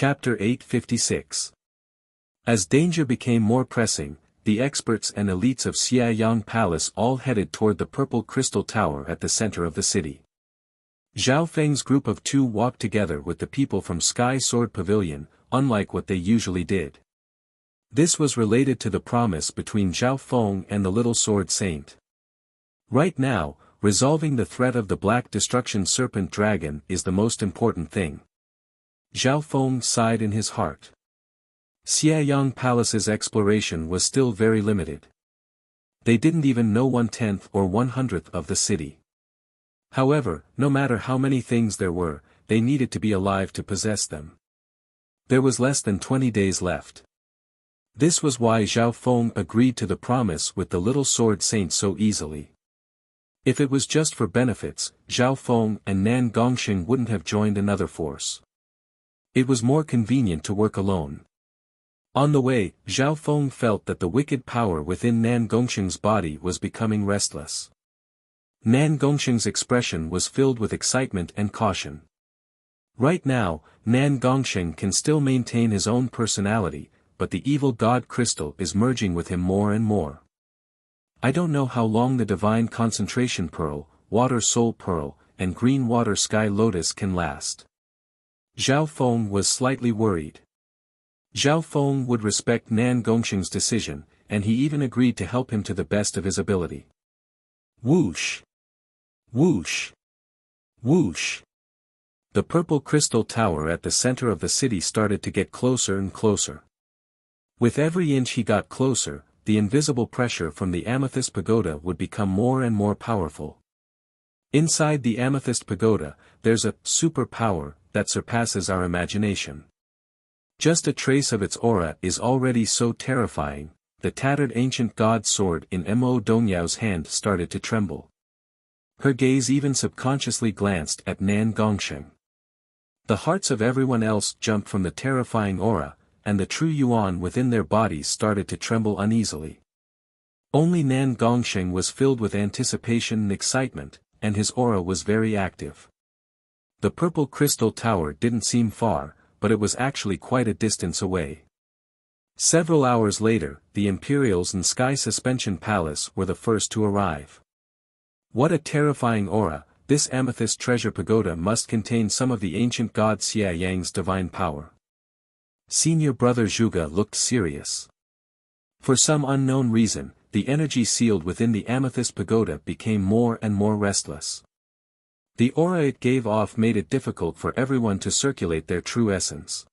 Chapter 856. As danger became more pressing, the experts and elites of Xiayang Palace all headed toward the purple crystal tower at the center of the city. Zhao Feng's group of 2 walked together with the people from Sky Sword Pavilion, unlike what they usually did. This was related to the promise between Zhao Feng and the Little Sword Saint. Right now, resolving the threat of the Black Destruction Serpent Dragon is the most important thing. Zhao Feng sighed in his heart. Xiayang Palace's exploration was still very limited. They didn't even know 1/10 or 1/100th of the city. However, no matter how many things there were, they needed to be alive to possess them. There was less than 20 days left. This was why Zhao Feng agreed to the promise with the Little Sword Saint so easily. If it was just for benefits, Zhao Feng and Nan Gongxing wouldn't have joined another force. It was more convenient to work alone. On the way, Zhao Feng felt that the wicked power within Nan Gongxing's body was becoming restless. Nan Gongxing's expression was filled with excitement and caution. Right now, Nan Gongxing can still maintain his own personality, but the evil god crystal is merging with him more and more. I don't know how long the divine concentration pearl, water soul pearl, and green water sky lotus can last. Zhao Feng was slightly worried. Zhao Feng would respect Nan Gongxing's decision, and he even agreed to help him to the best of his ability. Whoosh! Whoosh! Whoosh! The purple crystal tower at the center of the city started to get closer and closer. With every inch he got closer, the invisible pressure from the amethyst pagoda would become more and more powerful. Inside the amethyst pagoda, there's a superpower that surpasses our imagination. Just a trace of its aura is already so terrifying. The tattered ancient god sword in Mo Dongyao's hand started to tremble. Her gaze even subconsciously glanced at Nan Gongxing. The hearts of everyone else jumped from the terrifying aura, and the true yuan within their bodies started to tremble uneasily. Only Nan Gongxing was filled with anticipation and excitement, and his aura was very active. The purple crystal tower didn't seem far, but it was actually quite a distance away. Several hours later, the Imperials and Sky Suspension Palace were the first to arrive. What a terrifying aura! This amethyst treasure pagoda must contain some of the ancient god Xiayang's divine power. Senior brother Zhuge looked serious. For some unknown reason, the energy sealed within the amethyst pagoda became more and more restless. The aura it gave off made it difficult for everyone to circulate their true essence.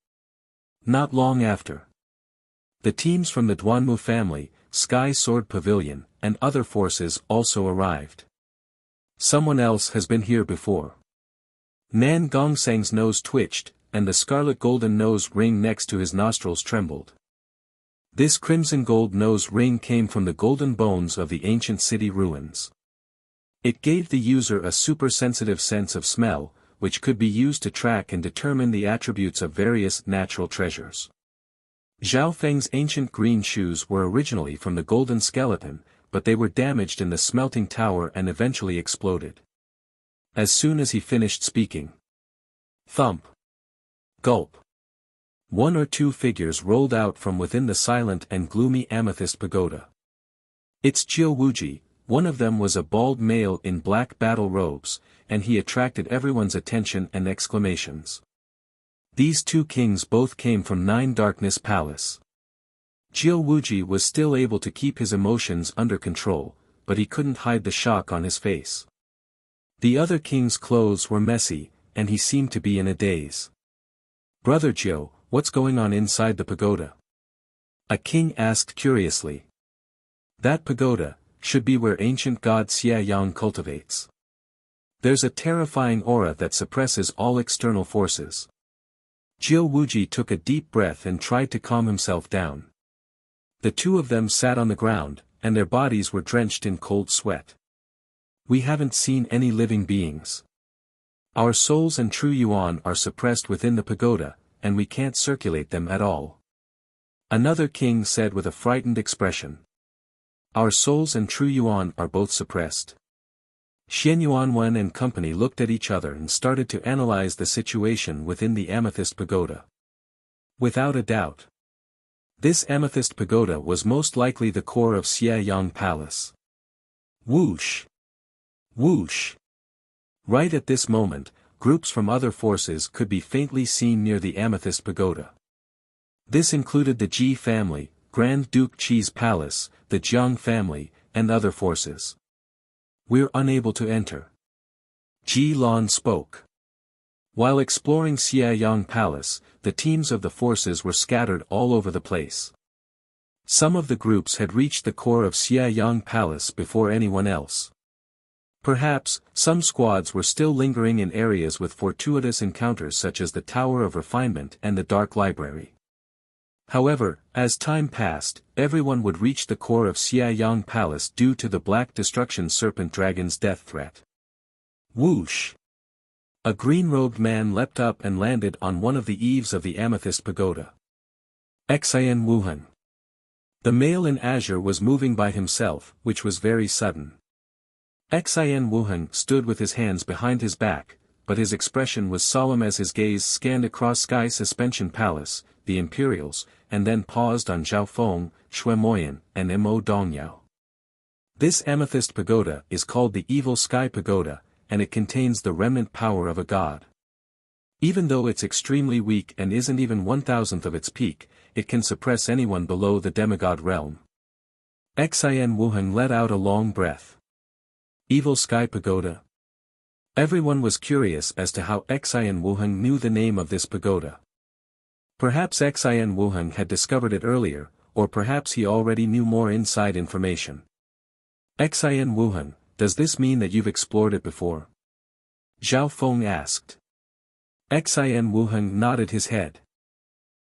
Not long after, the teams from the Duanmu family, Sky Sword Pavilion, and other forces also arrived. Someone else has been here before. Nan Gongxing's nose twitched, and the scarlet golden nose ring next to his nostrils trembled. This crimson gold nose ring came from the golden bones of the ancient city ruins. It gave the user a super-sensitive sense of smell, which could be used to track and determine the attributes of various natural treasures. Zhao Feng's ancient green shoes were originally from the golden skeleton, but they were damaged in the smelting tower and eventually exploded. As soon as he finished speaking, thump! Gulp! 1 or 2 figures rolled out from within the silent and gloomy amethyst pagoda. It's Jiu Wuji. One of them was a bald male in black battle robes, and he attracted everyone's attention and exclamations. These 2 kings both came from 9 Darkness Palace. Jiu Wuji was still able to keep his emotions under control, but he couldn't hide the shock on his face. The other king's clothes were messy, and he seemed to be in a daze. "Brother Jiu, what's going on inside the pagoda?" a king asked curiously. "That pagoda should be where ancient god Xiayang cultivates. There's a terrifying aura that suppresses all external forces." Jiu Wuji took a deep breath and tried to calm himself down. The 2 of them sat on the ground, and their bodies were drenched in cold sweat. "We haven't seen any living beings. Our souls and true yuan are suppressed within the pagoda, and we can't circulate them at all," another king said with a frightened expression. "Our souls and true yuan are both suppressed." Xian Yuanwen and company looked at each other and started to analyze the situation within the amethyst pagoda. Without a doubt. This amethyst pagoda was most likely the core of Xiayang Palace. Whoosh! Whoosh! Right at this moment, groups from other forces could be faintly seen near the amethyst pagoda. This included the Ji family, Grand Duke Qi's palace, the Jiang family, and other forces. We're unable to enter. Ji Lan spoke. While exploring Xiayang Palace, the teams of the forces were scattered all over the place. Some of the groups had reached the core of Xiayang Palace before anyone else. Perhaps, some squads were still lingering in areas with fortuitous encounters such as the Tower of Refinement and the Dark Library. However, as time passed, everyone would reach the core of Xiayang Palace due to the Black Destruction Serpent Dragon's death threat. Whoosh! A green-robed man leapt up and landed on one of the eaves of the Amethyst Pagoda. Xian Wuhan. The male in azure was moving by himself, which was very sudden. Xian Wuhan stood with his hands behind his back, but his expression was solemn as his gaze scanned across Sky Suspension Palace, the Imperials, and then paused on Zhao Feng, Shui Moyan, and Mo Dongyao. This Amethyst Pagoda is called the Evil Sky Pagoda, and it contains the remnant power of a god. Even though it's extremely weak and isn't even 1,000th of its peak, it can suppress anyone below the demigod realm. Xian Wuhan let out a long breath. Evil Sky Pagoda? Everyone was curious as to how Xian Wuhan knew the name of this pagoda. Perhaps Xian Wuhan had discovered it earlier, or perhaps he already knew more inside information. Xian Wuhan, does this mean that you've explored it before? Zhao Feng asked. Xian Wuhan nodded his head.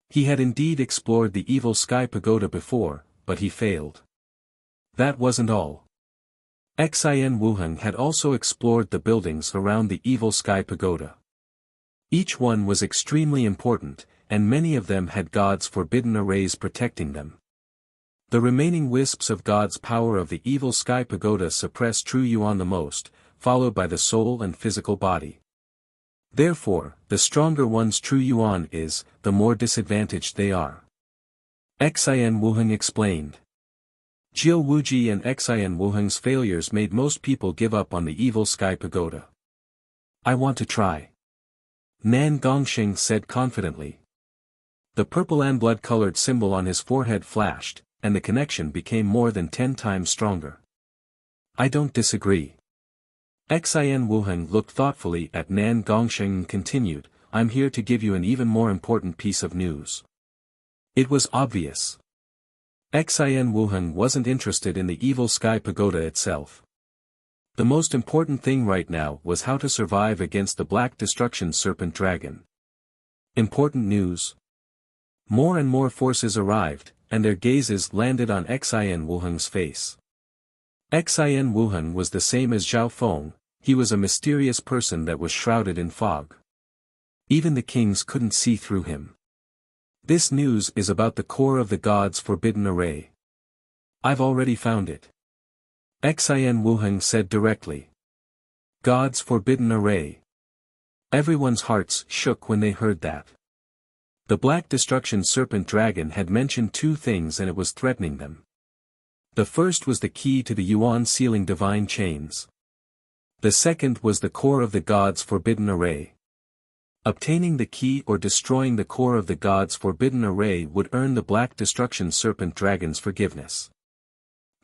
He had indeed explored the Evil Sky Pagoda before, but he failed. That wasn't all. Xian Wuhan had also explored the buildings around the Evil Sky Pagoda. Each one was extremely important, and many of them had God's forbidden arrays protecting them. The remaining wisps of God's power of the Evil Sky Pagoda suppress True Yuan the most, followed by the soul and physical body. Therefore, the stronger one's True Yuan is, the more disadvantaged they are. Xian Wuhan explained. Jiu Wuji and Xian Wuhan's failures made most people give up on the Evil Sky Pagoda. I want to try. Nan Gongxing said confidently. The purple and blood-colored symbol on his forehead flashed, and the connection became more than 10 times stronger. I don't disagree. Xian Wuhan looked thoughtfully at Nan Gongxing and continued, I'm here to give you an even more important piece of news. It was obvious. Xian Wuhan wasn't interested in the Evil Sky Pagoda itself. The most important thing right now was how to survive against the Black Destruction Serpent Dragon. Important news. More and more forces arrived, and their gazes landed on Xian Wuhan's face. Xian Wuhan was the same as Zhao Feng, he was a mysterious person that was shrouded in fog. Even the kings couldn't see through him. This news is about the core of the God's forbidden array. I've already found it. Xian Wuhan said directly. God's forbidden array. Everyone's hearts shook when they heard that. The Black Destruction Serpent Dragon had mentioned two things and it was threatening them. The first was the key to the Yuan sealing divine chains. The second was the core of the God's forbidden array. Obtaining the key or destroying the core of the God's forbidden array would earn the Black Destruction Serpent Dragon's forgiveness.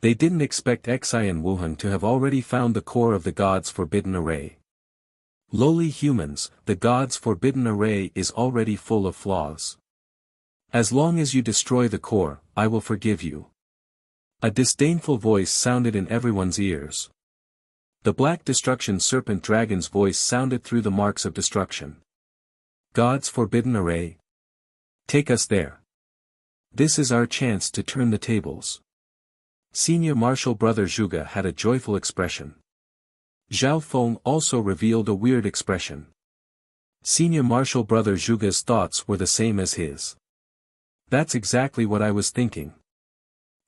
They didn't expect Xian Wuhan to have already found the core of the God's forbidden array. Lowly humans, the God's forbidden array is already full of flaws. As long as you destroy the core, I will forgive you. A disdainful voice sounded in everyone's ears. The Black Destruction Serpent Dragon's voice sounded through the marks of destruction. God's forbidden array? Take us there. This is our chance to turn the tables. Senior Marshal Brother Zhuge had a joyful expression. Zhao Feng also revealed a weird expression. Senior Marshal Brother Zhuge's thoughts were the same as his. That's exactly what I was thinking.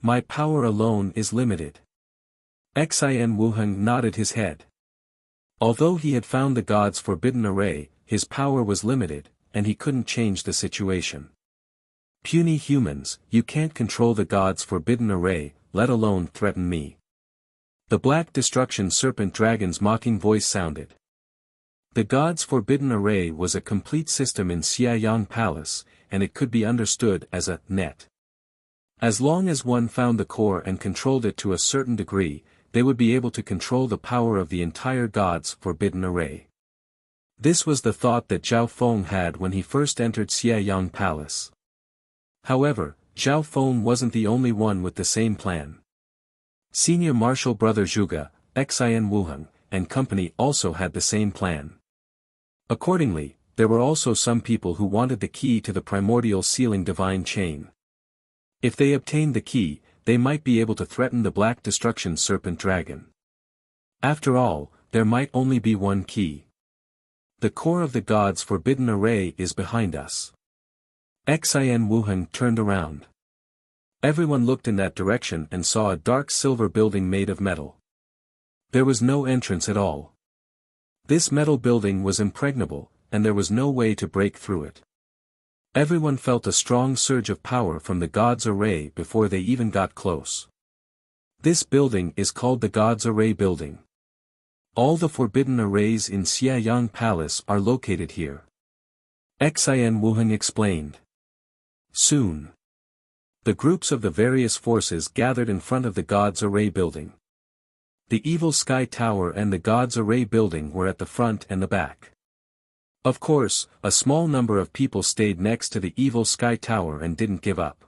My power alone is limited. Xian Wuhan nodded his head. Although he had found the God's forbidden array, his power was limited, and he couldn't change the situation. Puny humans, you can't control the god's forbidden array, let alone threaten me. The Black Destruction Serpent Dragon's mocking voice sounded. The god's forbidden array was a complete system in Xiayang Palace, and it could be understood as a net. As long as one found the core and controlled it to a certain degree, they would be able to control the power of the entire god's forbidden array. This was the thought that Zhao Feng had when he first entered Xiayang Palace. However, Zhao Feng wasn't the only one with the same plan. Senior Marshal Brother Zhuge, Xian Wuheng, and company also had the same plan. Accordingly, there were also some people who wanted the key to the primordial sealing divine chain. If they obtained the key, they might be able to threaten the Black Destruction Serpent Dragon. After all, there might only be one key. The core of the god's forbidden array is behind us. Xian Wuheng turned around. Everyone looked in that direction and saw a dark silver building made of metal. There was no entrance at all. This metal building was impregnable, and there was no way to break through it. Everyone felt a strong surge of power from the god's array before they even got close. This building is called the God's Array Building. All the forbidden arrays in Xiayang Palace are located here. Xian Wuheng explained. Soon, the groups of the various forces gathered in front of the God's Array Building. The Evil Sky Tower and the God's Array Building were at the front and the back. Of course, a small number of people stayed next to the Evil Sky Tower and didn't give up.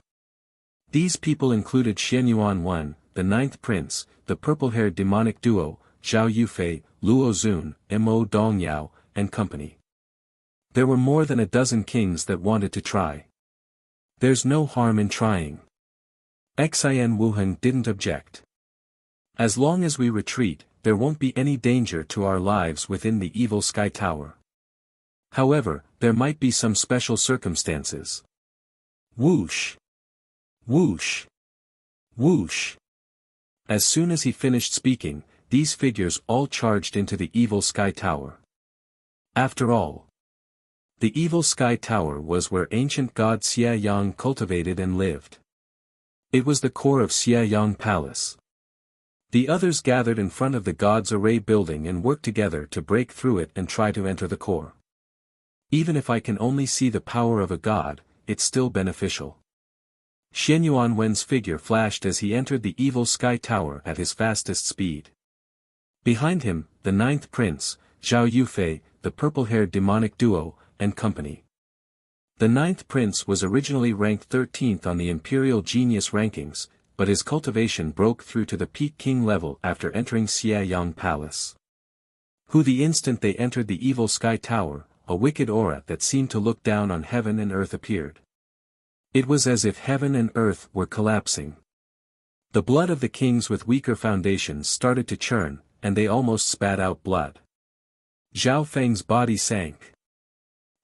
These people included Xianyuan Wen, the Ninth Prince, the purple-haired demonic duo, Zhao Yufei, Luo Zun, Mo Dongyao, and company. There were more than a dozen kings that wanted to try. There's no harm in trying. Xian Wuheng didn't object. As long as we retreat, there won't be any danger to our lives within the Evil Sky Tower. However, there might be some special circumstances. Whoosh! Whoosh! Whoosh! As soon as he finished speaking, these figures all charged into the Evil Sky Tower. After all, the Evil Sky Tower was where ancient god Xiayang cultivated and lived. It was the core of Xiayang Palace. The others gathered in front of the God's Array Building and worked together to break through it and try to enter the core. Even if I can only see the power of a god, it's still beneficial. Xianyuan Wen's figure flashed as he entered the Evil Sky Tower at his fastest speed. Behind him, the Ninth Prince, Zhao Yufei, the purple-haired demonic duo, and company. The Ninth Prince was originally ranked 13th on the Imperial Genius rankings, but his cultivation broke through to the Peak King level after entering Xiayang Palace. The instant they entered the Evil Sky Tower, a wicked aura that seemed to look down on heaven and earth appeared. It was as if heaven and earth were collapsing. The blood of the kings with weaker foundations started to churn, and they almost spat out blood. Zhao Feng's body sank.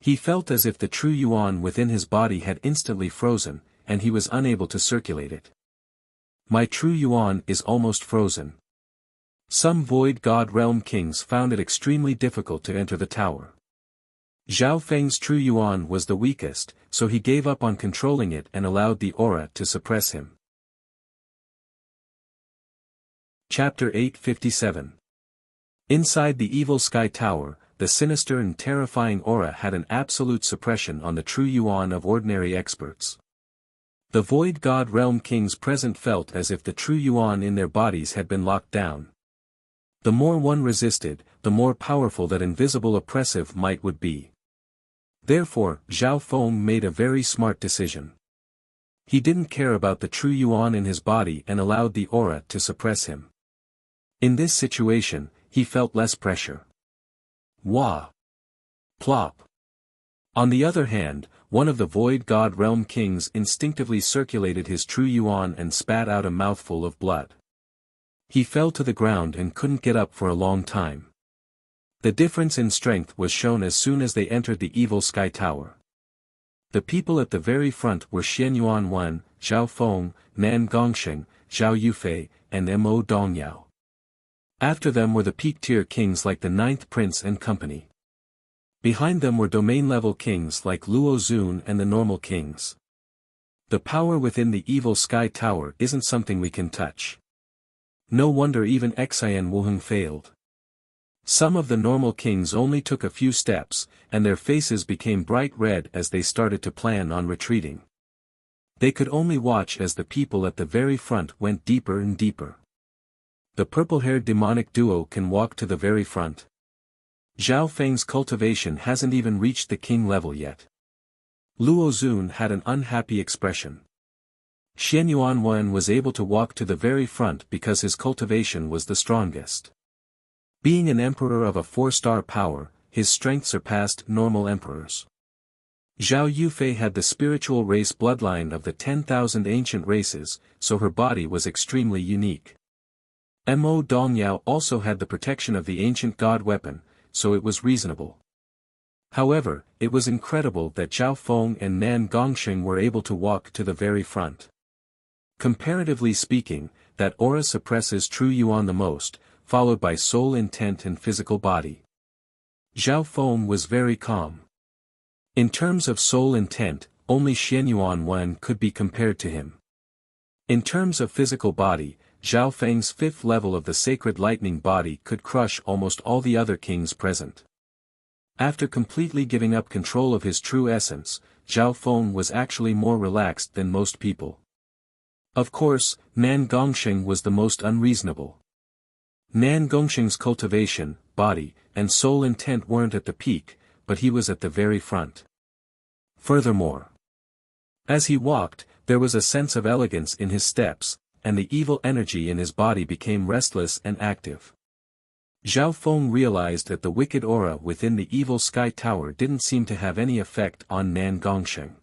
He felt as if the true yuan within his body had instantly frozen, and he was unable to circulate it. My true yuan is almost frozen. Some Void God Realm kings found it extremely difficult to enter the tower. Zhao Feng's true yuan was the weakest, so he gave up on controlling it and allowed the aura to suppress him. Chapter 857. Inside the Evil Sky Tower, the sinister and terrifying aura had an absolute suppression on the true yuan of ordinary experts. The Void God Realm kings present felt as if the true yuan in their bodies had been locked down. The more one resisted, the more powerful that invisible oppressive might would be. Therefore, Zhao Feng made a very smart decision. He didn't care about the true yuan in his body and allowed the aura to suppress him. In this situation, he felt less pressure. Wah! Plop! On the other hand, one of the Void God Realm kings instinctively circulated his true yuan and spat out a mouthful of blood. He fell to the ground and couldn't get up for a long time. The difference in strength was shown as soon as they entered the Evil Sky Tower. The people at the very front were Xianyuan Wen, Zhao Feng, Nan Gongsheng, Zhao Yufei, and Mo Dongyao. After them were the peak-tier kings like the Ninth Prince and company. Behind them were domain-level kings like Luo Zun and the normal kings. The power within the evil sky tower isn't something we can touch. No wonder even Xian Wuheng failed. Some of the normal kings only took a few steps, and their faces became bright red as they started to plan on retreating. They could only watch as the people at the very front went deeper and deeper. The purple-haired demonic duo can walk to the very front. Zhao Feng's cultivation hasn't even reached the king level yet. Luo Zun had an unhappy expression. Xian Yuanwen was able to walk to the very front because his cultivation was the strongest. Being an emperor of a 4-star power, his strength surpassed normal emperors. Zhao Yufei had the spiritual race bloodline of the 10,000 ancient races, so her body was extremely unique. Mo Dongyao also had the protection of the ancient god weapon, so it was reasonable. However, it was incredible that Zhao Feng and Nan Gongsheng were able to walk to the very front. Comparatively speaking, that aura suppresses true yuan the most, followed by soul intent and physical body. Zhao Feng was very calm. In terms of soul intent, only Xian Yuanwen could be compared to him. In terms of physical body, Zhao Feng's 5th level of the sacred lightning body could crush almost all the other kings present. After completely giving up control of his true essence, Zhao Feng was actually more relaxed than most people. Of course, Nan Gongsheng was the most unreasonable. Nan Gongsheng's cultivation, body, and soul intent weren't at the peak, but he was at the very front. Furthermore, as he walked, there was a sense of elegance in his steps, and the evil energy in his body became restless and active. Zhao Feng realized that the wicked aura within the evil sky tower didn't seem to have any effect on Nan Gongsheng.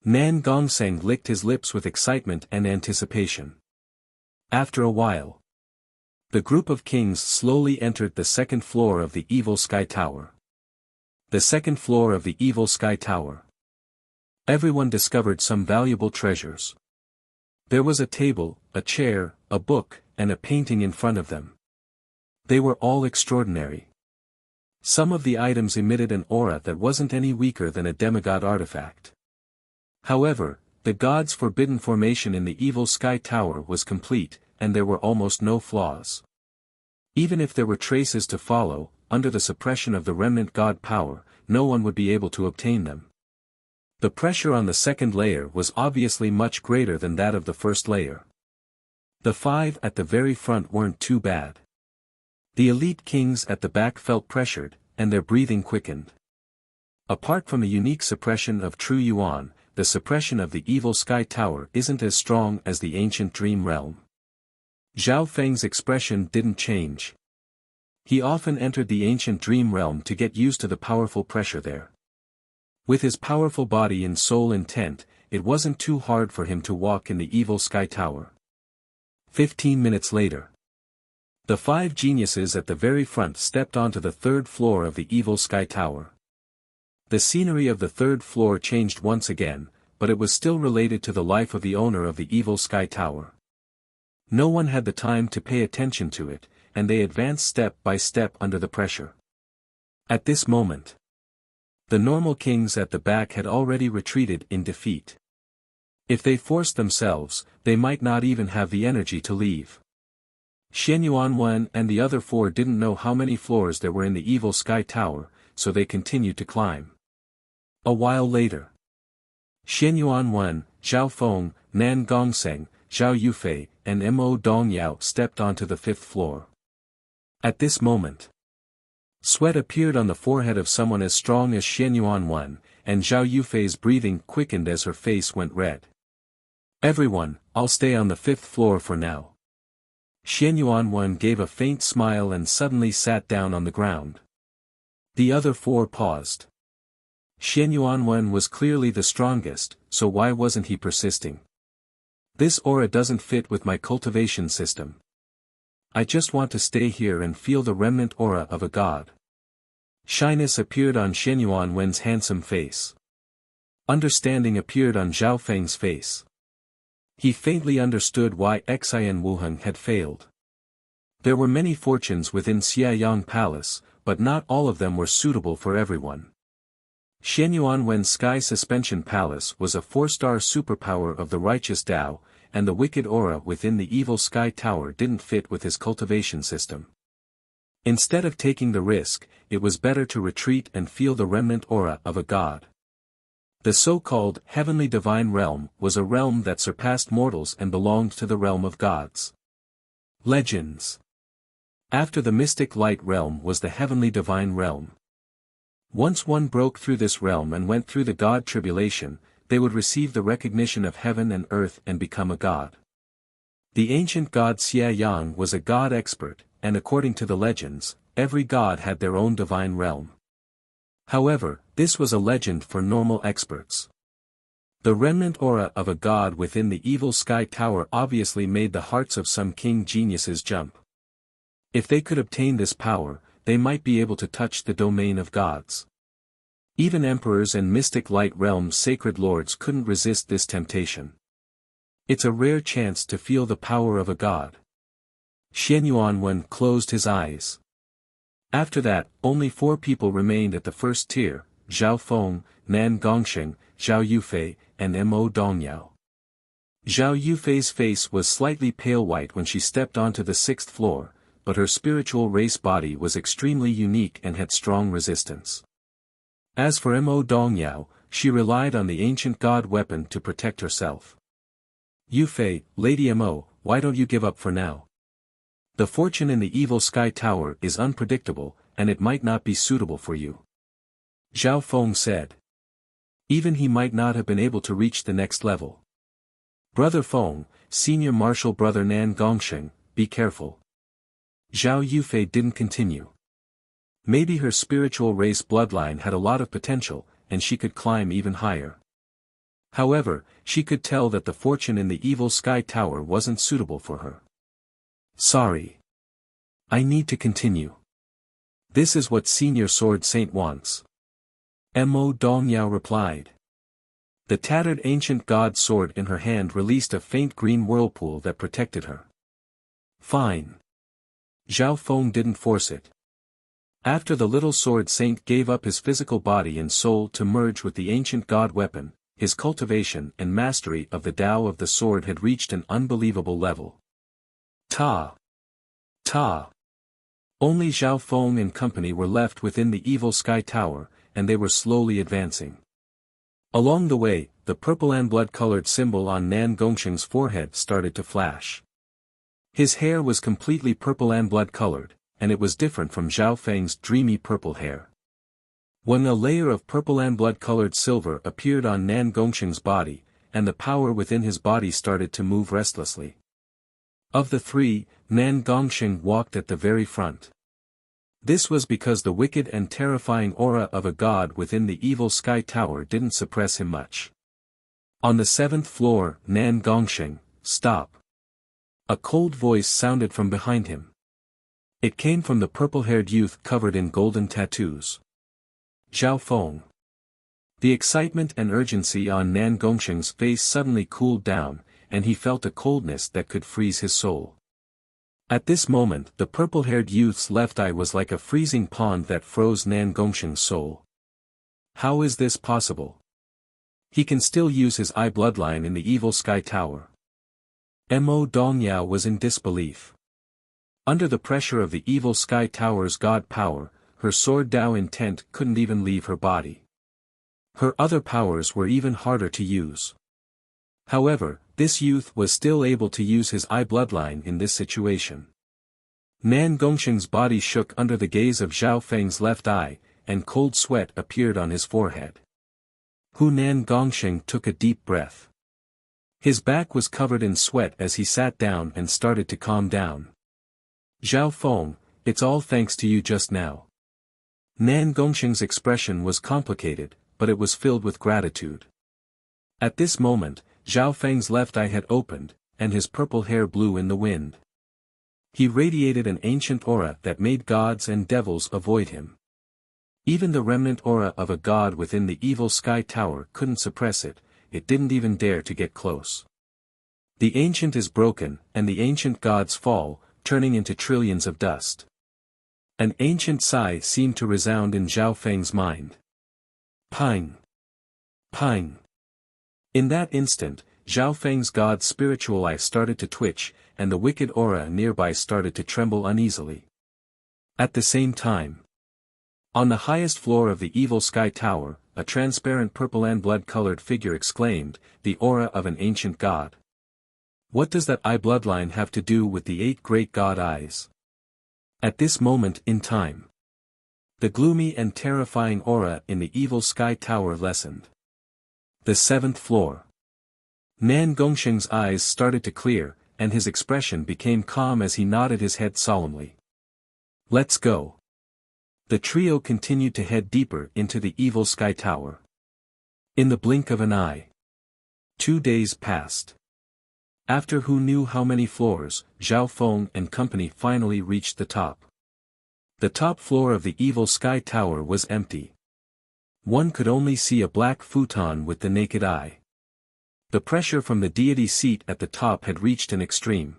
Nan Gongsheng licked his lips with excitement and anticipation. After a while, the group of kings slowly entered the 2nd floor of the evil sky tower. The 2nd floor of the evil sky tower. Everyone discovered some valuable treasures. There was a table, a chair, a book, and a painting in front of them. They were all extraordinary. Some of the items emitted an aura that wasn't any weaker than a demigod artifact. However, the god's forbidden formation in the evil sky tower was complete, and there were almost no flaws. Even if there were traces to follow, under the suppression of the remnant god power, no one would be able to obtain them. The pressure on the 2nd layer was obviously much greater than that of the 1st layer. The 5 at the very front weren't too bad. The elite kings at the back felt pressured, and their breathing quickened. Apart from the unique suppression of true yuan, the suppression of the evil sky tower isn't as strong as the ancient dream realm. Zhao Feng's expression didn't change. He often entered the ancient dream realm to get used to the powerful pressure there. With his powerful body and soul intent, it wasn't too hard for him to walk in the evil sky tower. 15 minutes later, the 5 geniuses at the very front stepped onto the 3rd floor of the evil sky tower. The scenery of the 3rd floor changed once again, but it was still related to the life of the owner of the evil sky tower. No one had the time to pay attention to it, and they advanced step by step under the pressure. At this moment, the normal kings at the back had already retreated in defeat. If they forced themselves, they might not even have the energy to leave. Xian Yuanwen and the other 4 didn't know how many floors there were in the evil sky tower, so they continued to climb. A while later, Xian Yuanwen, Zhao Feng, Nan Gongsheng, Zhao Yufei, and Mo Dongyao stepped onto the 5th floor. At this moment, sweat appeared on the forehead of someone as strong as Xian Yuanwen, and Zhao Yufei's breathing quickened as her face went red. Everyone, I'll stay on the 5th floor for now. Xian Yuanwen gave a faint smile and suddenly sat down on the ground. The other 4 paused. Xian Yuanwen was clearly the strongest, so why wasn't he persisting? This aura doesn't fit with my cultivation system. I just want to stay here and feel the remnant aura of a god. Shyness appeared on Xian Yuanwen's handsome face. Understanding appeared on Zhao Feng's face. He faintly understood why Xian Wuheng had failed. There were many fortunes within Xiayang Palace, but not all of them were suitable for everyone. Xianyuanwen's Sky Suspension Palace was a 4-star superpower of the righteous Tao, and the wicked aura within the evil Sky Tower didn't fit with his cultivation system. Instead of taking the risk, it was better to retreat and feel the remnant aura of a god. The so-called Heavenly Divine Realm was a realm that surpassed mortals and belonged to the realm of gods. Legends. After the Mystic Light Realm was the Heavenly Divine Realm. Once one broke through this realm and went through the God Tribulation, they would receive the recognition of heaven and earth and become a god. The ancient god Xia Yang was a god expert, and according to the legends, every god had their own divine realm. However, this was a legend for normal experts. The remnant aura of a god within the evil Sky Tower obviously made the hearts of some king geniuses jump. If they could obtain this power, they might be able to touch the domain of gods. Even emperors and Mystic Light Realm's sacred lords couldn't resist this temptation. It's a rare chance to feel the power of a god. Xianyuanwen closed his eyes. After that, only 4 people remained at the first tier: Zhao Feng, Nan Gongsheng, Zhao Yufei, and Mo Dongyao. Zhao Yufei's face was slightly pale white when she stepped onto the 6th floor, but her spiritual race body was extremely unique and had strong resistance. As for Mo Dongyao, she relied on the ancient god weapon to protect herself. Yufei, Lady Mo, why don't you give up for now? The fortune in the evil Sky Tower is unpredictable, and it might not be suitable for you. Zhao Feng said. Even he might not have been able to reach the next level. Brother Feng, Senior Marshal Brother Nan Gongsheng, be careful. Zhao Yufei didn't continue. Maybe her spiritual race bloodline had a lot of potential, and she could climb even higher. However, she could tell that the fortune in the evil Sky Tower wasn't suitable for her. Sorry. I need to continue. This is what Senior Sword Saint wants. Mo Dongyao replied. The tattered ancient god sword in her hand released a faint green whirlpool that protected her. Fine. Zhao Feng didn't force it. After the little sword saint gave up his physical body and soul to merge with the ancient god weapon, his cultivation and mastery of the Tao of the sword had reached an unbelievable level. Ta! Only Zhao Feng and company were left within the evil Sky Tower, and they were slowly advancing. Along the way, the purple and blood-colored symbol on Nan Gongsheng's forehead started to flash. His hair was completely purple and blood-colored, and it was different from Zhao Feng's dreamy purple hair. When a layer of purple and blood-colored silver appeared on Nan Gongsheng's body, and the power within his body started to move restlessly. Of the 3, Nan Gongsheng walked at the very front. This was because the wicked and terrifying aura of a god within the evil Sky Tower didn't suppress him much. On the 7th floor, Nan Gongsheng, stop. A cold voice sounded from behind him. It came from the purple-haired youth covered in golden tattoos. Zhao Feng. The excitement and urgency on Nan Gongsheng's face suddenly cooled down, and he felt a coldness that could freeze his soul. At this moment, the purple-haired youth's left eye was like a freezing pond that froze Nan Gongsheng's soul. How is this possible? He can still use his eye bloodline in the evil Sky Tower. Mo Dongyao was in disbelief. Under the pressure of the evil Sky Tower's god power, her sword Tao intent couldn't even leave her body. Her other powers were even harder to use. However, this youth was still able to use his eye bloodline in this situation. Nan Gongsheng's body shook under the gaze of Zhao Feng's left eye, and cold sweat appeared on his forehead. Nan Gongsheng took a deep breath. His back was covered in sweat as he sat down and started to calm down. Zhao Feng, it's all thanks to you just now. Nan Gongsheng's expression was complicated, but it was filled with gratitude. At this moment, Zhao Feng's left eye had opened, and his purple hair blew in the wind. He radiated an ancient aura that made gods and devils avoid him. Even the remnant aura of a god within the evil Sky Tower couldn't suppress it, it didn't even dare to get close. The ancient is broken, and the ancient gods fall, turning into trillions of dust. An ancient sigh seemed to resound in Zhao Feng's mind. Ping! Ping! In that instant, Zhao Feng's god's spiritual eye started to twitch, and the wicked aura nearby started to tremble uneasily. At the same time, on the highest floor of the evil sky tower, a transparent purple and blood-colored figure exclaimed, "The aura of an ancient god. What does that eye bloodline have to do with the 8 great god eyes?" At this moment in time, the gloomy and terrifying aura in the evil sky tower lessened. The 7th floor. Nan Gongsheng's eyes started to clear, and his expression became calm as he nodded his head solemnly. "Let's go." The trio continued to head deeper into the evil sky tower. In the blink of an eye, 2 days passed. After who knew how many floors, Zhao Feng and company finally reached the top. The top floor of the evil sky tower was empty. One could only see a black futon with the naked eye. The pressure from the deity seat at the top had reached an extreme.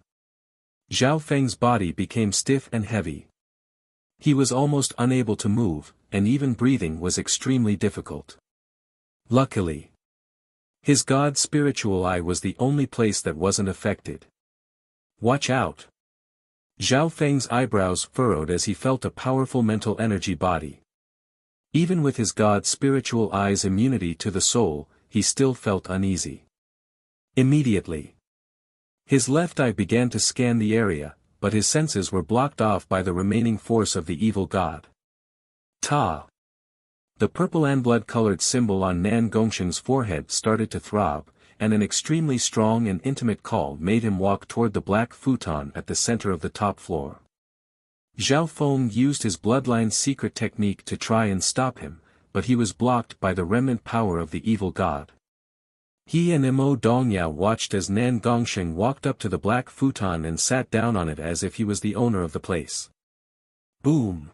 Zhao Feng's body became stiff and heavy. He was almost unable to move, and even breathing was extremely difficult. Luckily, his god's spiritual eye was the only place that wasn't affected. "Watch out!" Zhao Feng's eyebrows furrowed as he felt a powerful mental energy body. Even with his god's spiritual eye's immunity to the soul, he still felt uneasy. Immediately, his left eye began to scan the area, but his senses were blocked off by the remaining force of the evil god. Ta! The purple and blood-colored symbol on Nan Gongsheng's forehead started to throb, and an extremely strong and intimate call made him walk toward the black futon at the center of the top floor. Zhao Feng used his bloodline's secret technique to try and stop him, but he was blocked by the remnant power of the evil god. He and Mo Dongyao watched as Nan Gongsheng walked up to the black futon and sat down on it as if he was the owner of the place. Boom!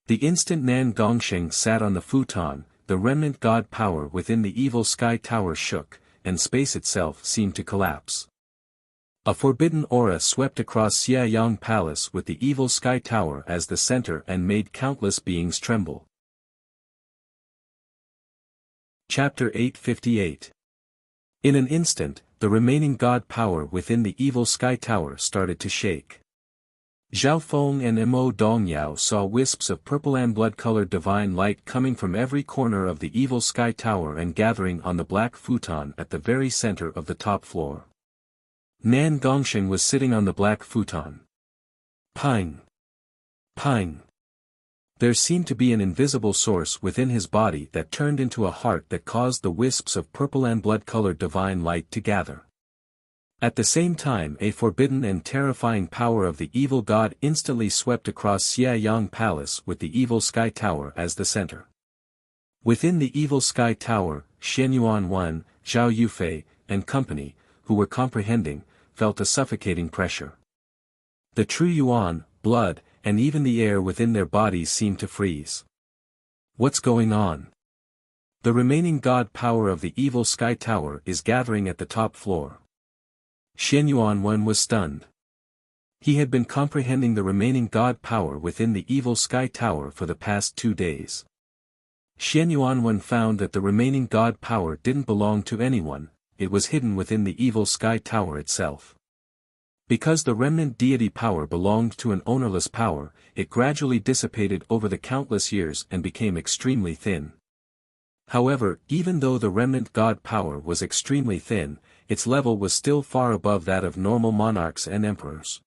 The instant Nan Gongsheng sat on the futon, the remnant god power within the evil sky tower shook, and space itself seemed to collapse. A forbidden aura swept across Xiayang Palace with the evil sky tower as the center and made countless beings tremble. Chapter 858. In an instant, the remaining god power within the evil sky tower started to shake. Zhao Feng and Mo Dongyao saw wisps of purple and blood-colored divine light coming from every corner of the evil sky tower and gathering on the black futon at the very center of the top floor. Nan Gongsheng was sitting on the black futon. Ping! Ping! There seemed to be an invisible source within his body that turned into a heart that caused the wisps of purple and blood-colored divine light to gather. At the same time, a forbidden and terrifying power of the evil god instantly swept across Xiayang Palace with the evil sky tower as the center. Within the evil sky tower, Shenyuan Wan, Zhao Yufei, and company, who were comprehending, felt a suffocating pressure. The true yuan, blood, and even the air within their bodies seemed to freeze. What's going on? The remaining god power of the evil sky tower is gathering at the top floor. Shenyuan Wan was stunned. He had been comprehending the remaining god power within the evil sky tower for the past 2 days. Shenyuan Wan found that the remaining god power didn't belong to anyone, it was hidden within the evil sky tower itself. Because the remnant deity power belonged to an ownerless power, it gradually dissipated over the countless years and became extremely thin. However, even though the remnant god power was extremely thin, its level was still far above that of normal monarchs and emperors.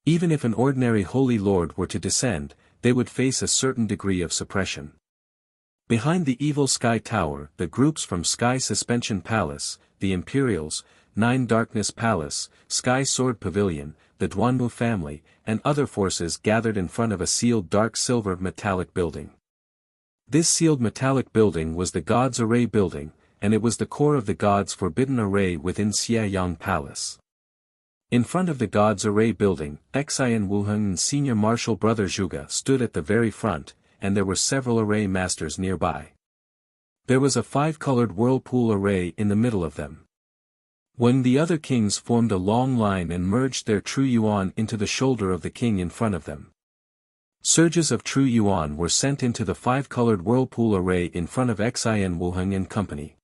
Even if an ordinary holy lord were to descend, they would face a certain degree of suppression. Behind the evil sky tower, the groups from Sky Suspension Palace, the Imperials, Nine Darkness Palace, Sky Sword Pavilion, the Duanmu family, and other forces gathered in front of a sealed dark silver metallic building. This sealed metallic building was the God's Array building, and it was the core of the God's Forbidden Array within Xiayang Palace. In front of the God's Array building, Xian Wuheng's senior martial brother Zhuge stood at the very front, and there were several array masters nearby. There was a 5-colored whirlpool array in the middle of them. When the other kings formed a long line and merged their true yuan into the shoulder of the king in front of them. Surges of true yuan were sent into the five-colored whirlpool array in front of Xin Wuheng and company.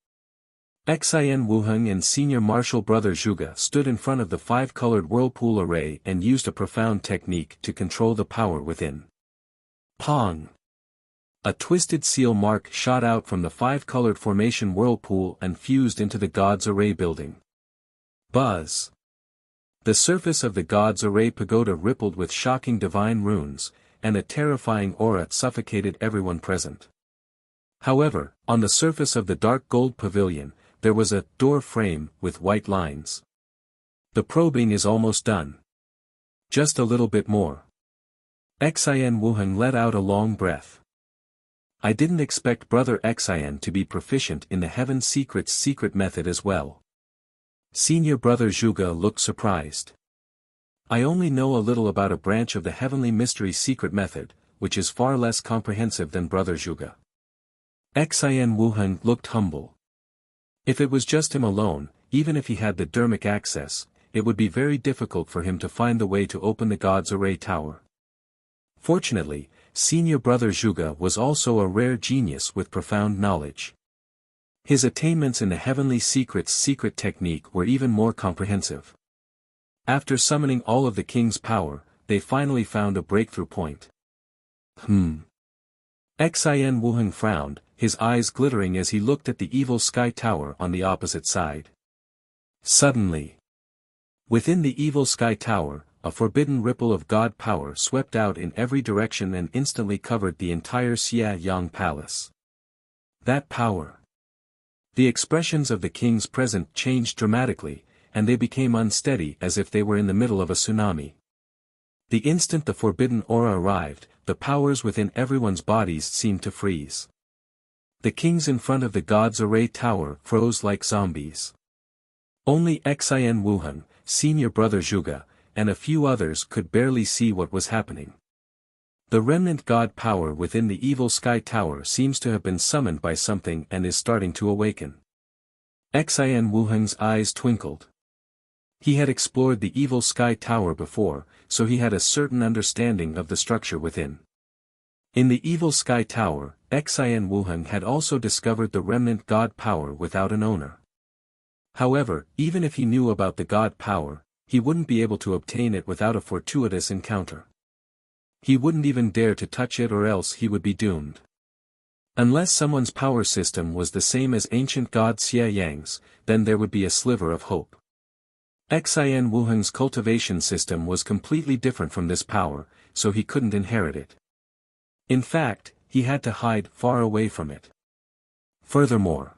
Xin Wuheng and senior marshal brother Zhuge stood in front of the five-colored whirlpool array and used a profound technique to control the power within. Pong! A twisted seal mark shot out from the five-colored formation whirlpool and fused into the God's Array building. Buzz! The surface of the God's Array pagoda rippled with shocking divine runes, and a terrifying aura suffocated everyone present. However, on the surface of the dark gold pavilion, there was a door frame with white lines. The probing is almost done. Just a little bit more. Xin Wuheng let out a long breath. I didn't expect Brother Xin to be proficient in the Heaven Secret's secret method as well. Senior Brother Zhuge looked surprised. I only know a little about a branch of the Heavenly Mystery secret method, which is far less comprehensive than Brother Zhuge. Xin Wuheng looked humble. If it was just him alone, even if he had the dermic access, it would be very difficult for him to find the way to open the God's Array Tower. Fortunately, Senior Brother Zhuge was also a rare genius with profound knowledge. His attainments in the Heavenly Secret's secret technique were even more comprehensive. After summoning all of the king's power, they finally found a breakthrough point. Xin Wuheng frowned, his eyes glittering as he looked at the evil sky tower on the opposite side. Suddenly, within the evil sky tower, a forbidden ripple of God power swept out in every direction and instantly covered the entire Xia Yang Palace. That power. The expressions of the kings present changed dramatically, and they became unsteady as if they were in the middle of a tsunami. The instant the forbidden aura arrived, the powers within everyone's bodies seemed to freeze. The kings in front of the God's Array Tower froze like zombies. Only Xin Wuheng, senior brother Zhuge, and a few others could barely see what was happening. The remnant God power within the evil sky tower seems to have been summoned by something and is starting to awaken. Xin Wuheng's eyes twinkled. He had explored the evil sky tower before, so he had a certain understanding of the structure within. In the evil sky tower, Xin Wuheng had also discovered the remnant God power without an owner. However, even if he knew about the God power, he wouldn't be able to obtain it without a fortuitous encounter. He wouldn't even dare to touch it or else he would be doomed. Unless someone's power system was the same as ancient god Xia Yang's, then there would be a sliver of hope. Xin Wuheng's cultivation system was completely different from this power, so he couldn't inherit it. In fact, he had to hide far away from it. Furthermore,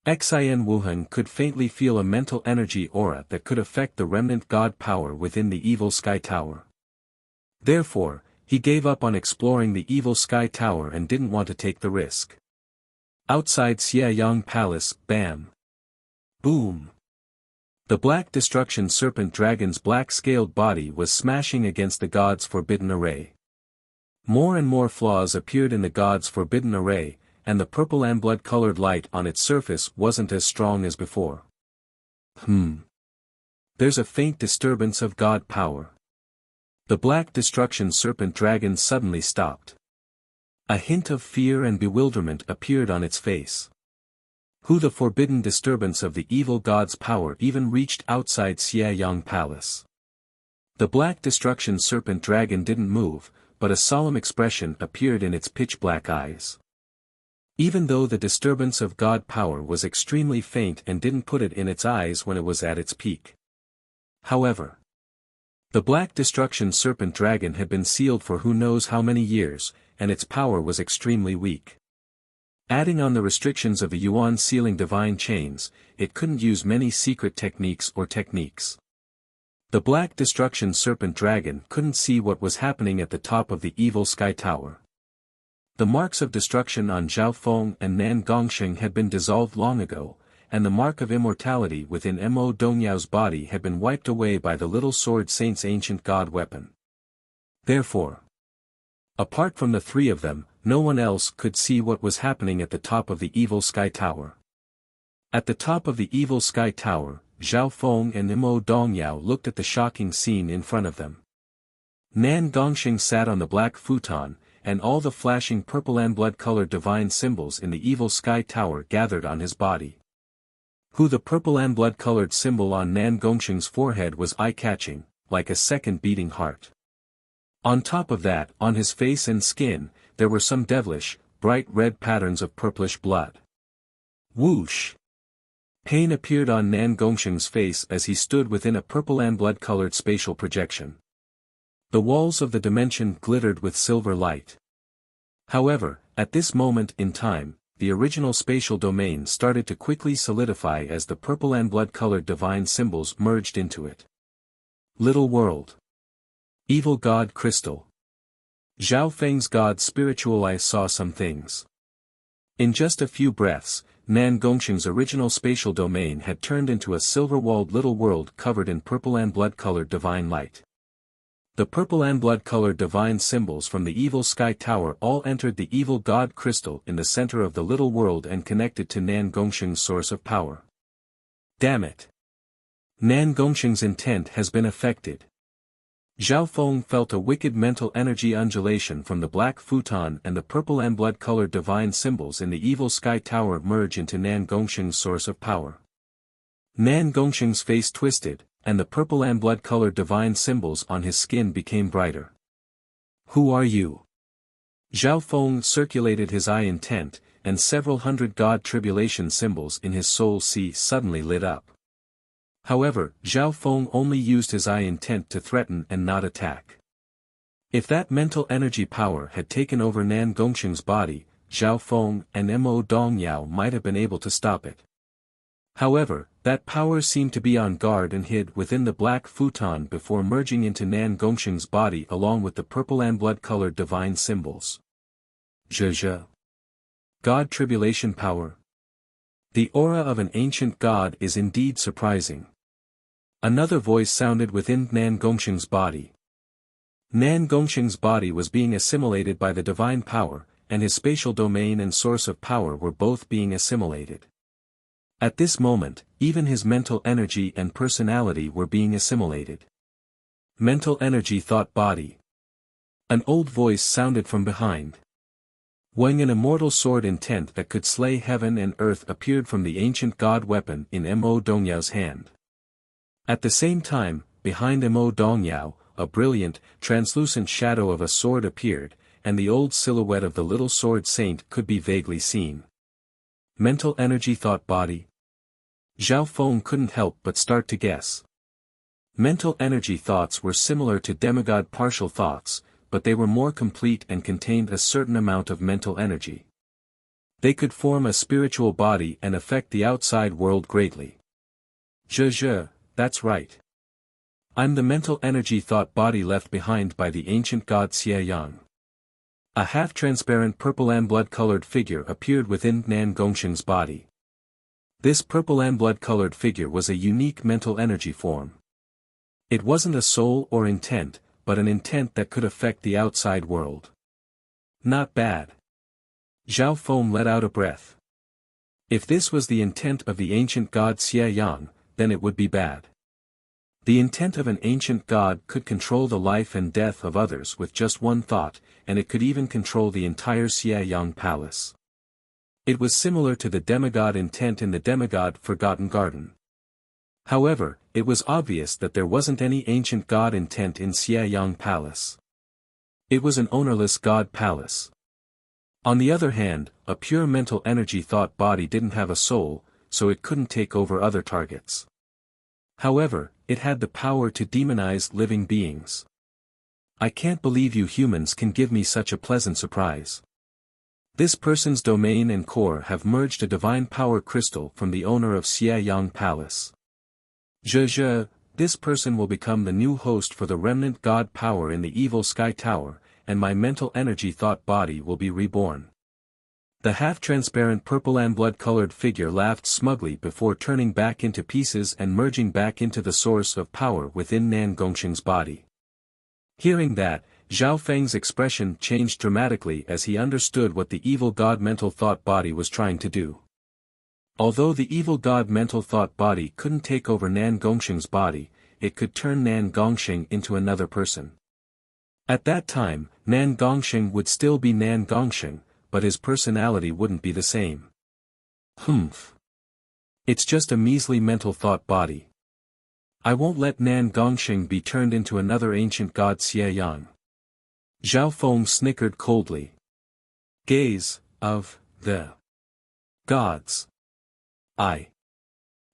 Xin Wuheng could faintly feel a mental energy aura that could affect the remnant God power within the evil sky tower. Therefore, he gave up on exploring the evil sky tower and didn't want to take the risk. Outside Xia Yang Palace, bam! Boom! The Black Destruction Serpent Dragon's black-scaled body was smashing against the God's Forbidden Array. More and more flaws appeared in the God's Forbidden Array, and the purple and blood-colored light on its surface wasn't as strong as before. There's a faint disturbance of God power. The Black Destruction Serpent Dragon suddenly stopped. A hint of fear and bewilderment appeared on its face. Who the forbidden disturbance of the evil god's power even reached outside Xia Yang Palace. The Black Destruction Serpent Dragon didn't move, but a solemn expression appeared in its pitch-black eyes. Even though the disturbance of God power was extremely faint and didn't put it in its eyes when it was at its peak. However, the Black Destruction Serpent Dragon had been sealed for who knows how many years, and its power was extremely weak. Adding on the restrictions of the Yuan sealing divine chains, it couldn't use many secret techniques. The Black Destruction Serpent Dragon couldn't see what was happening at the top of the evil sky tower. The marks of destruction on Zhao Feng and Nan Gongsheng had been dissolved long ago, and the mark of immortality within Mo Dongyao body had been wiped away by the Little Sword Saint's ancient god weapon. Therefore, apart from the three of them, no one else could see what was happening at the top of the evil sky tower. At the top of the evil sky tower, Zhao Feng and Mo Dongyao looked at the shocking scene in front of them. Nan Gongxing sat on the black futon, and all the flashing purple and blood-colored divine symbols in the evil sky tower gathered on his body. The purple and blood-colored symbol on Nan Gongxing's forehead was eye-catching, like a second beating heart. On top of that, on his face and skin, there were some devilish, bright red patterns of purplish blood. Whoosh! Pain appeared on Nan Gongxing's face as he stood within a purple and blood-colored spatial projection. The walls of the dimension glittered with silver light. However, at this moment in time, the original spatial domain started to quickly solidify as the purple and blood-colored divine symbols merged into it. Little world. Evil God crystal. Zhao Feng's god spiritual eye saw some things. In just a few breaths, Nan Gongxing's original spatial domain had turned into a silver-walled little world covered in purple and blood-colored divine light. The purple and blood-colored divine symbols from the evil sky tower all entered the evil god crystal in the center of the little world and connected to Nan Gongxing's source of power. Damn it! Nan Gongxing's intent has been affected. Zhao Feng felt a wicked mental energy undulation from the black futon, and the purple and blood-colored divine symbols in the evil sky tower merge into Nan Gongxing's source of power. Nan Gongxing's face twisted, and the purple and blood-colored divine symbols on his skin became brighter. Who are you? Zhao Feng circulated his eye intent, and several hundred god tribulation symbols in his soul sea suddenly lit up. However, Zhao Feng only used his eye intent to threaten and not attack. If that mental energy power had taken over Nan Gongxing's body, Zhao Feng and Mo Dongyao might have been able to stop it. However, that power seemed to be on guard and hid within the black futon before merging into Nan Gongxing's body along with the purple and blood-colored divine symbols. Zhe. God tribulation power. The aura of an ancient god is indeed surprising. Another voice sounded within Nan Gongxing's body. Nan Gongxing's body was being assimilated by the divine power, and his spatial domain and source of power were both being assimilated. At this moment, even his mental energy and personality were being assimilated. Mental energy thought body. An old voice sounded from behind. When an immortal sword intent that could slay heaven and earth appeared from the ancient god weapon in Mo Dongyao's hand. At the same time, behind Mo Dongyao, a brilliant, translucent shadow of a sword appeared, and the old silhouette of the little sword saint could be vaguely seen. Mental energy thought body. Zhao Feng couldn't help but start to guess. Mental energy thoughts were similar to demigod partial thoughts, but they were more complete and contained a certain amount of mental energy. They could form a spiritual body and affect the outside world greatly. Zhe, that's right. I'm the mental energy thought body left behind by the ancient god Xie Yang. A half-transparent purple and blood-colored figure appeared within Nan Gongxing's body. This purple and blood-colored figure was a unique mental energy form. It wasn't a soul or intent, but an intent that could affect the outside world. Not bad. Zhao Feng let out a breath. If this was the intent of the ancient god Xie Yang, then it would be bad. The intent of an ancient god could control the life and death of others with just one thought, and it could even control the entire Xie Yang palace. It was similar to the demigod intent in the demigod Forgotten Garden. However, it was obvious that there wasn't any ancient god intent in Xie Yang palace. It was an ownerless god palace. On the other hand, a pure mental energy thought body didn't have a soul, so it couldn't take over other targets. However, it had the power to demonize living beings. I can't believe you humans can give me such a pleasant surprise. This person's domain and core have merged a divine power crystal from the owner of Xie Yang Palace. Zhe, this person will become the new host for the remnant god power in the evil sky tower, and my mental energy thought body will be reborn. The half-transparent purple and blood-colored figure laughed smugly before turning back into pieces and merging back into the source of power within Nan Gongxing's body. Hearing that, Zhao Feng's expression changed dramatically as he understood what the evil god mental thought body was trying to do. Although the evil god mental thought body couldn't take over Nan Gongxing's body, it could turn Nan Gongxing into another person. At that time, Nan Gongsheng would still be Nan Gongsheng, but his personality wouldn't be the same. Humph. It's just a measly mental thought body. I won't let Nan Gongsheng be turned into another ancient god Xie Yang. Zhao Feng snickered coldly. Gaze, of, the gods. I.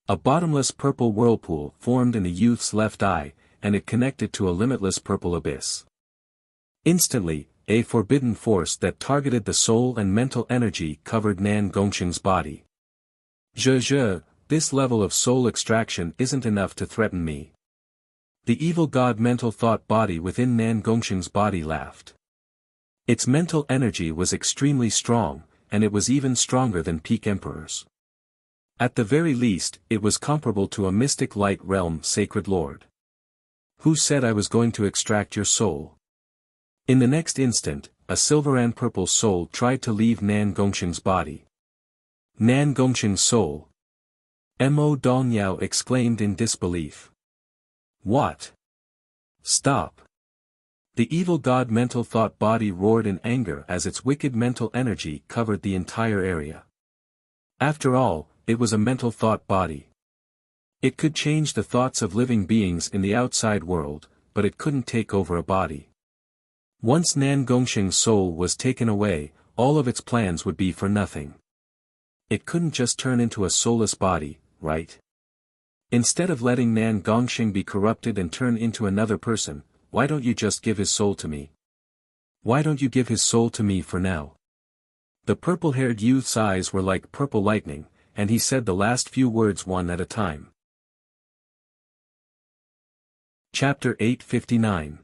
A bottomless purple whirlpool formed in the youth's left eye, and it connected to a limitless purple abyss. Instantly, a forbidden force that targeted the soul and mental energy covered Nan Gongsheng's body. This level of soul extraction isn't enough to threaten me. The evil god mental thought body within Nan Gongsheng's body laughed. Its mental energy was extremely strong, and it was even stronger than peak emperors. At the very least, it was comparable to a mystic light realm sacred lord. Who said I was going to extract your soul? In the next instant, a silveran purple soul tried to leave Nan Gongsheng's body. Nan Gongsheng's soul? Mo Dongyao exclaimed in disbelief. What? Stop. The evil god mental thought body roared in anger as its wicked mental energy covered the entire area. After all, it was a mental thought body. It could change the thoughts of living beings in the outside world, but it couldn't take over a body. Once Nan Gongsheng's soul was taken away, all of its plans would be for nothing. It couldn't just turn into a soulless body, right? Instead of letting Nan Gongsheng be corrupted and turn into another person, why don't you just give his soul to me? Why don't you give his soul to me for now? The purple-haired youth's eyes were like purple lightning, and he said the last few words one at a time. Chapter 859.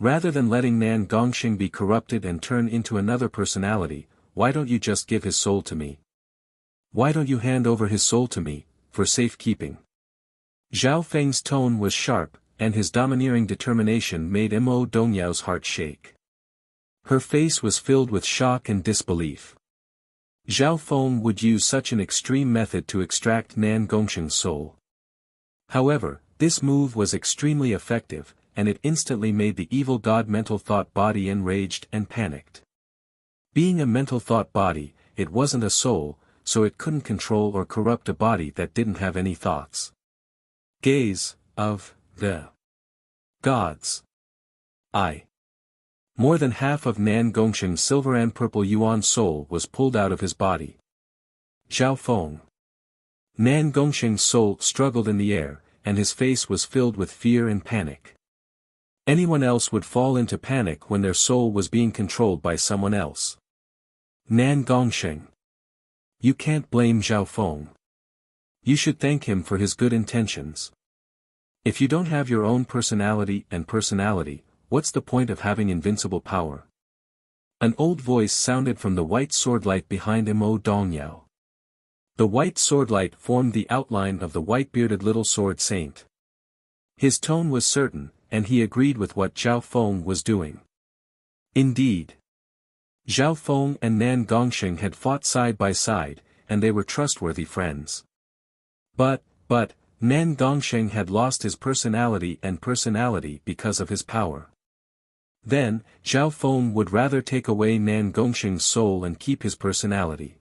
Rather than letting Nan Gongsheng be corrupted and turn into another personality, why don't you just give his soul to me? Why don't you hand over his soul to me, for safekeeping? Zhao Feng's tone was sharp, and his domineering determination made Mo Dongyao's heart shake. Her face was filled with shock and disbelief. Zhao Feng would use such an extreme method to extract Nan Gongsheng's soul. However, this move was extremely effective, and it instantly made the evil god mental thought body enraged and panicked. Being a mental thought body, it wasn't a soul, so it couldn't control or corrupt a body that didn't have any thoughts. Gaze, of, the gods. More than half of Nan Gongsheng's silver and purple yuan soul was pulled out of his body. Zhao Feng. Nan Gongsheng's soul struggled in the air, and his face was filled with fear and panic. Anyone else would fall into panic when their soul was being controlled by someone else. Nan Gongsheng. You can't blame Zhao Feng. You should thank him for his good intentions. If you don't have your own personality, what's the point of having invincible power? An old voice sounded from the white swordlight behind Mo Dongyao. The white swordlight formed the outline of the white-bearded little sword saint. His tone was certain, and he agreed with what Zhao Feng was doing. Indeed. Zhao Feng and Nan Gongsheng had fought side by side, and they were trustworthy friends. But, Nan Gongsheng had lost his personality because of his power. Then, Zhao Feng would rather take away Nan Gongsheng's soul and keep his personality.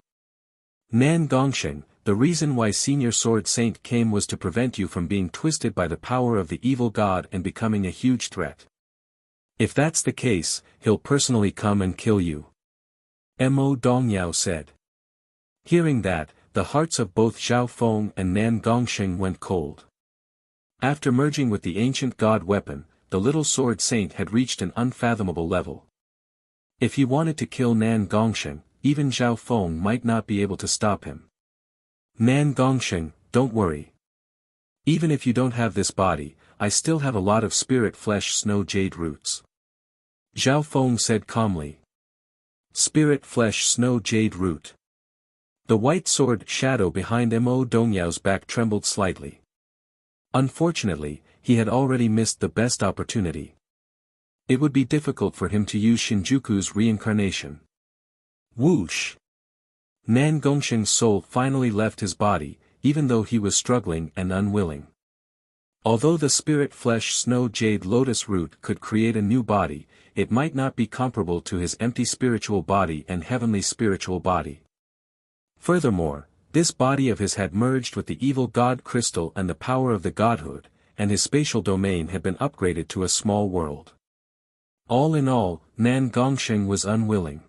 Nan Gongsheng, the reason why Senior Sword Saint came was to prevent you from being twisted by the power of the evil god and becoming a huge threat. If that's the case, he'll personally come and kill you. Mo Dongyao said. Hearing that, the hearts of both Zhao Feng and Nan Gongsheng went cold. After merging with the ancient god weapon, the little sword saint had reached an unfathomable level. If he wanted to kill Nan Gongsheng, even Zhao Feng might not be able to stop him. Nan Gongsheng, don't worry. Even if you don't have this body, I still have a lot of spirit flesh snow jade roots. Zhao Feng said calmly. Spirit flesh snow jade root. The white sword shadow behind Mo Dongyao's back trembled slightly. Unfortunately, he had already missed the best opportunity. It would be difficult for him to use Shinjuku's reincarnation. Whoosh! Nan Gongsheng's soul finally left his body, even though he was struggling and unwilling. Although the spirit flesh snow jade lotus root could create a new body, it might not be comparable to his empty spiritual body and heavenly spiritual body. Furthermore, this body of his had merged with the evil god crystal and the power of the godhood, and his spatial domain had been upgraded to a small world. All in all, Nan Gongsheng was unwilling.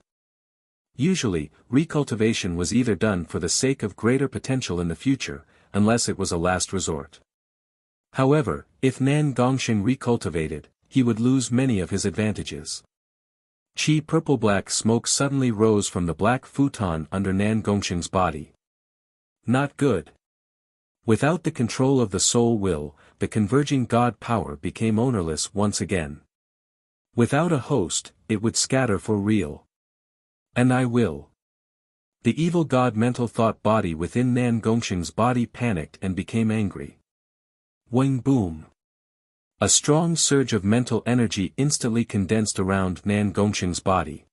Usually, recultivation was either done for the sake of greater potential in the future, unless it was a last resort. However, if Nan Gongsheng recultivated, he would lose many of his advantages. Chi purple-black smoke suddenly rose from the black futon under Nan Gongsheng's body. Not good. Without the control of the soul will, the converging god power became ownerless once again. Without a host, it would scatter for real. And I will. The evil god mental thought body within Nan Gongsheng's body panicked and became angry. Wing boom. A strong surge of mental energy instantly condensed around Nan Gongsheng's body.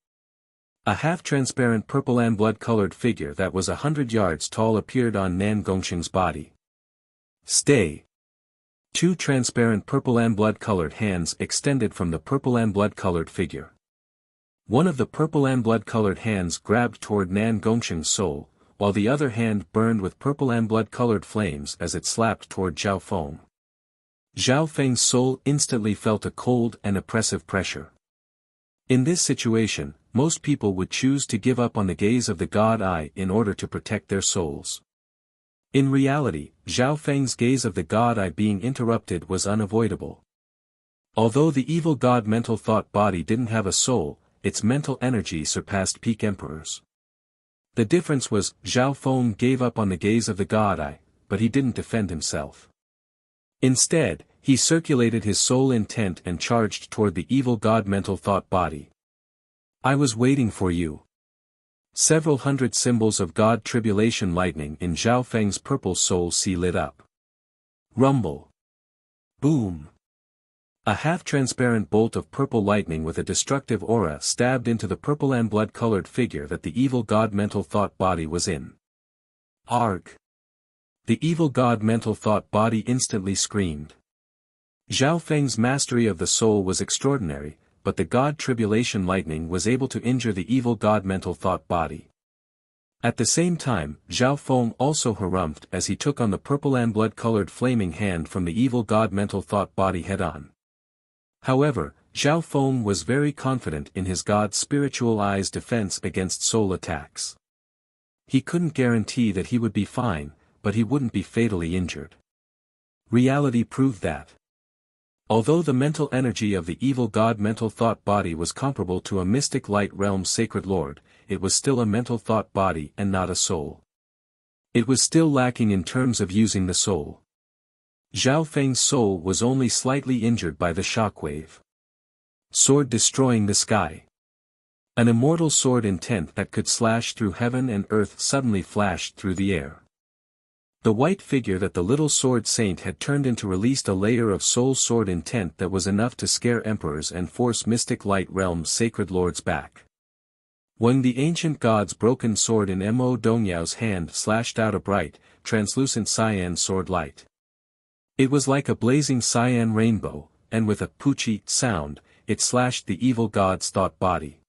A half-transparent purple and blood-colored figure that was 100 yards tall appeared on Nan Gongsheng's body. Stay. Two transparent purple and blood-colored hands extended from the purple and blood-colored figure. One of the purple and blood-colored hands grabbed toward Nan Gongsheng's soul, while the other hand burned with purple and blood-colored flames as it slapped toward Zhao Feng. Zhao Feng's soul instantly felt a cold and oppressive pressure. In this situation, most people would choose to give up on the gaze of the God Eye in order to protect their souls. In reality, Zhao Feng's gaze of the God Eye being interrupted was unavoidable. Although the evil god mental thought body didn't have a soul, its mental energy surpassed peak emperors. The difference was, Zhao Feng gave up on the gaze of the God Eye, but he didn't defend himself. Instead, he circulated his soul intent and charged toward the evil god mental thought body. I was waiting for you. Several hundred symbols of God tribulation lightning in Zhao Feng's purple soul sea lit up. Rumble. Boom. A half-transparent bolt of purple lightning with a destructive aura stabbed into the purple and blood-colored figure that the evil god mental thought body was in. Arg. The evil god mental thought body instantly screamed. Zhao Feng's mastery of the soul was extraordinary, but the god tribulation lightning was able to injure the evil god mental thought body. At the same time, Zhao Feng also harumphed as he took on the purple and blood-colored flaming hand from the evil god mental thought body head-on. However, Zhao Feng was very confident in his god's spiritual eye's defense against soul attacks. He couldn't guarantee that he would be fine, but he wouldn't be fatally injured. Reality proved that. Although the mental energy of the evil god mental thought body was comparable to a mystic light realm sacred lord, it was still a mental thought body and not a soul. It was still lacking in terms of using the soul. Zhao Feng's soul was only slightly injured by the shockwave. Sword destroying the sky. An immortal sword intent that could slash through heaven and earth suddenly flashed through the air. The white figure that the little sword saint had turned into released a layer of soul sword intent that was enough to scare emperors and force mystic light realm's sacred lords back. When the ancient god's broken sword in Mo Dongyao's hand slashed out a bright, translucent cyan sword light. It was like a blazing cyan rainbow, and with a poochie sound, it slashed the evil god's thought body.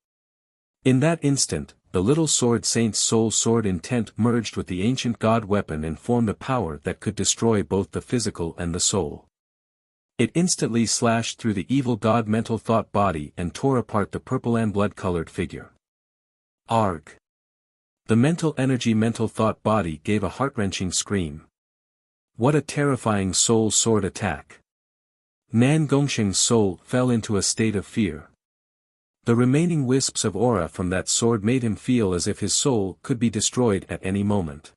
In that instant, the little sword saint's soul sword intent merged with the ancient god weapon and formed a power that could destroy both the physical and the soul. It instantly slashed through the evil god mental thought body and tore apart the purple and blood-colored figure. Arg! The mental energy mental thought body gave a heart-wrenching scream. What a terrifying soul sword attack! Nan Gongsheng's soul fell into a state of fear. The remaining wisps of aura from that sword made him feel as if his soul could be destroyed at any moment.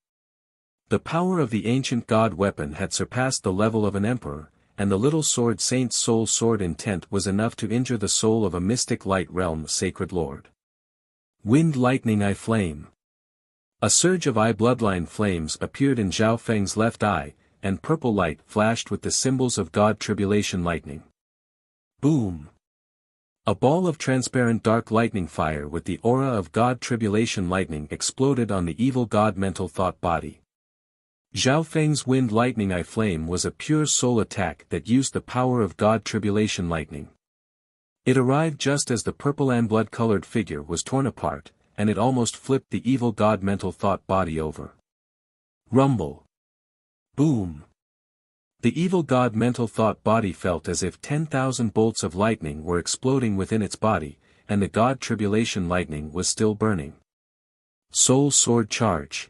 The power of the ancient god weapon had surpassed the level of an emperor, and the little sword saint's soul sword intent was enough to injure the soul of a mystic light realm sacred lord. Wind lightning eye flame. A surge of eye bloodline flames appeared in Zhao Feng's left eye, and purple light flashed with the symbols of god tribulation lightning. Boom! A ball of transparent dark lightning fire with the aura of god tribulation lightning exploded on the evil god mental thought body. Zhao Feng's wind lightning eye flame was a pure soul attack that used the power of God tribulation lightning. It arrived just as the purple and blood-colored figure was torn apart, and it almost flipped the evil god mental thought body over. Rumble. Boom. The evil god mental thought body felt as if 10,000 bolts of lightning were exploding within its body, and the god tribulation lightning was still burning. Soul sword charge.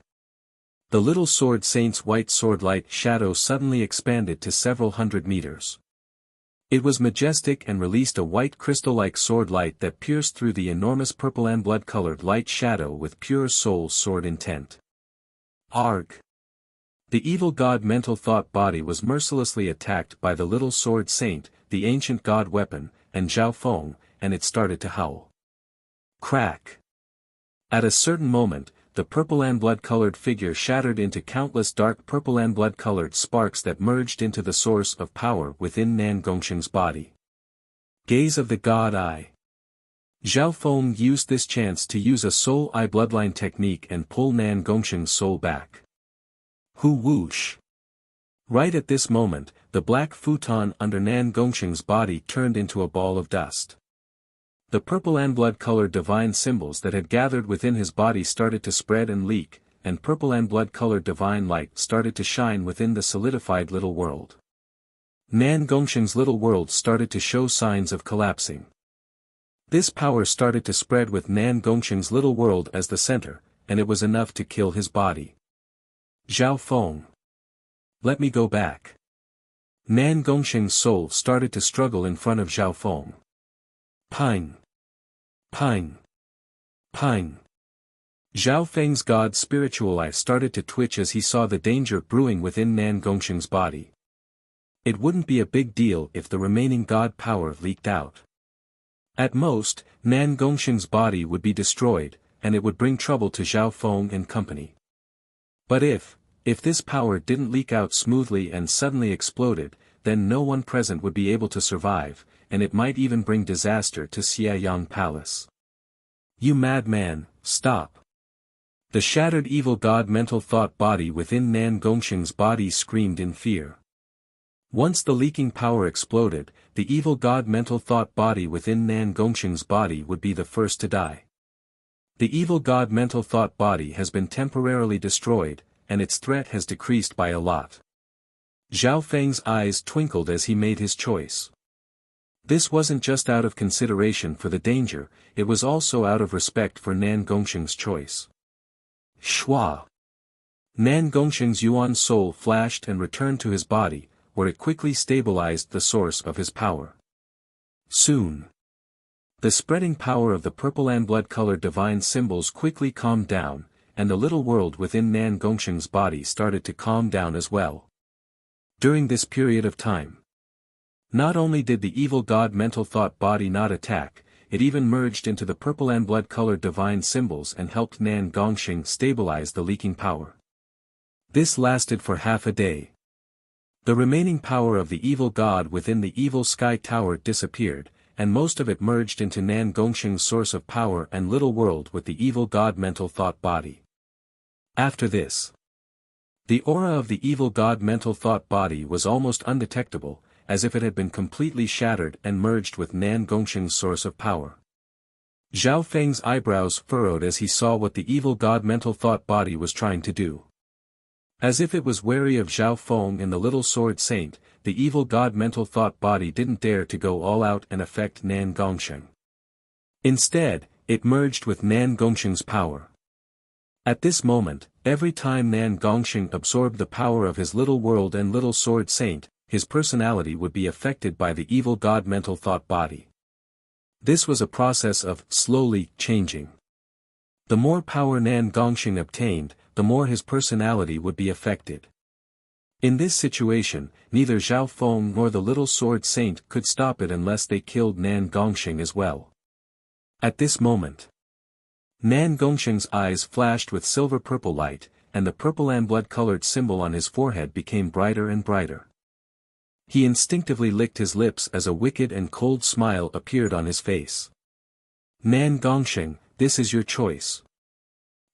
The little sword saint's white sword light shadow suddenly expanded to several hundred meters. It was majestic and released a white crystal-like sword light that pierced through the enormous purple and blood-colored light shadow with pure soul sword intent. Arg! The evil god mental thought body was mercilessly attacked by the little sword saint, the ancient god weapon, and Zhao Feng, and it started to howl. Crack! At a certain moment, the purple and blood-colored figure shattered into countless dark purple and blood-colored sparks that merged into the source of power within Nan Gongsheng's body. Gaze of the God Eye. Zhao Feng used this chance to use a soul eye bloodline technique and pull Nan Gongsheng's soul back. Hu whoosh. Right at this moment, the black futon under Nan Gongsheng's body turned into a ball of dust. The purple and blood-colored divine symbols that had gathered within his body started to spread and leak, and purple and blood-colored divine light started to shine within the solidified little world. Nan Gongsheng's little world started to show signs of collapsing. This power started to spread with Nan Gongsheng's little world as the center, and it was enough to kill his body. Zhao Feng. Let me go back. Nan Gongsheng's soul started to struggle in front of Zhao Feng. Pine. Pine. Pine. Zhao Feng's god spiritual eye started to twitch as he saw the danger brewing within Nan Gongsheng's body. It wouldn't be a big deal if the remaining god power leaked out. At most, Nan Gongsheng's body would be destroyed, and it would bring trouble to Zhao Feng and company. But if this power didn't leak out smoothly and suddenly exploded, then no one present would be able to survive, and it might even bring disaster to Xiaoyang Palace. You madman, stop! The shattered evil god mental thought body within Nan Gongsheng's body screamed in fear. Once the leaking power exploded, the evil god mental thought body within Nan Gongsheng's body would be the first to die. The evil god mental thought body has been temporarily destroyed, and its threat has decreased by a lot. Zhao Feng's eyes twinkled as he made his choice. This wasn't just out of consideration for the danger, it was also out of respect for Nan Gongsheng's choice. Shua! Nan Gongsheng's Yuan soul flashed and returned to his body, where it quickly stabilized the source of his power. Soon. The spreading power of the purple and blood-colored divine symbols quickly calmed down, and the little world within Nan Gongsheng's body started to calm down as well. During this period of time, not only did the evil god mental thought body not attack, it even merged into the purple and blood-colored divine symbols and helped Nan Gongsheng stabilize the leaking power. This lasted for half a day. The remaining power of the evil god within the evil sky tower disappeared, and most of it merged into Nan Gongsheng's source of power and little world with the evil god mental thought body. After this, the aura of the evil god mental thought body was almost undetectable, as if it had been completely shattered and merged with Nan Gongsheng's source of power. Zhao Feng's eyebrows furrowed as he saw what the evil god mental thought body was trying to do. As if it was wary of Zhao Feng and the little sword saint, the evil god mental thought body didn't dare to go all out and affect Nan Gongsheng. Instead, it merged with Nan Gongsheng's power. At this moment, every time Nan Gongsheng absorbed the power of his little world and little sword saint, his personality would be affected by the evil god mental thought body. This was a process of slowly changing. The more power Nan Gongsheng obtained, the more his personality would be affected. In this situation, neither Zhao Feng nor the little sword saint could stop it unless they killed Nan Gongsheng as well. At this moment, Nan Gongsheng's eyes flashed with silver-purple light, and the purple and blood-colored symbol on his forehead became brighter and brighter. He instinctively licked his lips as a wicked and cold smile appeared on his face. Nan Gongsheng, this is your choice.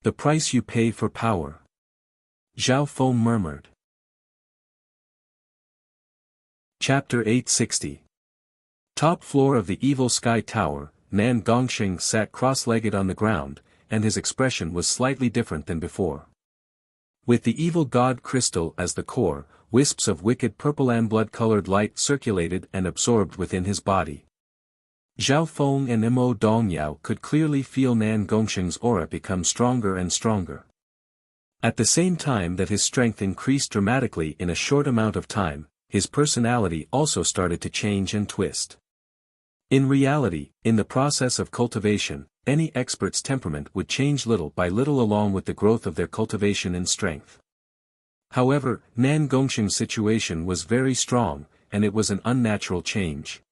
The price you pay for power. Zhao Feng murmured. Chapter 860. Top floor of the Evil Sky Tower, Nan Gongxing sat cross-legged on the ground, and his expression was slightly different than before. With the evil god crystal as the core, wisps of wicked purple and blood-colored light circulated and absorbed within his body. Zhao Feng and Mo Dongyao could clearly feel Nan Gongxing's aura become stronger and stronger. At the same time that his strength increased dramatically in a short amount of time, his personality also started to change and twist. In reality, in the process of cultivation, any expert's temperament would change little by little along with the growth of their cultivation and strength. However, Nan Gongxing's situation was very strong, and it was an unnatural change.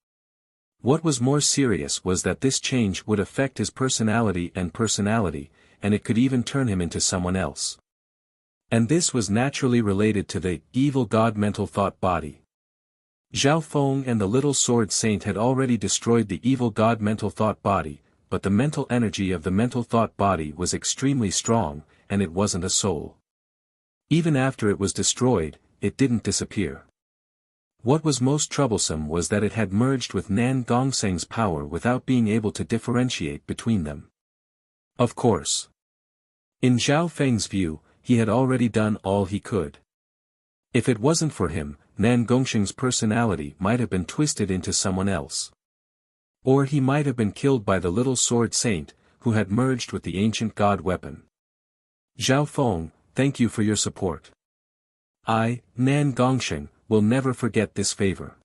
What was more serious was that this change would affect his personality, and it could even turn him into someone else. And this was naturally related to the evil god mental thought body. Zhao Feng and the little sword saint had already destroyed the evil god mental thought body, but the mental energy of the mental thought body was extremely strong, and it wasn't a soul. Even after it was destroyed, it didn't disappear. What was most troublesome was that it had merged with Nan Gongxing's power without being able to differentiate between them. Of course. In Zhao Feng's view, he had already done all he could. If it wasn't for him, Nan Gongxing's personality might have been twisted into someone else. Or he might have been killed by the little sword saint, who had merged with the ancient god weapon. Zhao Feng, thank you for your support. I, Nan Gongxing, will never forget this favor.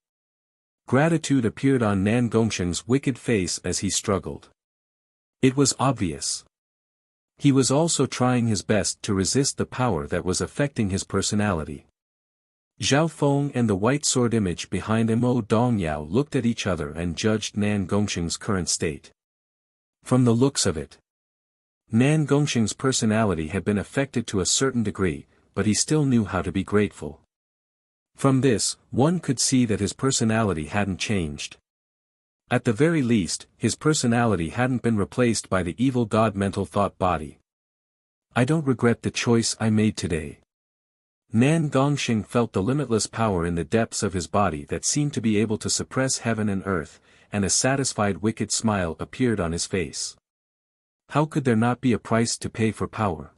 Gratitude appeared on Nan Gongxing's wicked face as he struggled. It was obvious. He was also trying his best to resist the power that was affecting his personality. Zhao Feng and the white sword image behind Mo Dongyao looked at each other and judged Nan Gongxing's current state. From the looks of it, Nan Gongxing's personality had been affected to a certain degree, but he still knew how to be grateful. From this, one could see that his personality hadn't changed. At the very least, his personality hadn't been replaced by the evil god mental thought body. I don't regret the choice I made today. Nan Gongxing felt the limitless power in the depths of his body that seemed to be able to suppress heaven and earth, and a satisfied wicked smile appeared on his face. How could there not be a price to pay for power?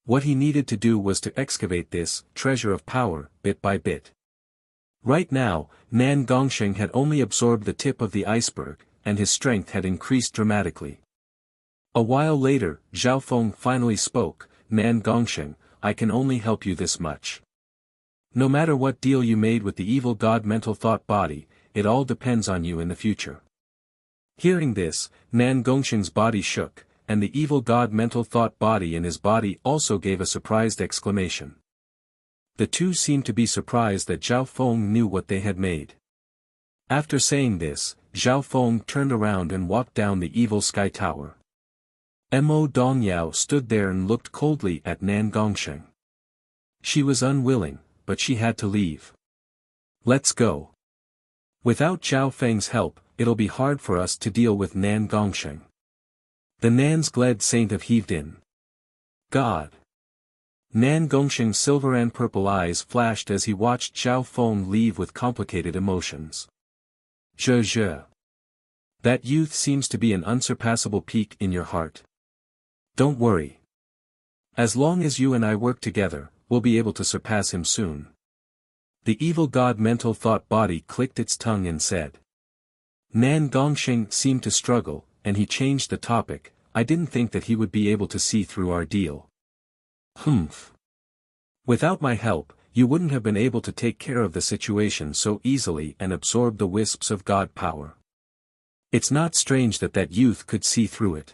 What he needed to do was to excavate this treasure of power, bit by bit. Right now, Nan Gongxing had only absorbed the tip of the iceberg, and his strength had increased dramatically. A while later, Zhao Feng finally spoke, Nan Gongxing, I can only help you this much. No matter what deal you made with the evil god mental thought body, it all depends on you in the future. Hearing this, Nan Gongxing's body shook, and the evil god mental thought body in his body also gave a surprised exclamation. The two seemed to be surprised that Zhao Feng knew what they had made. After saying this, Zhao Feng turned around and walked down the evil sky tower. Mo Dongyao stood there and looked coldly at Nan Gongxing. She was unwilling, but she had to leave. Let's go. Without Zhao Feng's help, it'll be hard for us to deal with Nan Gongxing. The Nan's glad saint have heaved in. God. Nan Gongxing's silver and purple eyes flashed as he watched Zhao Feng leave with complicated emotions. Zhe. That youth seems to be an unsurpassable peak in your heart. Don't worry. As long as you and I work together, we'll be able to surpass him soon. The evil god mental thought body clicked its tongue and said. Nan Gongxing seemed to struggle, and he changed the topic. I didn't think that he would be able to see through our deal. Humph. Without my help, you wouldn't have been able to take care of the situation so easily and absorb the wisps of God power. It's not strange that that youth could see through it.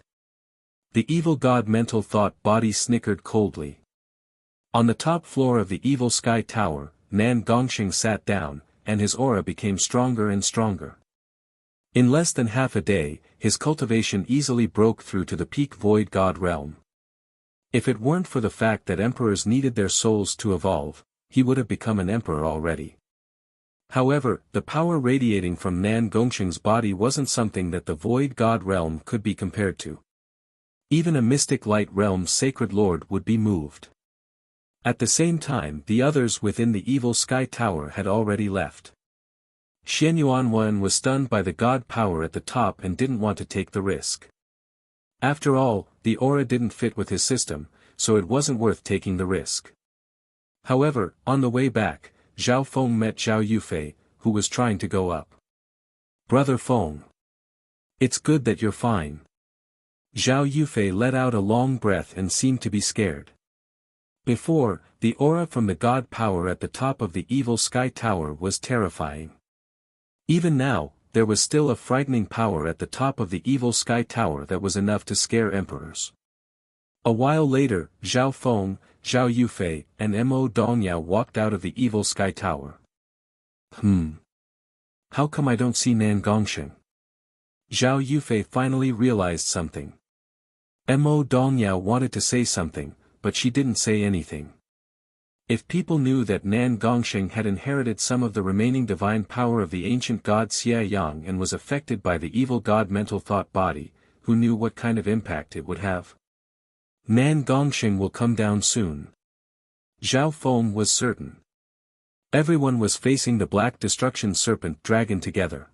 The evil god mental thought body snickered coldly. On the top floor of the evil sky tower, Nan Gongxing sat down, and his aura became stronger and stronger. In less than half a day, his cultivation easily broke through to the peak void god realm. If it weren't for the fact that emperors needed their souls to evolve, he would have become an emperor already. However, the power radiating from Nan Gongxing's body wasn't something that the void god realm could be compared to. Even a mystic light realm's sacred lord would be moved. At the same time, the others within the evil sky tower had already left. Xianyuan was stunned by the god power at the top and didn't want to take the risk. After all, the aura didn't fit with his system, so it wasn't worth taking the risk. However, on the way back, Zhao Feng met Zhao Yufei, who was trying to go up. "Brother Feng. It's good that you're fine." Zhao Yufei let out a long breath and seemed to be scared. Before, the aura from the god power at the top of the evil sky tower was terrifying. Even now, there was still a frightening power at the top of the evil sky tower that was enough to scare emperors. A while later, Zhao Feng, Zhao Yufei, and Mo Dongyao walked out of the evil sky tower. How come I don't see Nan Gongsheng? Zhao Yufei finally realized something. Mo Dongyao wanted to say something, but she didn't say anything. If people knew that Nan Gongsheng had inherited some of the remaining divine power of the ancient god Xia Yang and was affected by the evil god mental thought body, who knew what kind of impact it would have? Nan Gongsheng will come down soon. Zhao Feng was certain. Everyone was facing the black destruction serpent dragon together.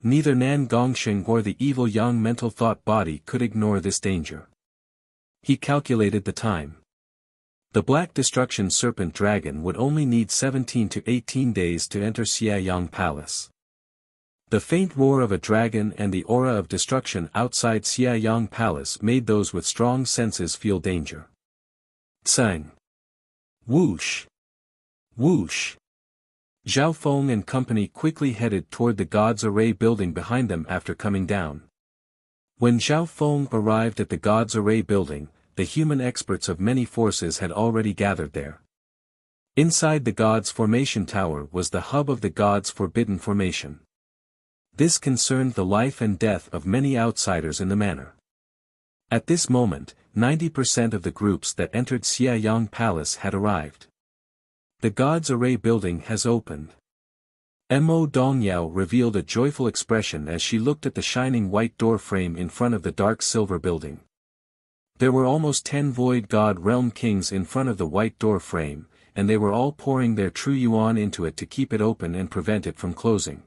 Neither Nan Gongsheng or the evil Yang mental thought body could ignore this danger. He calculated the time. The black destruction serpent dragon would only need 17 to 18 days to enter Xia Yang Palace. The faint roar of a dragon and the aura of destruction outside Xia Yang Palace made those with strong senses feel danger. Tsang. Whoosh. Whoosh. Zhao Feng and company quickly headed toward the God's Array building behind them after coming down. When Zhao Feng arrived at the God's Array building, the human experts of many forces had already gathered there. Inside the God's Formation Tower was the hub of the God's Forbidden Formation. This concerned the life and death of many outsiders in the manor. At this moment, 90% of the groups that entered Xia Yang Palace had arrived. The God's Array building has opened. Mo Dongyao revealed a joyful expression as she looked at the shining white door frame in front of the dark silver building. There were almost 10 Void God Realm Kings in front of the white door frame, and they were all pouring their true yuan into it to keep it open and prevent it from closing.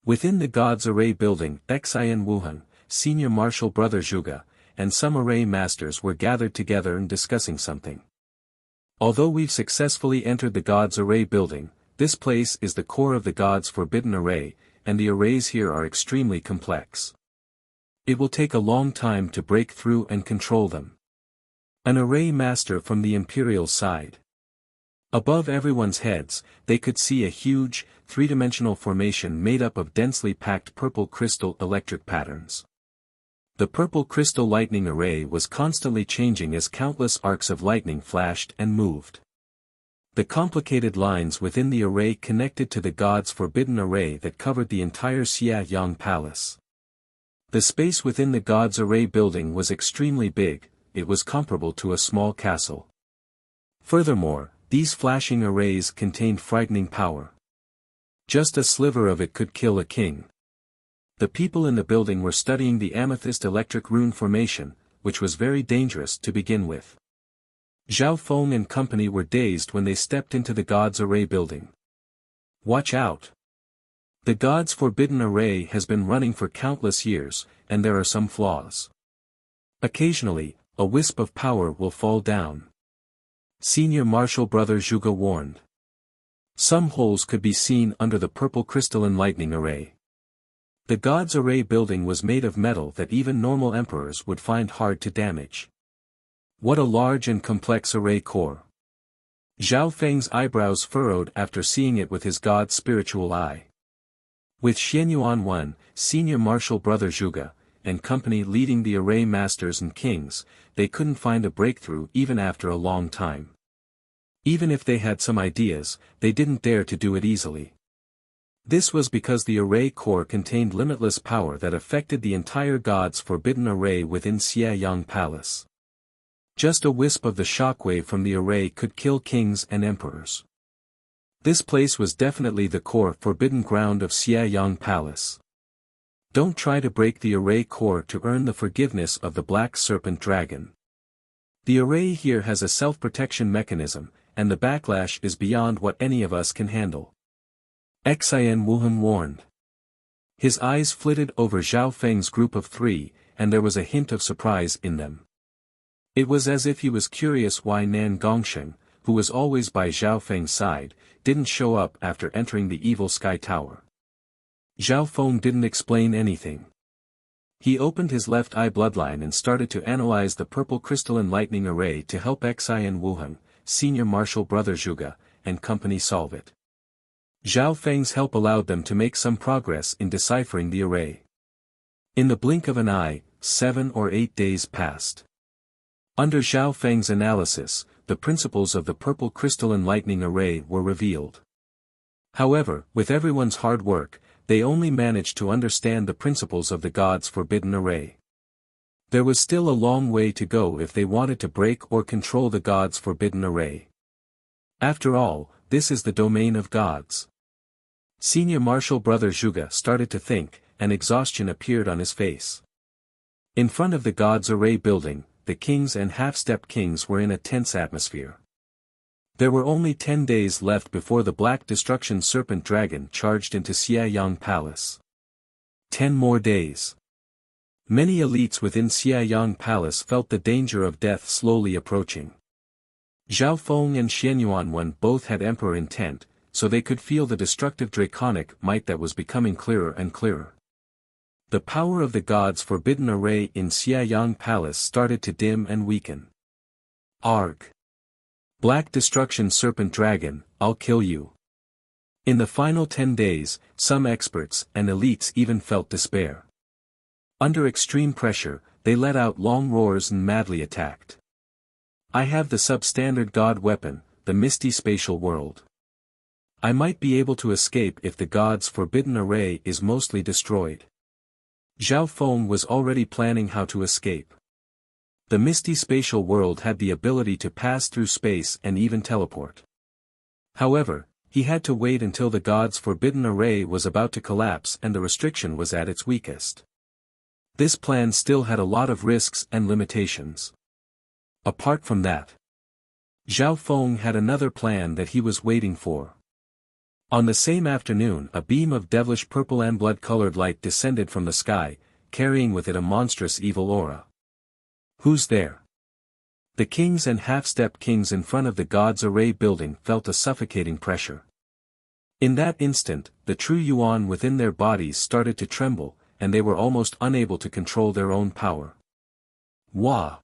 Within the God's Array building, Xian Wuhan, Senior Marshal Brother Zhuge, and some array masters were gathered together and discussing something. Although we've successfully entered the God's Array building, this place is the core of the God's Forbidden Array, and the arrays here are extremely complex. It will take a long time to break through and control them. An array master from the Imperial side. Above everyone's heads, they could see a huge, three-dimensional formation made up of densely packed purple crystal electric patterns. The purple crystal lightning array was constantly changing as countless arcs of lightning flashed and moved. The complicated lines within the array connected to the God's Forbidden Array that covered the entire Xia Yang Palace. The space within the God's Array building was extremely big, it was comparable to a small castle. Furthermore, these flashing arrays contained frightening power. Just a sliver of it could kill a king. The people in the building were studying the amethyst electric rune formation, which was very dangerous to begin with. Zhao Feng and company were dazed when they stepped into the God's Array building. Watch out! The God's Forbidden Array has been running for countless years, and there are some flaws. Occasionally, a wisp of power will fall down. Senior Marshal Brother Zhuge warned. Some holes could be seen under the purple crystalline lightning array. The God's Array building was made of metal that even normal emperors would find hard to damage. What a large and complex array core. Zhao Feng's eyebrows furrowed after seeing it with his god's spiritual eye. With Xianyuan, Senior Marshal Brother Zhuge, and company leading the array masters and kings, they couldn't find a breakthrough even after a long time. Even if they had some ideas, they didn't dare to do it easily. This was because the array core contained limitless power that affected the entire God's Forbidden Array within Xia Yang Palace. Just a wisp of the shockwave from the array could kill kings and emperors. This place was definitely the core forbidden ground of Xia Yang Palace. Don't try to break the array core to earn the forgiveness of the Black Serpent Dragon. The array here has a self-protection mechanism, and the backlash is beyond what any of us can handle. Xian Wuhan warned. His eyes flitted over Zhao Feng's group of three, and there was a hint of surprise in them. It was as if he was curious why Nan Gongsheng, who was always by Zhao Feng's side, didn't show up after entering the evil sky tower. Zhao Feng didn't explain anything. He opened his left eye bloodline and started to analyze the purple crystalline lightning array to help Xian Wuhan, senior marshal brother Zhuge, and company solve it. Zhao Feng's help allowed them to make some progress in deciphering the array. In the blink of an eye, 7 or 8 days passed. Under Zhao Feng's analysis, the principles of the purple crystalline lightning array were revealed. However, with everyone's hard work, they only managed to understand the principles of the God's forbidden array. There was still a long way to go if they wanted to break or control the God's forbidden array. After all, this is the domain of gods. Senior Marshal Brother Zhuge started to think, and exhaustion appeared on his face. In front of the God's Array building, the kings and half-step kings were in a tense atmosphere. There were only 10 days left before the Black Destruction Serpent Dragon charged into Xiayang Palace. 10 more days. Many elites within Xiayang Palace felt the danger of death slowly approaching. Zhao Feng and Xianyuan both had emperor intent, so they could feel the destructive draconic might that was becoming clearer and clearer. The power of the God's forbidden array in Xiayang Palace started to dim and weaken. Arg! Black Destruction Serpent Dragon, I'll kill you. In the final 10 days, some experts and elites even felt despair. Under extreme pressure, they let out long roars and madly attacked. I have the substandard god weapon, the misty spatial world. I might be able to escape if the God's forbidden array is mostly destroyed. Zhao Feng was already planning how to escape. The misty spatial world had the ability to pass through space and even teleport. However, he had to wait until the God's forbidden array was about to collapse and the restriction was at its weakest. This plan still had a lot of risks and limitations. Apart from that, Zhao Feng had another plan that he was waiting for. On the same afternoon, a beam of devilish purple and blood-colored light descended from the sky, carrying with it a monstrous evil aura. Who's there? The kings and half-step kings in front of the God's Array building felt a suffocating pressure. In that instant, the true yuan within their bodies started to tremble, and they were almost unable to control their own power. Wah!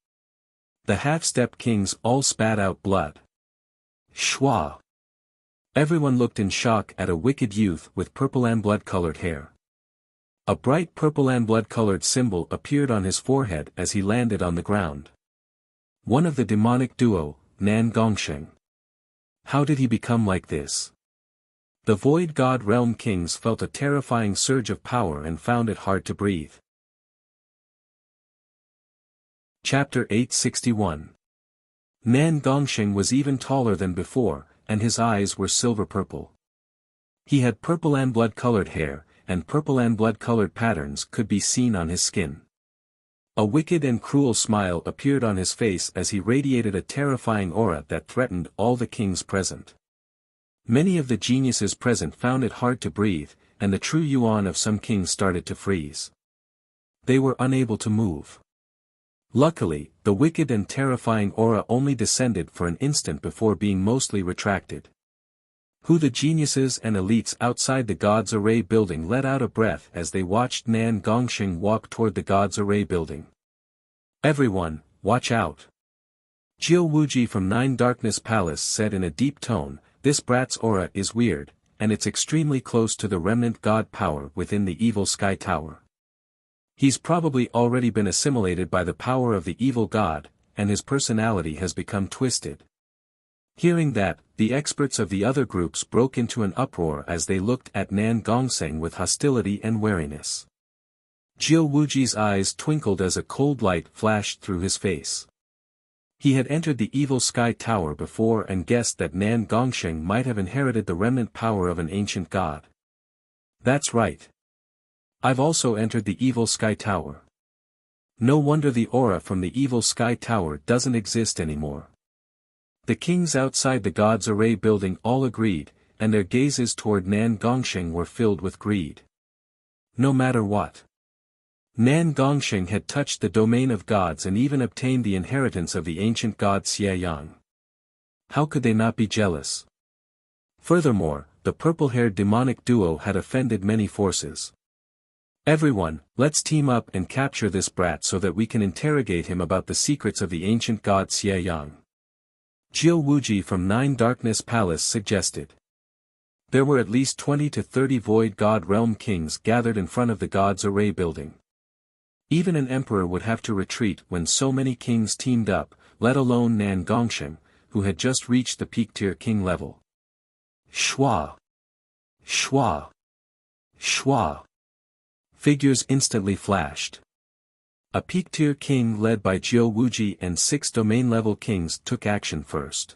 The half-step kings all spat out blood. Shwa! Everyone looked in shock at a wicked youth with purple and blood-colored hair. A bright purple and blood-colored symbol appeared on his forehead as he landed on the ground. One of the demonic duo, Nan Gongsheng. How did he become like this? The Void God Realm kings felt a terrifying surge of power and found it hard to breathe. Chapter 861. Nan Gongsheng was even taller than before, and his eyes were silver-purple. He had purple and blood-colored hair, and purple and blood-colored patterns could be seen on his skin. A wicked and cruel smile appeared on his face as he radiated a terrifying aura that threatened all the kings present. Many of the geniuses present found it hard to breathe, and the true yuan of some kings started to freeze. They were unable to move. Luckily, the wicked and terrifying aura only descended for an instant before being mostly retracted. Who the geniuses and elites outside the God's Array building let out a breath as they watched Nan Gongsheng walk toward the God's Array building. Everyone, watch out! Jiu Wuji from Nine Darkness Palace said in a deep tone, this brat's aura is weird, and it's extremely close to the remnant god power within the evil sky tower. He's probably already been assimilated by the power of the evil god, and his personality has become twisted. Hearing that, the experts of the other groups broke into an uproar as they looked at Nan Gongsheng with hostility and wariness. Jiu Wuji's eyes twinkled as a cold light flashed through his face. He had entered the evil sky tower before and guessed that Nan Gongsheng might have inherited the remnant power of an ancient god. That's right. I've also entered the evil sky tower. No wonder the aura from the evil sky tower doesn't exist anymore. The kings outside the God's Array building all agreed, and their gazes toward Nan Gongsheng were filled with greed. No matter what. Nan Gongsheng had touched the domain of gods and even obtained the inheritance of the ancient god Xie Yang. How could they not be jealous? Furthermore, the purple-haired demonic duo had offended many forces. Everyone, let's team up and capture this brat so that we can interrogate him about the secrets of the ancient god Xie Yang. Jiu Wuji from Nine Darkness Palace suggested. There were at least 20 to 30 Void God Realm kings gathered in front of the God's Array building. Even an emperor would have to retreat when so many kings teamed up, let alone Nan Gongsheng, who had just reached the peak-tier king level. Shwa! Shwa! Shwa! Figures instantly flashed. A peak-tier king led by Jiu Wuji and 6 domain-level kings took action first.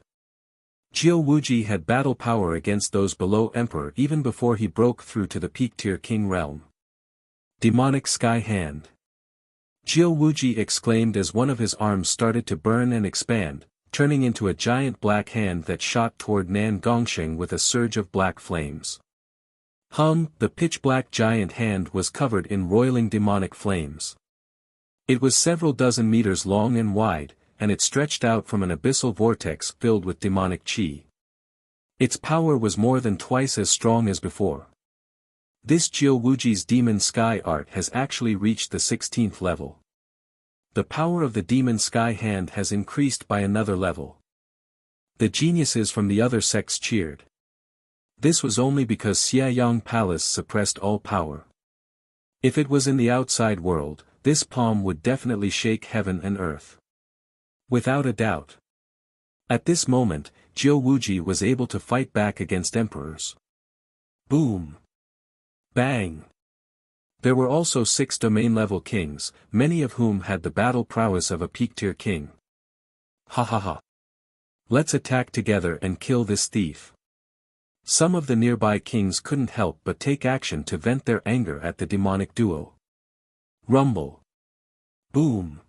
Jiu Wuji had battle power against those below emperor even before he broke through to the peak-tier king realm. Demonic Sky Hand. Jiu Wuji exclaimed as one of his arms started to burn and expand, turning into a giant black hand that shot toward Nan Gongsheng with a surge of black flames. The pitch-black giant hand was covered in roiling demonic flames. It was several dozen meters long and wide, and it stretched out from an abyssal vortex filled with demonic chi. Its power was more than twice as strong as before. This Jiu Wuji's Demon Sky art has actually reached the 16th level. The power of the Demon Sky hand has increased by another level. The geniuses from the other sects cheered. This was only because Xiayang Palace suppressed all power. If it was in the outside world, this palm would definitely shake heaven and earth. Without a doubt. At this moment, Jiu Wuji was able to fight back against emperors. Boom! Bang! There were also 6 domain-level kings, many of whom had the battle prowess of a peak-tier king. Ha ha ha! Let's attack together and kill this thief. Some of the nearby kings couldn't help but take action to vent their anger at the demonic duo. Rumble. Boom.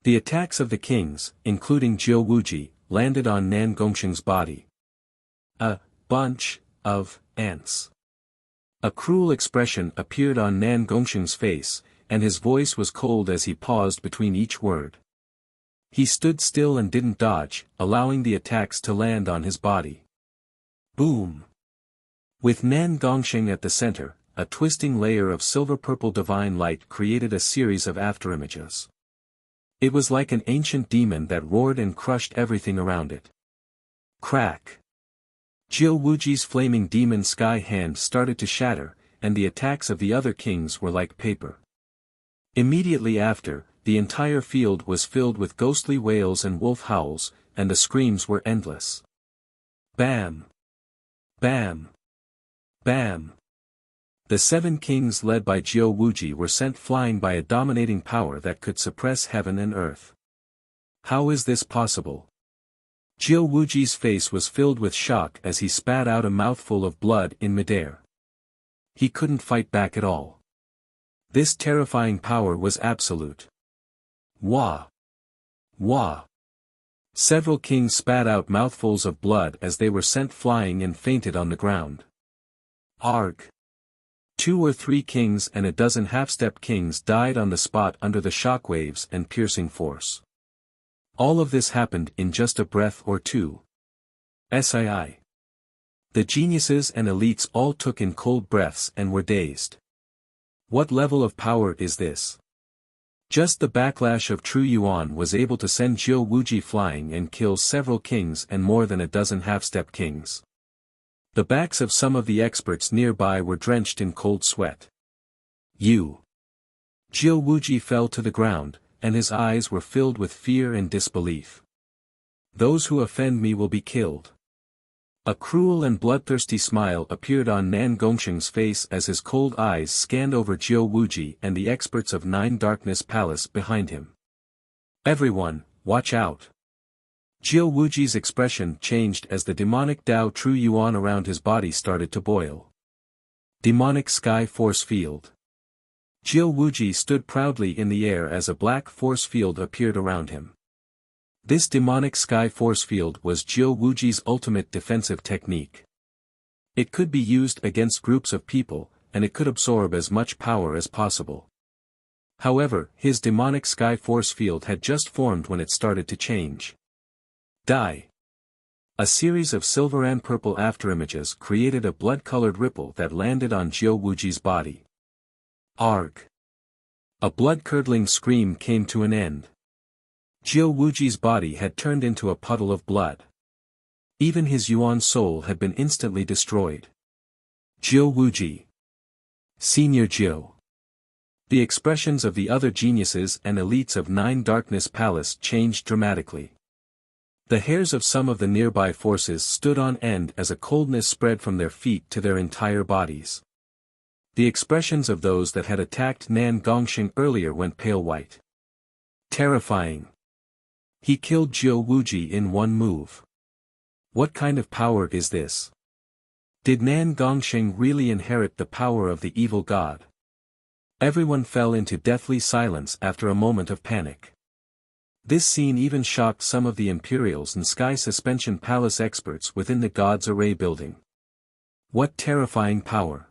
The attacks of the kings, including Jiu Wuji, landed on Nan Gongsheng's body. A bunch of ants. A cruel expression appeared on Nan Gongsheng's face, and his voice was cold as he paused between each word. He stood still and didn't dodge, allowing the attacks to land on his body. Boom! With Nan Gongsheng at the center, a twisting layer of silver-purple divine light created a series of afterimages. It was like an ancient demon that roared and crushed everything around it. Crack! Jiu Wuji's flaming demon sky hand started to shatter, and the attacks of the other kings were like paper. Immediately after, the entire field was filled with ghostly wails and wolf howls, and the screams were endless. Bam! Bam! Bam! The 7 kings led by Jiu Wuji were sent flying by a dominating power that could suppress heaven and earth. How is this possible? Jiu Wuji's face was filled with shock as he spat out a mouthful of blood in midair. He couldn't fight back at all. This terrifying power was absolute. Wah! Wah! Several kings spat out mouthfuls of blood as they were sent flying and fainted on the ground. Arg! 2 or 3 kings and a dozen half-step kings died on the spot under the shockwaves and piercing force. All of this happened in just a breath or two. Sii. The geniuses and elites all took in cold breaths and were dazed. What level of power is this? Just the backlash of True Yuan was able to send Jiu Wuji flying and kill several kings and more than a dozen half-step kings. The backs of some of the experts nearby were drenched in cold sweat. Jiu Wuji fell to the ground, and his eyes were filled with fear and disbelief. Those who offend me will be killed. A cruel and bloodthirsty smile appeared on Nan Gongsheng's face as his cold eyes scanned over Jiu Wuji and the experts of Nine Darkness Palace behind him. Everyone, watch out! Jiu Wuji's expression changed as the demonic Dao True Yuan around his body started to boil. Demonic Sky Force Field. Jiu Wuji stood proudly in the air as a black force field appeared around him. This demonic sky force field was Jiu Wuji's ultimate defensive technique. It could be used against groups of people, and it could absorb as much power as possible. However, his demonic sky force field had just formed when it started to change. Die. A series of silver and purple afterimages created a blood-colored ripple that landed on Jiu Wuji's body. Arg! A blood-curdling scream came to an end. Jiu Wuji's body had turned into a puddle of blood. Even his Yuan soul had been instantly destroyed. Jiu Wuji. Senior Jiu. The expressions of the other geniuses and elites of Nine Darkness Palace changed dramatically. The hairs of some of the nearby forces stood on end as a coldness spread from their feet to their entire bodies. The expressions of those that had attacked Nan Gongsheng earlier went pale white. Terrifying. He killed Jiu Wuji in one move. What kind of power is this? Did Nan Gongsheng really inherit the power of the evil god? Everyone fell into deathly silence after a moment of panic. This scene even shocked some of the Imperials and Sky Suspension Palace experts within the God's Array building. What terrifying power!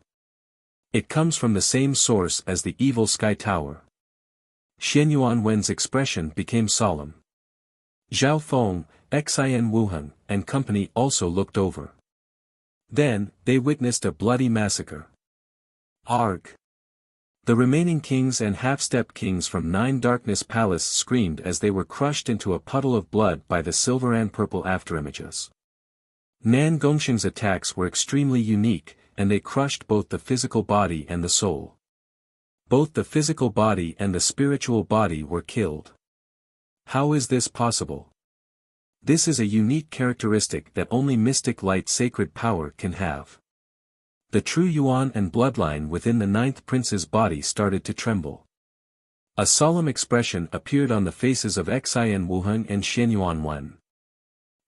It comes from the same source as the evil Sky Tower. Xianyuan Wen's expression became solemn. Zhao Feng, Xin Wuheng, and company also looked over. Then, they witnessed a bloody massacre. Arg! The remaining kings and half-step kings from Nine Darkness Palace screamed as they were crushed into a puddle of blood by the silver and purple afterimages. Nan Gongsheng's attacks were extremely unique, and they crushed both the physical body and the soul. Both the physical body and the spiritual body were killed. How is this possible? This is a unique characteristic that only mystic light sacred power can have. The true Yuan and bloodline within the ninth prince's body started to tremble. A solemn expression appeared on the faces of Xin Wuheng and Xianyuan Wen.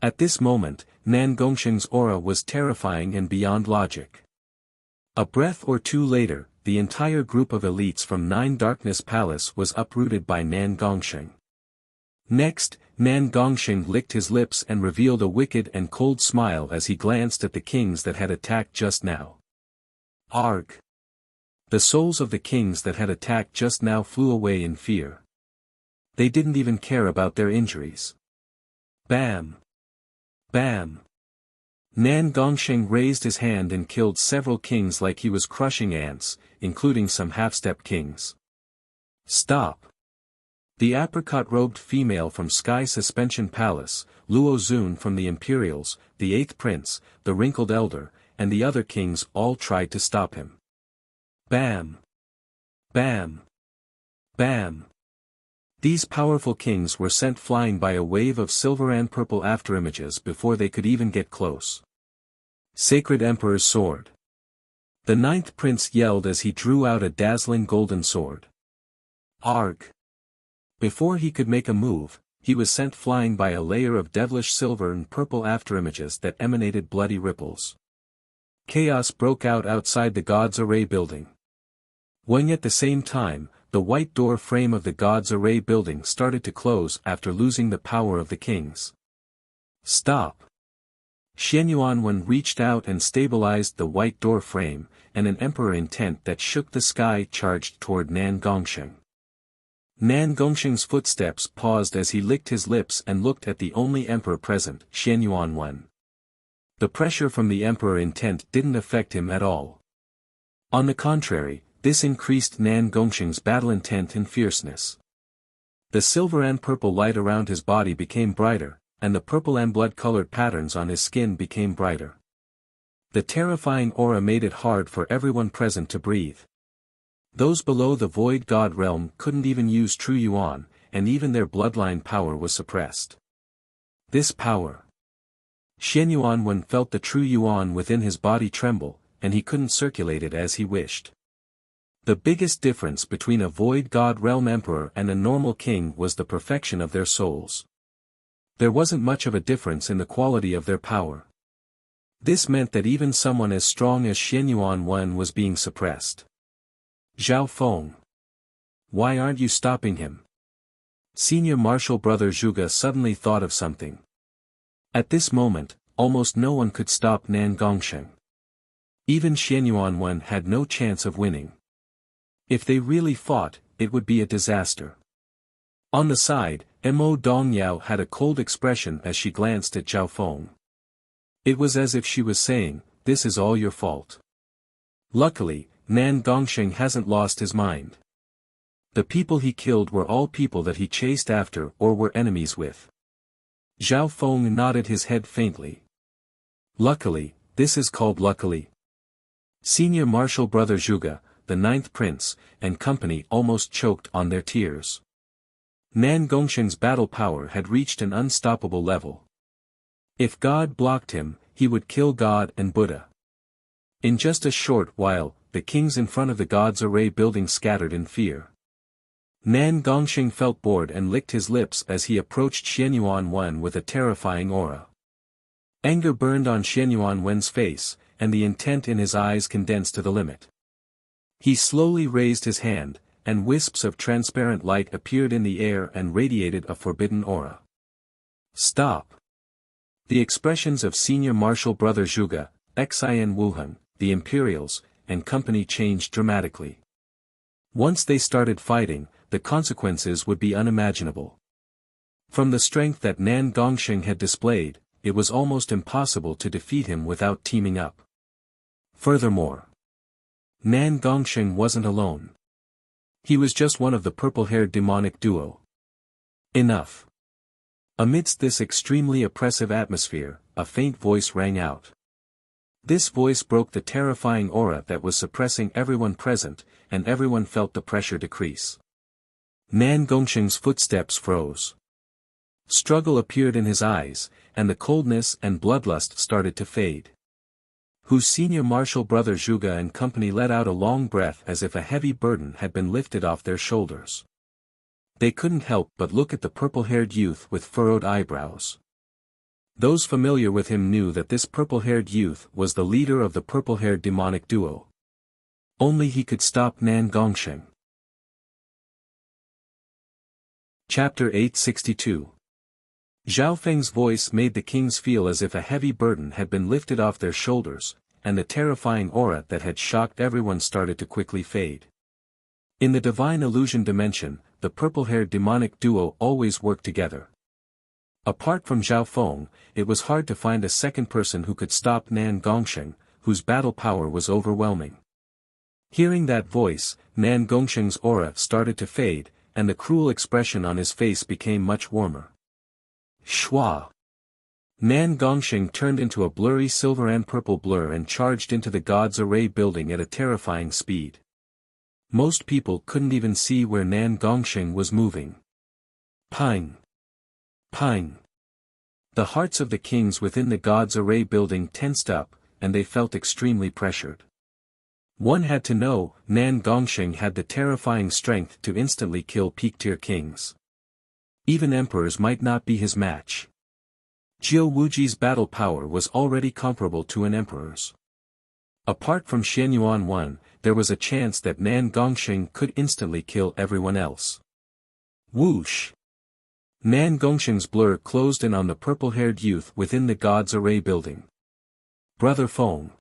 At this moment, Nan Gongsheng's aura was terrifying and beyond logic. A breath or two later, the entire group of elites from Nine Darkness Palace was uprooted by Nan Gongsheng. Next, Nan Gongsheng licked his lips and revealed a wicked and cold smile as he glanced at the kings that had attacked just now. Arg! The souls of the kings that had attacked just now flew away in fear. They didn't even care about their injuries. Bam! Bam! Nan Gongsheng raised his hand and killed several kings like he was crushing ants, including some half-step kings. Stop! The apricot-robed female from Sky Suspension Palace, Luo Zun from the Imperials, the Eighth Prince, the Wrinkled Elder, and the other kings all tried to stop him. Bam! Bam! Bam! These powerful kings were sent flying by a wave of silver and purple afterimages before they could even get close. Sacred Emperor's Sword. The ninth prince yelled as he drew out a dazzling golden sword. Arg! Before he could make a move, he was sent flying by a layer of devilish silver and purple afterimages that emanated bloody ripples. Chaos broke out outside the God's Array building. When at the same time, the white door frame of the God's Array building started to close after losing the power of the kings. Stop! Xianyuan Wen reached out and stabilized the white door frame, and an emperor intent that shook the sky charged toward Nan Gongsheng. Nan Gongsheng's footsteps paused as he licked his lips and looked at the only emperor present, Xianyuan Wen. The pressure from the emperor intent didn't affect him at all. On the contrary, this increased Nan Gongsheng's battle intent and fierceness. The silver and purple light around his body became brighter, and the purple and blood-colored patterns on his skin became brighter. The terrifying aura made it hard for everyone present to breathe. Those below the Void God realm couldn't even use true Yuan, and even their bloodline power was suppressed. This power. Xianyuan Wen felt the true Yuan within his body tremble, and he couldn't circulate it as he wished. The biggest difference between a Void God realm emperor and a normal king was the perfection of their souls. There wasn't much of a difference in the quality of their power. This meant that even someone as strong as Xianyuan Wen was being suppressed. Zhao Feng. Why aren't you stopping him? Senior Marshal Brother Zhuge suddenly thought of something. At this moment, almost no one could stop Nan Gongsheng. Even Xianyuan Wen had no chance of winning. If they really fought, it would be a disaster. On the side, Mo Dongyao had a cold expression as she glanced at Zhao Feng. It was as if she was saying, "This is all your fault." Luckily, Nan Gongsheng hasn't lost his mind. The people he killed were all people that he chased after or were enemies with. Zhao Feng nodded his head faintly. Luckily, this is called luckily. Senior Marshal Brother Zhuge, the 9th Prince, and company almost choked on their tears. Nan Gongsheng's battle power had reached an unstoppable level. If God blocked him, he would kill God and Buddha. In just a short while, the kings in front of the God's Array building scattered in fear. Nan Gongsheng felt bored and licked his lips as he approached Xianyuan Wen with a terrifying aura. Anger burned on Xianyuan Wen's face, and the intent in his eyes condensed to the limit. He slowly raised his hand, and wisps of transparent light appeared in the air and radiated a forbidden aura. Stop! The expressions of Senior Marshal Brother Zhuge, Xin Wuhan, the Imperials, and company changed dramatically. Once they started fighting, the consequences would be unimaginable. From the strength that Nan Gongsheng had displayed, it was almost impossible to defeat him without teaming up. Furthermore, Nan Gongsheng wasn't alone. He was just one of the purple-haired demonic duo. Enough. Amidst this extremely oppressive atmosphere, a faint voice rang out. This voice broke the terrifying aura that was suppressing everyone present, and everyone felt the pressure decrease. Nan Gongsheng's footsteps froze. Struggle appeared in his eyes, and the coldness and bloodlust started to fade. Whose Senior Marshal Brother Zhuge and company let out a long breath as if a heavy burden had been lifted off their shoulders. They couldn't help but look at the purple-haired youth with furrowed eyebrows. Those familiar with him knew that this purple-haired youth was the leader of the purple-haired demonic duo. Only he could stop Nan Gongsheng. Chapter 862. Zhao Feng's voice made the kings feel as if a heavy burden had been lifted off their shoulders, and the terrifying aura that had shocked everyone started to quickly fade. In the divine illusion dimension, the purple-haired demonic duo always worked together. Apart from Zhao Feng, it was hard to find a second person who could stop Nan Gongsheng, whose battle power was overwhelming. Hearing that voice, Nan Gongsheng's aura started to fade, and the cruel expression on his face became much warmer. Shua! Nan Gongsheng turned into a blurry silver and purple blur and charged into the God's Array building at a terrifying speed. Most people couldn't even see where Nan Gongsheng was moving. Pine! Pine! The hearts of the kings within the God's Array building tensed up, and they felt extremely pressured. One had to know, Nan Gongsheng had the terrifying strength to instantly kill peak-tier kings. Even emperors might not be his match. Jiu Wuji's battle power was already comparable to an emperor's. Apart from Xianyuan Wen, there was a chance that Nan Gongsheng could instantly kill everyone else. Whoosh! Nan Gongsheng's blur closed in on the purple-haired youth within the God's Array building. Brother Feng.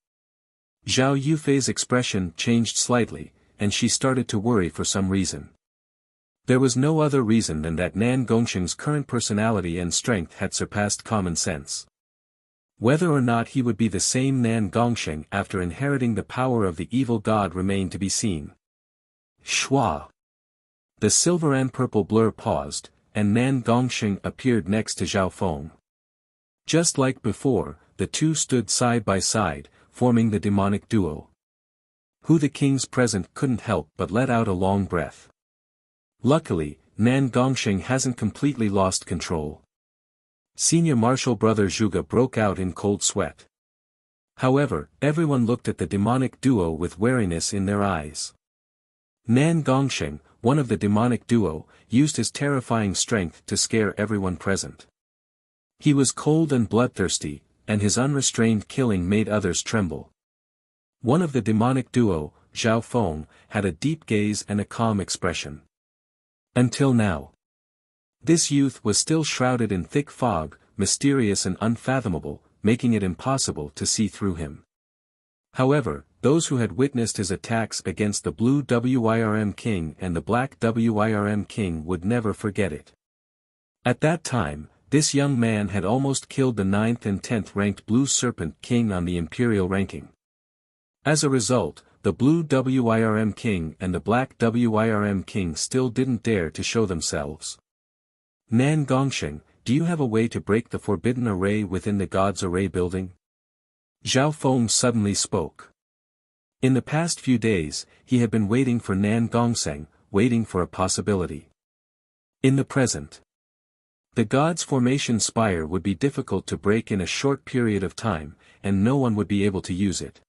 Zhao Yufei's expression changed slightly, and she started to worry for some reason. There was no other reason than that Nan Gongsheng's current personality and strength had surpassed common sense. Whether or not he would be the same Nan Gongsheng after inheriting the power of the evil god remained to be seen. Shua! The silver and purple blur paused, and Nan Gongsheng appeared next to Zhao Feng. Just like before, the two stood side by side, forming the demonic duo. Who the kings present couldn't help but let out a long breath. Luckily, Nan Gongsheng hasn't completely lost control. Senior Marshal Brother Zhuge broke out in cold sweat. However, everyone looked at the demonic duo with wariness in their eyes. Nan Gongsheng, one of the demonic duo, used his terrifying strength to scare everyone present. He was cold and bloodthirsty, and his unrestrained killing made others tremble. One of the demonic duo, Zhao Feng, had a deep gaze and a calm expression. Until now. This youth was still shrouded in thick fog, mysterious and unfathomable, making it impossible to see through him. However, those who had witnessed his attacks against the Blue Wirm King and the Black Wirm King would never forget it. At that time, this young man had almost killed the 9th and 10th ranked Blue Serpent King on the imperial ranking. As a result, the Blue Wirm King and the Black Wirm King still didn't dare to show themselves. Nan Gongsheng, do you have a way to break the forbidden array within the God's Array building? Zhao Feng suddenly spoke. In the past few days, he had been waiting for Nan Gongsheng, waiting for a possibility. In the present, the God's Formation Spire would be difficult to break in a short period of time, and no one would be able to use it.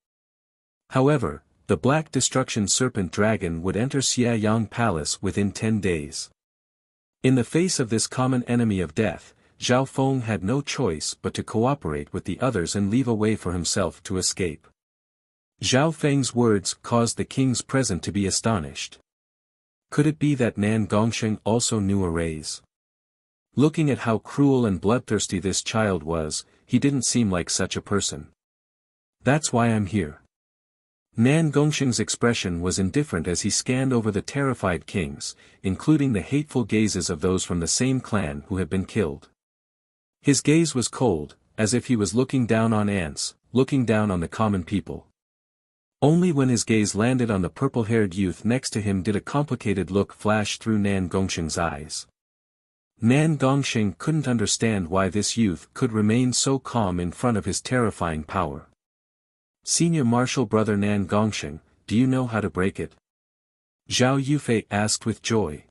However, the Black Destruction Serpent Dragon would enter Xiayang Palace within 10 days. In the face of this common enemy of death, Zhao Feng had no choice but to cooperate with the others and leave a way for himself to escape. Zhao Feng's words caused the kings present to be astonished. Could it be that Nan Gongsheng also knew arrays? Looking at how cruel and bloodthirsty this child was, he didn't seem like such a person. That's why I'm here. Nan Gongsheng's expression was indifferent as he scanned over the terrified kings, including the hateful gazes of those from the same clan who had been killed. His gaze was cold, as if he was looking down on ants, looking down on the common people. Only when his gaze landed on the purple-haired youth next to him did a complicated look flash through Nan Gongsheng's eyes. Nan Gongsheng couldn't understand why this youth could remain so calm in front of his terrifying power. Senior Marshal Brother Nan Gongsheng, do you know how to break it? Zhao Yufei asked with joy.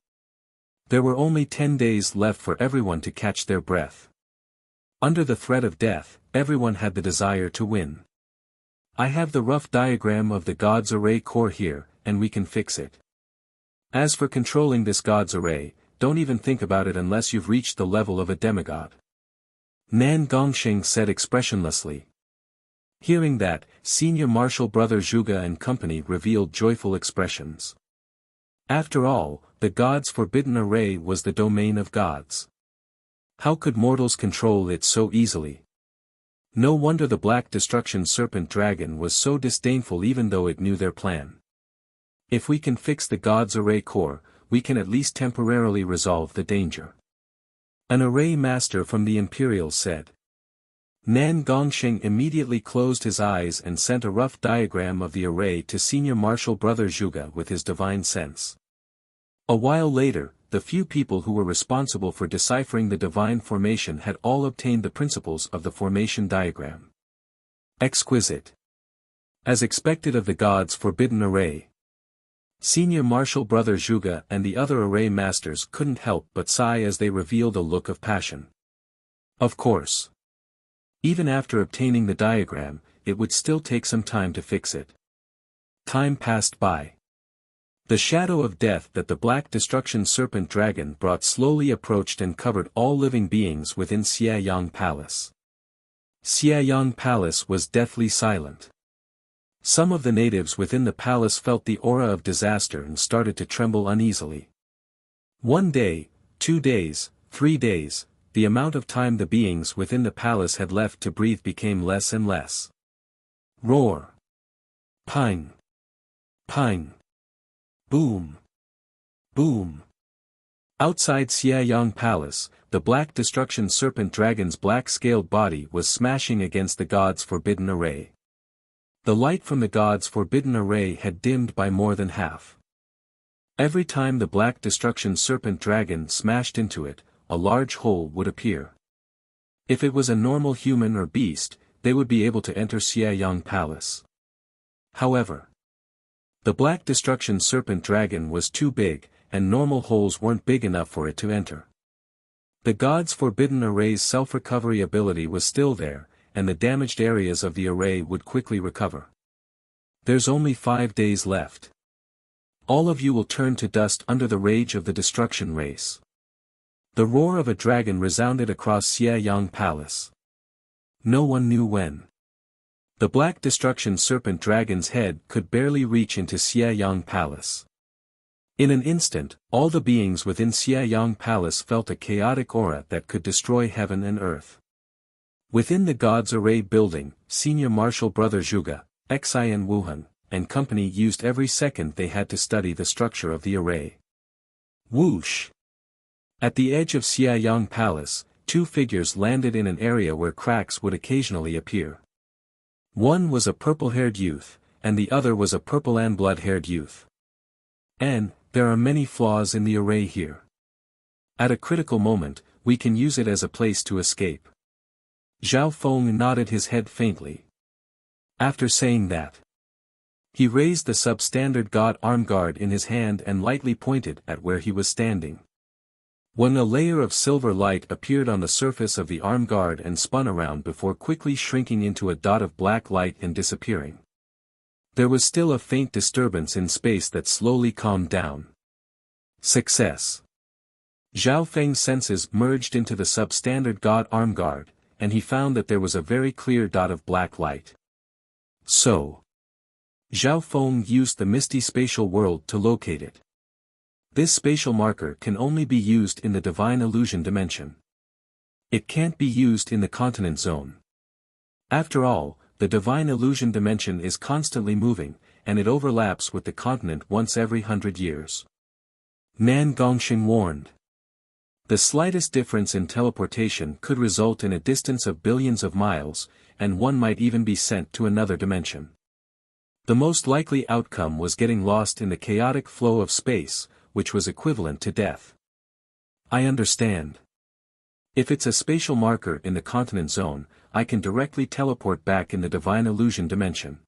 There were only 10 days left for everyone to catch their breath. Under the threat of death, everyone had the desire to win. I have the rough diagram of the God's Array core here, and we can fix it. As for controlling this God's Array, don't even think about it unless you've reached the level of a demigod. Nan Gongsheng said expressionlessly. Hearing that, Senior Marshal Brother Zhuge and company revealed joyful expressions. After all, the God's Forbidden Array was the domain of gods. How could mortals control it so easily? No wonder the Black Destruction Serpent Dragon was so disdainful even though it knew their plan. If we can fix the God's Array core, we can at least temporarily resolve the danger. An array master from the Imperial said. Nan Gongsheng immediately closed his eyes and sent a rough diagram of the array to Senior Marshal Brother Zhuge with his divine sense. A while later, the few people who were responsible for deciphering the divine formation had all obtained the principles of the formation diagram. Exquisite. As expected of the God's Forbidden Array. Senior Marshal Brother Zhuge and the other array masters couldn't help but sigh as they revealed a look of passion. Of course. Even after obtaining the diagram, it would still take some time to fix it. Time passed by. The shadow of death that the Black Destruction Serpent Dragon brought slowly approached and covered all living beings within Xiayang Palace. Xiayang Palace was deathly silent. Some of the natives within the palace felt the aura of disaster and started to tremble uneasily. 1 day, 2 days, 3 days, the amount of time the beings within the palace had left to breathe became less and less. Roar. Pang. Pang. Boom. Boom. Outside Xiayang Palace, the Black Destruction Serpent Dragon's black-scaled body was smashing against the God's Forbidden Array. The light from the God's Forbidden Array had dimmed by more than half. Every time the Black Destruction Serpent Dragon smashed into it, a large hole would appear. If it was a normal human or beast, they would be able to enter Xiayang Palace. However, the Black Destruction Serpent Dragon was too big, and normal holes weren't big enough for it to enter. The God's Forbidden Array's self-recovery ability was still there, and the damaged areas of the array would quickly recover. There's only 5 days left. All of you will turn to dust under the rage of the destruction race. The roar of a dragon resounded across Xiayang Palace. No one knew when. The Black Destruction Serpent Dragon's head could barely reach into Xiayang Palace. In an instant, all the beings within Xiayang Palace felt a chaotic aura that could destroy heaven and earth. Within the God's Array building, Senior Marshal Brother Zhuge, Xian Wuhan, and company used every second they had to study the structure of the array. Whoosh! At the edge of Xiayang Palace, two figures landed in an area where cracks would occasionally appear. One was a purple-haired youth, and the other was a purple and blood-haired youth. And, there are many flaws in the array here. At a critical moment, we can use it as a place to escape. Zhao Feng nodded his head faintly. After saying that, he raised the substandard God arm guard in his hand and lightly pointed at where he was standing. When a layer of silver light appeared on the surface of the arm guard and spun around before quickly shrinking into a dot of black light and disappearing. There was still a faint disturbance in space that slowly calmed down. Success. Zhao Feng's senses merged into the substandard God arm guard, and he found that there was a very clear dot of black light. So, Zhao Feng used the misty spatial world to locate it. This spatial marker can only be used in the divine illusion dimension. It can't be used in the continent zone. After all, the divine illusion dimension is constantly moving, and it overlaps with the continent once every 100 years. Nan Gongxing warned. The slightest difference in teleportation could result in a distance of billions of miles, and one might even be sent to another dimension. The most likely outcome was getting lost in the chaotic flow of space, which was equivalent to death. I understand. If it's a spatial marker in the continent zone, I can directly teleport back in the divine illusion dimension.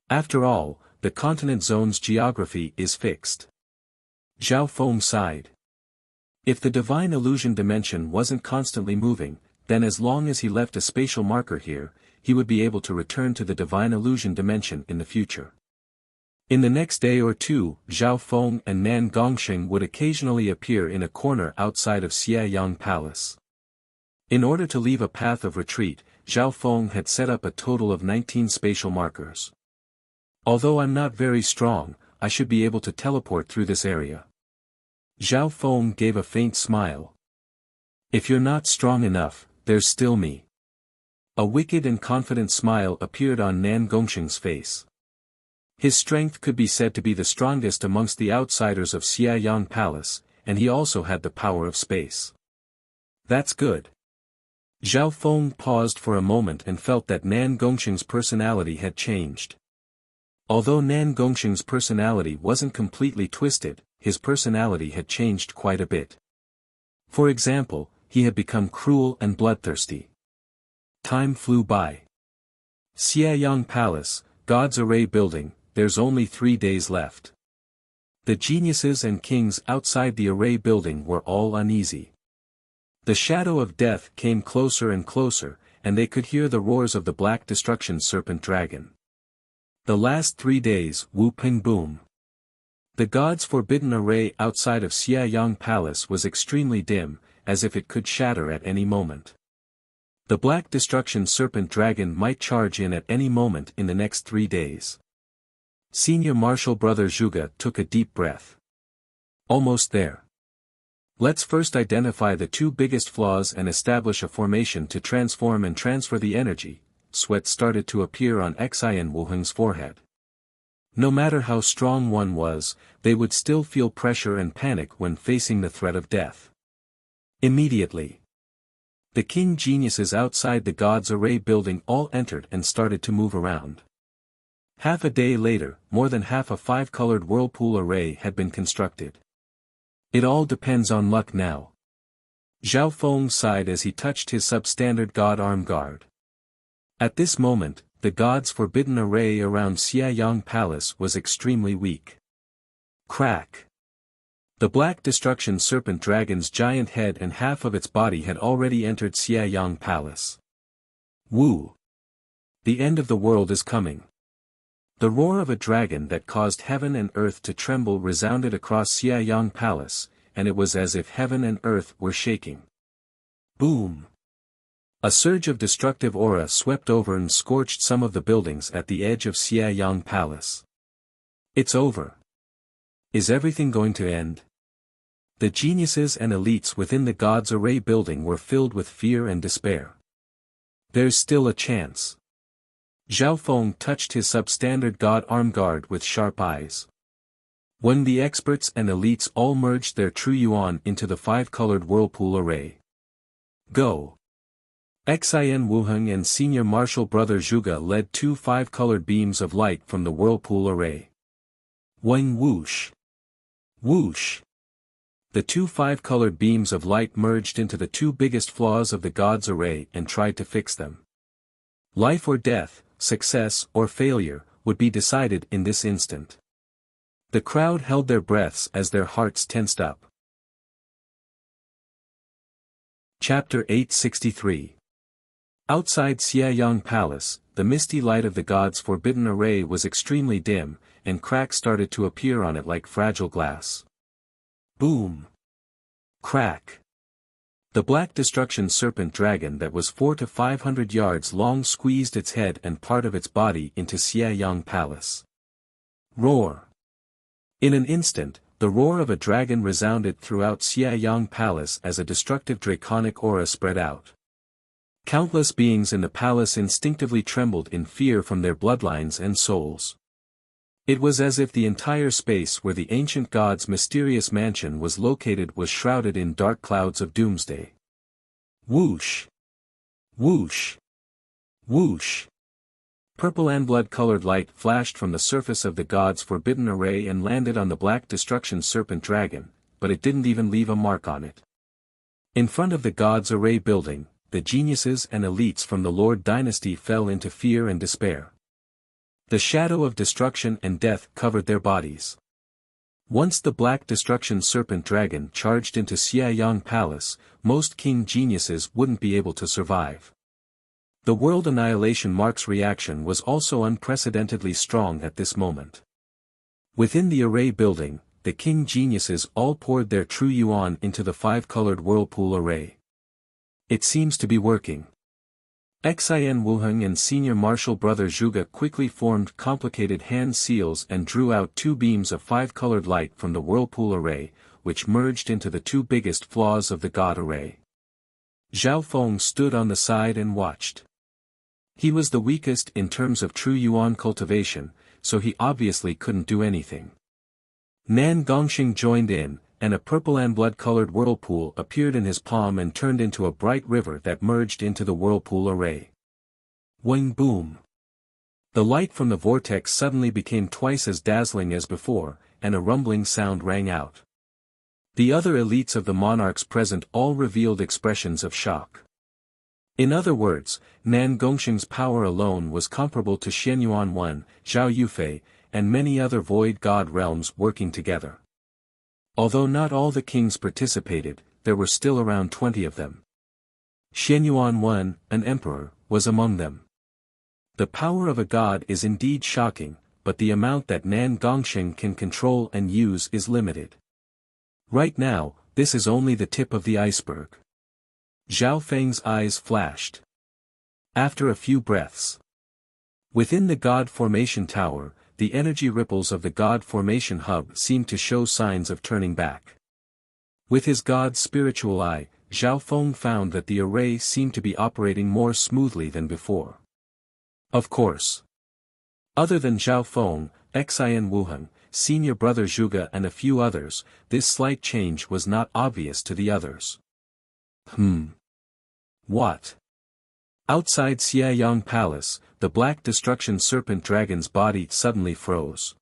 After all, the continent zone's geography is fixed. Zhao Feng sighed. If the divine illusion dimension wasn't constantly moving, then as long as he left a spatial marker here, he would be able to return to the divine illusion dimension in the future. In the next day or two, Zhao Feng and Nan Gongxing would occasionally appear in a corner outside of Xiayang Palace. In order to leave a path of retreat, Zhao Feng had set up a total of 19 spatial markers. Although I'm not very strong, I should be able to teleport through this area. Zhao Feng gave a faint smile. If you're not strong enough, there's still me. A wicked and confident smile appeared on Nan Gongxing's face. His strength could be said to be the strongest amongst the outsiders of Xiayang Palace, and he also had the power of space. That's good. Zhao Feng paused for a moment and felt that Nan Gongxing's personality had changed. Although Nan Gongxing's personality wasn't completely twisted, his personality had changed quite a bit. For example, he had become cruel and bloodthirsty. Time flew by. Xiayang Palace, God's Array building, there's only 3 days left. The geniuses and kings outside the Array building were all uneasy. The shadow of death came closer and closer, and they could hear the roars of the Black Destruction Serpent Dragon. The last 3 days, Wu Ping Boom. The god's forbidden array outside of Xiayang Palace was extremely dim, as if it could shatter at any moment. The Black Destruction Serpent Dragon might charge in at any moment in the next 3 days. Senior Marshal Brother Zhuge took a deep breath. Almost there. Let's first identify the 2 biggest flaws and establish a formation to transform and transfer the energy. Sweat started to appear on Xian Wuheng's forehead. No matter how strong one was, they would still feel pressure and panic when facing the threat of death. Immediately, the king geniuses outside the God's Array building all entered and started to move around. Half a day later, more than half a 5-colored whirlpool array had been constructed. It all depends on luck now. Zhao Feng sighed as he touched his substandard God arm guard. At this moment, the god's forbidden array around Xiayang Palace was extremely weak. Crack! The Black Destruction Serpent Dragon's giant head and half of its body had already entered Xiayang Palace. Woo! The end of the world is coming. The roar of a dragon that caused heaven and earth to tremble resounded across Xiayang Palace, and it was as if heaven and earth were shaking. Boom! A surge of destructive aura swept over and scorched some of the buildings at the edge of Xiayang Palace. It's over. Is everything going to end? The geniuses and elites within the God's Array building were filled with fear and despair. There's still a chance. Zhao Feng touched his substandard god arm guard with sharp eyes. When the experts and elites all merged their true yuan into the five-colored whirlpool array. Go! Xin Wuheng and senior martial brother Zhuge led two five-colored beams of light from the whirlpool array. Wang whoosh! Whoosh! The two five-colored beams of light merged into the two biggest flaws of the God's array and tried to fix them. Life or death, success or failure, would be decided in this instant. The crowd held their breaths as their hearts tensed up. Chapter 863. Outside Xiayang Palace, the misty light of the God's forbidden array was extremely dim, and cracks started to appear on it like fragile glass. Boom! Crack! The black destruction serpent dragon that was 400 to 500 yards long squeezed its head and part of its body into Xiayang Palace. Roar! In an instant, the roar of a dragon resounded throughout Xiayang Palace as a destructive draconic aura spread out. Countless beings in the palace instinctively trembled in fear from their bloodlines and souls. It was as if the entire space where the ancient god's mysterious mansion was located was shrouded in dark clouds of doomsday. Whoosh! Whoosh! Whoosh! Purple and blood-colored light flashed from the surface of the god's forbidden array and landed on the black destruction serpent dragon, but it didn't even leave a mark on it. In front of the god's array building, the geniuses and elites from the Lord dynasty fell into fear and despair. The shadow of destruction and death covered their bodies. Once the black destruction serpent dragon charged into Xiayang Palace, most king geniuses wouldn't be able to survive. The world annihilation mark's reaction was also unprecedentedly strong at this moment. Within the array building, the king geniuses all poured their true yuan into the five-colored whirlpool array. It seems to be working. Xin Wuheng and senior martial brother Zhuge quickly formed complicated hand seals and drew out two beams of five-colored light from the whirlpool array, which merged into the two biggest flaws of the god array. Zhao Feng stood on the side and watched. He was the weakest in terms of true yuan cultivation, so he obviously couldn't do anything. Nan Gongxing joined in, and a purple and blood-colored whirlpool appeared in his palm and turned into a bright river that merged into the whirlpool array. Wing boom! The light from the vortex suddenly became twice as dazzling as before, and a rumbling sound rang out. The other elites of the monarchs present all revealed expressions of shock. In other words, Nan Gongxing's power alone was comparable to Xianyuan 1, Zhao Yufei, and many other void god realms working together. Although not all the kings participated, there were still around 20 of them. Xianyuan 1, an emperor, was among them. The power of a god is indeed shocking, but the amount that Nan Gongxing can control and use is limited. Right now, this is only the tip of the iceberg. Zhao Feng's eyes flashed. After a few breaths. Within the God Formation Tower, the energy ripples of the God Formation Hub seemed to show signs of turning back. With his God's spiritual eye, Zhao Feng found that the array seemed to be operating more smoothly than before. Of course. Other than Zhao Feng, Xin Wuheng, senior brother Zhuge and a few others, this slight change was not obvious to the others. What? Outside Xiayang Palace, the black destruction serpent dragon's body suddenly froze.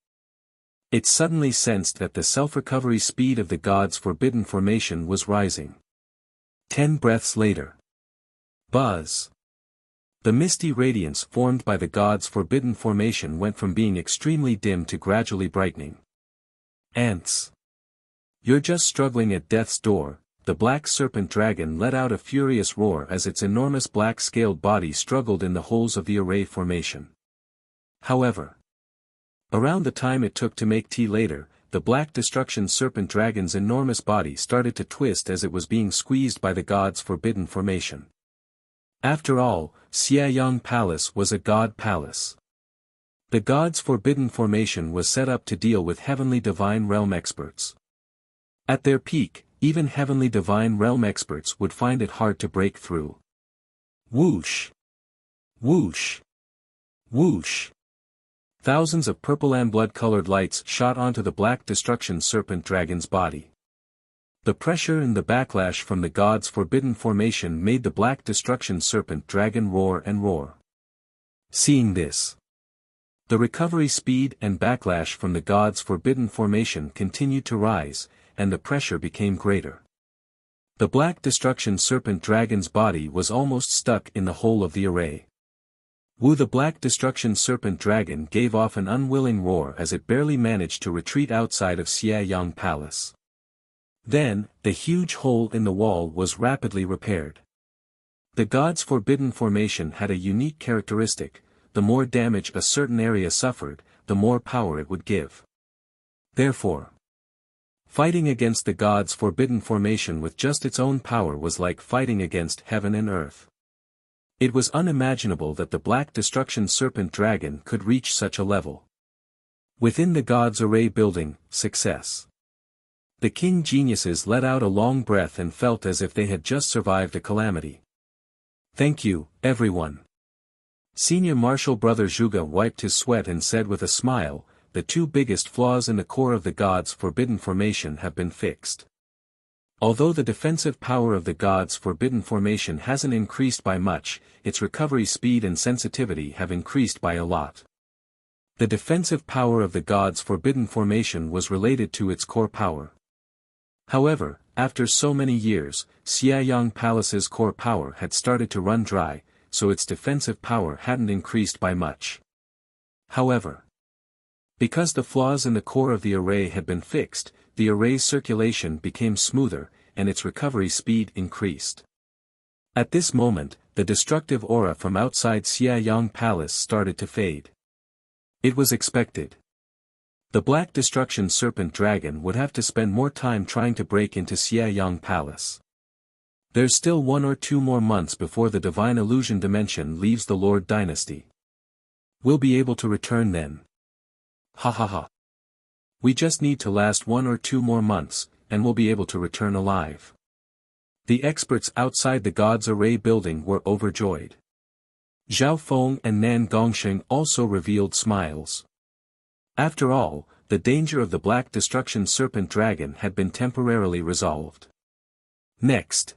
It suddenly sensed that the self-recovery speed of the god's forbidden formation was rising. 10 breaths later. Buzz. The misty radiance formed by the god's forbidden formation went from being extremely dim to gradually brightening. Ants. You're just struggling at death's door. The black serpent dragon let out a furious roar as its enormous black-scaled body struggled in the holes of the array formation. However, around the time it took to make tea later, the black destruction serpent dragon's enormous body started to twist as it was being squeezed by the god's forbidden formation. After all, Xiayang Palace was a god palace. The God's Forbidden Formation was set up to deal with heavenly divine realm experts. At their peak, even heavenly divine realm experts would find it hard to break through. Whoosh! Whoosh! Whoosh! Thousands of purple and blood-colored lights shot onto the Black Destruction Serpent Dragon's body. The pressure and the backlash from the God's Forbidden Formation made the Black Destruction Serpent Dragon roar and roar. Seeing this, the recovery speed and backlash from the God's Forbidden Formation continued to rise, and the pressure became greater. The Black Destruction Serpent Dragon's body was almost stuck in the hole of the array. The Black Destruction Serpent Dragon gave off an unwilling roar as it barely managed to retreat outside of Xiayang Palace. Then, the huge hole in the wall was rapidly repaired. The God's Forbidden Formation had a unique characteristic: the more damage a certain area suffered, the more power it would give. Therefore, fighting against the God's Forbidden Formation with just its own power was like fighting against heaven and earth. It was unimaginable that the Black Destruction Serpent Dragon could reach such a level. Within the God's Array building, success. The King Geniuses let out a long breath and felt as if they had just survived a calamity. Thank you, everyone. Senior Marshal Brother Zhuge wiped his sweat and said with a smile, the two biggest flaws in the core of the God's Forbidden Formation have been fixed. Although the defensive power of the God's Forbidden Formation hasn't increased by much, its recovery speed and sensitivity have increased by a lot. The defensive power of the God's Forbidden Formation was related to its core power. However, after so many years, Xiayang Palace's core power had started to run dry, so its defensive power hadn't increased by much. However, because the flaws in the core of the array had been fixed, the array's circulation became smoother, and its recovery speed increased. At this moment, the destructive aura from outside Xiayang Palace started to fade. It was expected. The Black Destruction Serpent Dragon would have to spend more time trying to break into Xiayang Palace. There's still 1 or 2 more months before the Divine Illusion Dimension leaves the Lord Dynasty. We'll be able to return then. Ha ha ha. We just need to last 1 or 2 more months, and we'll be able to return alive. The experts outside the God's Array building were overjoyed. Zhao Feng and Nan Gongsheng also revealed smiles. After all, the danger of the Black Destruction Serpent Dragon had been temporarily resolved. Next,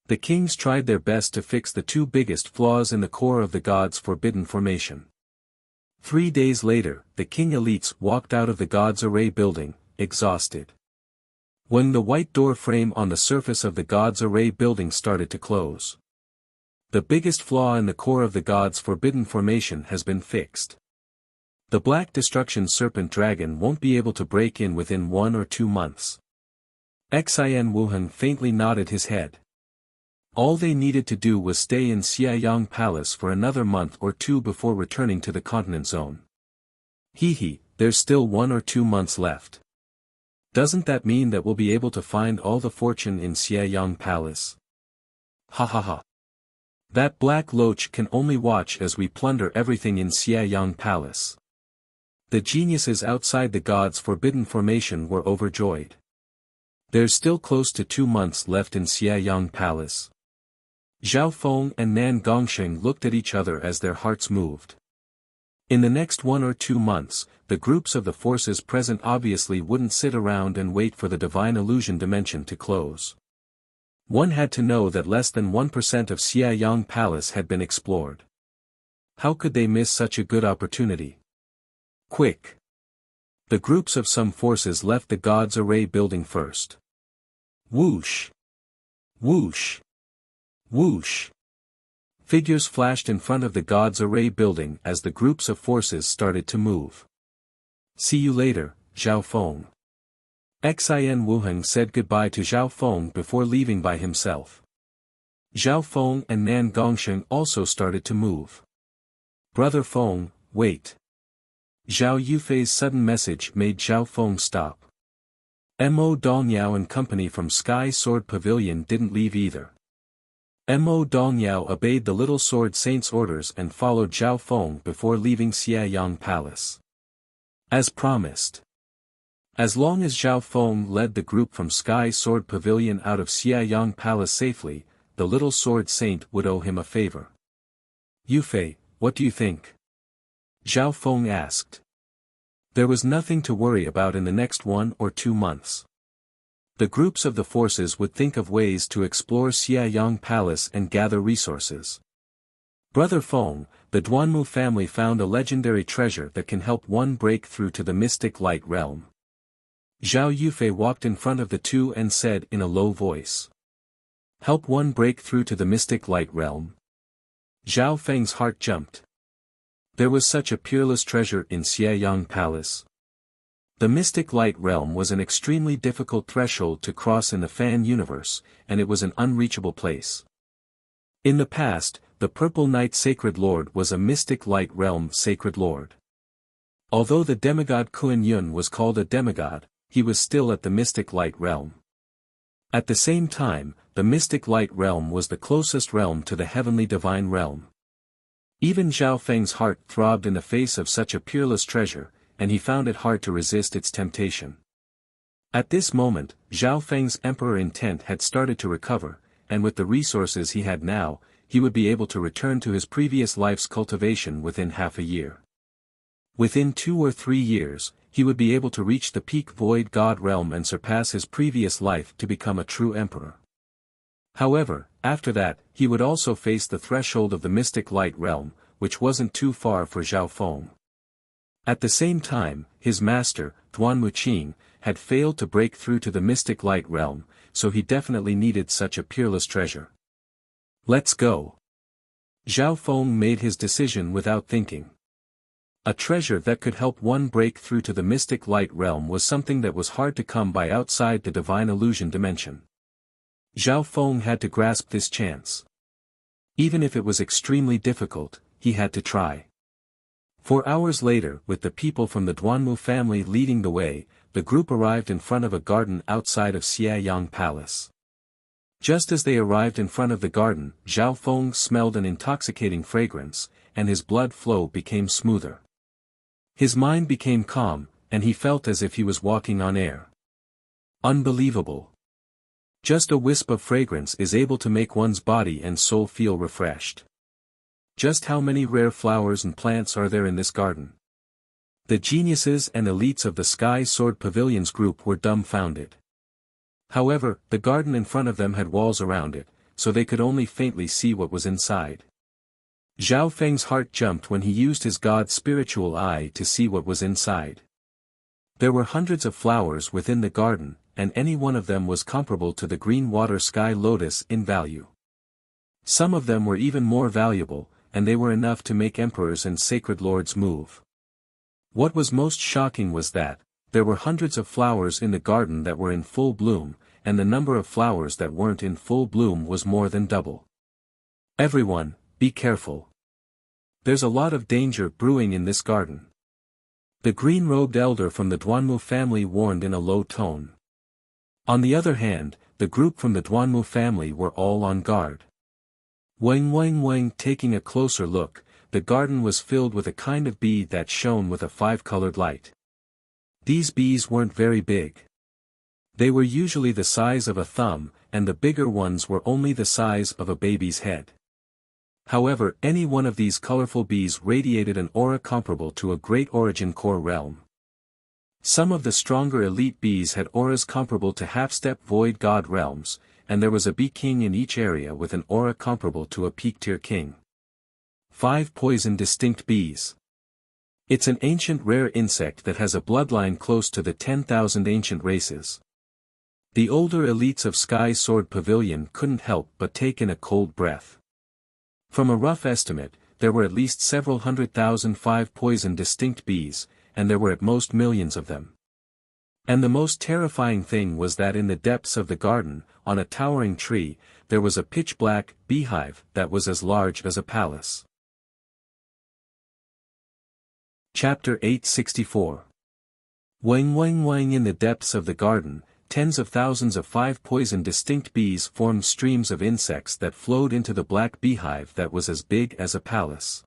the kings tried their best to fix the 2 biggest flaws in the core of the God's Forbidden Formation. 3 days later, the king elites walked out of the God's Array building, exhausted. When the white door frame on the surface of the God's Array building started to close. The biggest flaw in the core of the God's Forbidden Formation has been fixed. The Black Destruction Serpent Dragon won't be able to break in within 1 or 2 months. Xian Wuheng faintly nodded his head. All they needed to do was stay in Xiayang Palace for another month or 2 before returning to the continent zone. There's still 1 or 2 months left. Doesn't that mean that we'll be able to find all the fortune in Xiayang Palace? Ha ha ha. That black loach can only watch as we plunder everything in Xiayang Palace. The geniuses outside the God's Forbidden Formation were overjoyed. There's still close to 2 months left in Xiayang Palace. Zhao Feng and Nan Gongsheng looked at each other as their hearts moved. In the next 1 or 2 months, the groups of the forces present obviously wouldn't sit around and wait for the Divine Illusion Dimension to close. One had to know that less than 1% of Xiayang Palace had been explored. How could they miss such a good opportunity? Quick! The groups of some forces left the God's Array building first. Whoosh! Whoosh! Whoosh! Figures flashed in front of the God's Array building as the groups of forces started to move. See you later, Zhao Feng. Xian Wuheng said goodbye to Zhao Feng before leaving by himself. Zhao Feng and Nan Gongsheng also started to move. Brother Feng, wait. Zhao Yufei's sudden message made Zhao Feng stop. Mo Dalniao and company from Sky Sword Pavilion didn't leave either. Mo Dongyao obeyed the Little Sword Saint's orders and followed Zhao Feng before leaving Xiayang Palace. As promised. As long as Zhao Feng led the group from Sky Sword Pavilion out of Xiayang Palace safely, the Little Sword Saint would owe him a favor. Yufei, what do you think? Zhao Feng asked. There was nothing to worry about in the next 1 or 2 months. The groups of the forces would think of ways to explore Xiayang Palace and gather resources. Brother Feng, the Duanmu family found a legendary treasure that can help one break through to the mystic light realm. Zhao Yufei walked in front of the two and said in a low voice. Help one break through to the mystic light realm? Zhao Feng's heart jumped. There was such a peerless treasure in Xiayang Palace. The mystic light realm was an extremely difficult threshold to cross in the fan universe, and it was an unreachable place. In the past, the Purple Knight Sacred Lord was a mystic light realm sacred lord. Although the demigod Kuan Yun was called a demigod, he was still at the mystic light realm. At the same time, the mystic light realm was the closest realm to the heavenly divine realm. Even Zhao Feng's heart throbbed in the face of such a peerless treasure, and he found it hard to resist its temptation. At this moment, Zhao Feng's emperor intent had started to recover, and with the resources he had now, he would be able to return to his previous life's cultivation within half a year. Within 2 or 3 years, he would be able to reach the peak void god realm and surpass his previous life to become a true emperor. However, after that, he would also face the threshold of the mystic light realm, which wasn't too far for Zhao Feng. At the same time, his master, Duanmu Qing, had failed to break through to the mystic light realm, so he definitely needed such a peerless treasure. Let's go. Zhao Feng made his decision without thinking. A treasure that could help one break through to the mystic light realm was something that was hard to come by outside the divine illusion dimension. Zhao Feng had to grasp this chance. Even if it was extremely difficult, he had to try. 4 hours later, with the people from the Duanmu family leading the way, the group arrived in front of a garden outside of Xiayang Palace. Just as they arrived in front of the garden, Zhao Feng smelled an intoxicating fragrance, and his blood flow became smoother. His mind became calm, and he felt as if he was walking on air. Unbelievable. Just a wisp of fragrance is able to make one's body and soul feel refreshed. Just how many rare flowers and plants are there in this garden? The geniuses and elites of the Sky Sword Pavilion's group were dumbfounded. However, the garden in front of them had walls around it, so they could only faintly see what was inside. Zhao Feng's heart jumped when he used his god's spiritual eye to see what was inside. There were hundreds of flowers within the garden, and any one of them was comparable to the green water sky lotus in value. Some of them were even more valuable, and they were enough to make emperors and sacred lords move. What was most shocking was that, there were hundreds of flowers in the garden that were in full bloom, and the number of flowers that weren't in full bloom was more than double. Everyone, be careful. There's a lot of danger brewing in this garden. The green-robed elder from the Duanmu family warned in a low tone. On the other hand, the group from the Duanmu family were all on guard. Wang, taking a closer look, the garden was filled with a kind of bee that shone with a 5-colored light. These bees weren't very big. They were usually the size of a thumb, and the bigger ones were only the size of a baby's head. However, any one of these colorful bees radiated an aura comparable to a great origin core realm. Some of the stronger elite bees had auras comparable to half-step void god realms, and there was a bee king in each area with an aura comparable to a peak-tier king. 5 poison distinct bees. It's an ancient rare insect that has a bloodline close to the 10,000 ancient races. The older elites of Sky Sword Pavilion couldn't help but take in a cold breath. From a rough estimate, there were at least several 100,000 poison distinct bees, and there were at most millions of them. And the most terrifying thing was that in the depths of the garden, on a towering tree, there was a pitch-black beehive that was as large as a palace. Chapter 864. Wang in the depths of the garden, tens of thousands of 5 poison distinct bees formed streams of insects that flowed into the black beehive that was as big as a palace.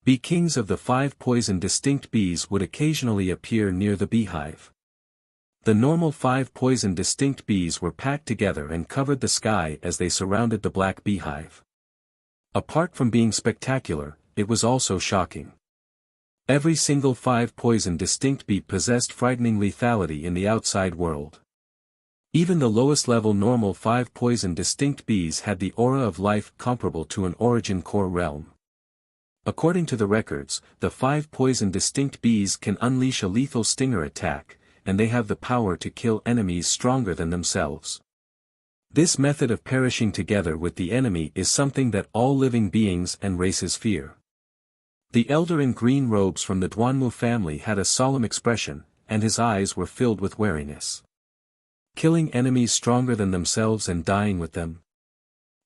Bee kings of the 5 poison distinct bees would occasionally appear near the beehive. The normal 5 poison distinct bees were packed together and covered the sky as they surrounded the black beehive. Apart from being spectacular, it was also shocking. Every single 5 poison distinct bee possessed frightening lethality in the outside world. Even the lowest level normal 5 poison distinct bees had the aura of life comparable to an origin core realm. According to the records, the 5 poison distinct bees can unleash a lethal stinger attack, and they have the power to kill enemies stronger than themselves. This method of perishing together with the enemy is something that all living beings and races fear. The elder in green robes from the Duanmu family had a solemn expression, and his eyes were filled with wariness. Killing enemies stronger than themselves and dying with them.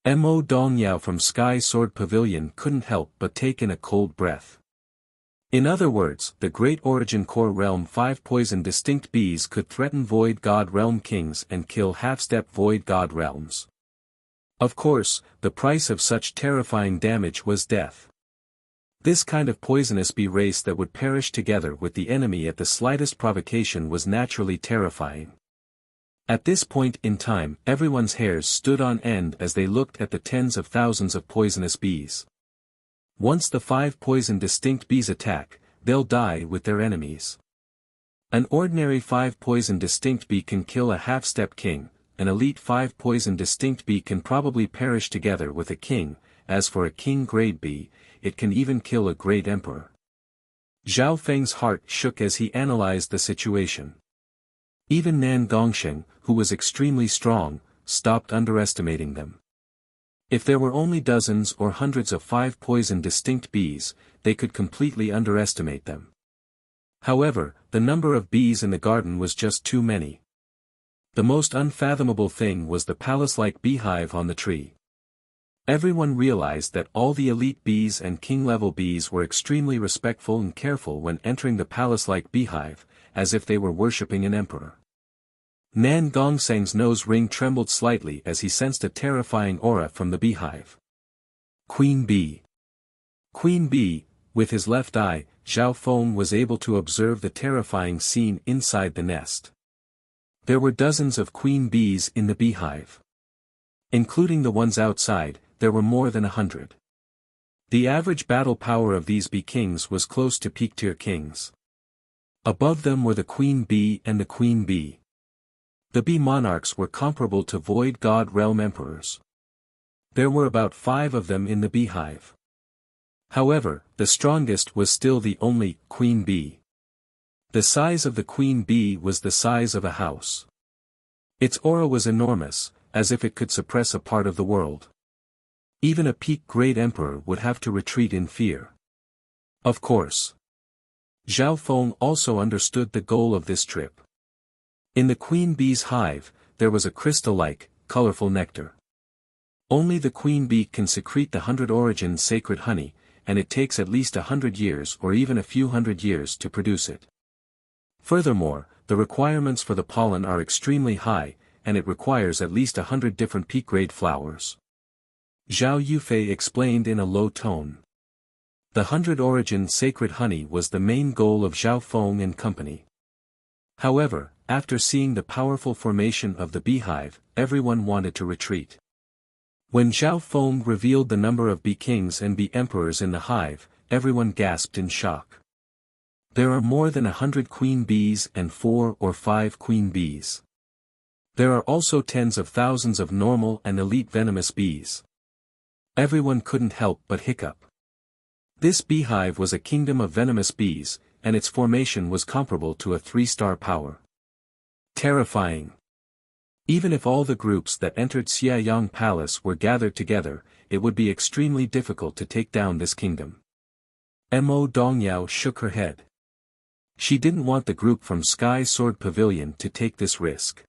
Mo Dongyao from Sky Sword Pavilion couldn't help but take in a cold breath. In other words, the Great Origin Core Realm 5 poison distinct bees could threaten Void God Realm kings and kill half-step Void God realms. Of course, the price of such terrifying damage was death. This kind of poisonous bee race that would perish together with the enemy at the slightest provocation was naturally terrifying. At this point in time, everyone's hairs stood on end as they looked at the tens of thousands of poisonous bees. Once the 5 poison distinct bees attack, they'll die with their enemies. An ordinary 5 poison distinct bee can kill a half-step king, an elite 5 poison distinct bee can probably perish together with a king, as for a king-grade bee, it can even kill a great emperor. Zhao Feng's heart shook as he analyzed the situation. Even Nan Gongsheng, who was extremely strong, stopped underestimating them. If there were only dozens or hundreds of 5 poison distinct bees, they could completely underestimate them. However, the number of bees in the garden was just too many. The most unfathomable thing was the palace-like beehive on the tree. Everyone realized that all the elite bees and king-level bees were extremely respectful and careful when entering the palace-like beehive, as if they were worshipping an emperor. Nan Gongsheng's nose ring trembled slightly as he sensed a terrifying aura from the beehive. Queen Bee. Queen Bee, with his left eye, Zhao Feng was able to observe the terrifying scene inside the nest. There were dozens of queen bees in the beehive. Including the ones outside, there were more than 100. The average battle power of these bee kings was close to peak-tier kings. Above them were the queen bee and the queen bee. The bee monarchs were comparable to Void God Realm emperors. There were about 5 of them in the beehive. However, the strongest was still the only queen bee. The size of the queen bee was the size of a house. Its aura was enormous, as if it could suppress a part of the world. Even a peak-grade emperor would have to retreat in fear. Of course. Zhao Feng also understood the goal of this trip. In the queen bee's hive, there was a crystal-like, colorful nectar. Only the queen bee can secrete the 100 origin sacred honey, and it takes at least 100 years or even a few hundred years to produce it. Furthermore, the requirements for the pollen are extremely high, and it requires at least 100 different peak-grade flowers. Zhao Yufei explained in a low tone. The 100 origin sacred honey was the main goal of Zhao Feng and company. However, after seeing the powerful formation of the beehive, everyone wanted to retreat. When Zhao Feng revealed the number of bee kings and bee emperors in the hive, everyone gasped in shock. There are more than 100 queen bees and 4 or 5 queen bees. There are also tens of thousands of normal and elite venomous bees. Everyone couldn't help but hiccup. This beehive was a kingdom of venomous bees, and its formation was comparable to a 3-star power. Terrifying. Even if all the groups that entered Xiayang Palace were gathered together, it would be extremely difficult to take down this kingdom. Mo Dongyao shook her head. She didn't want the group from Sky Sword Pavilion to take this risk.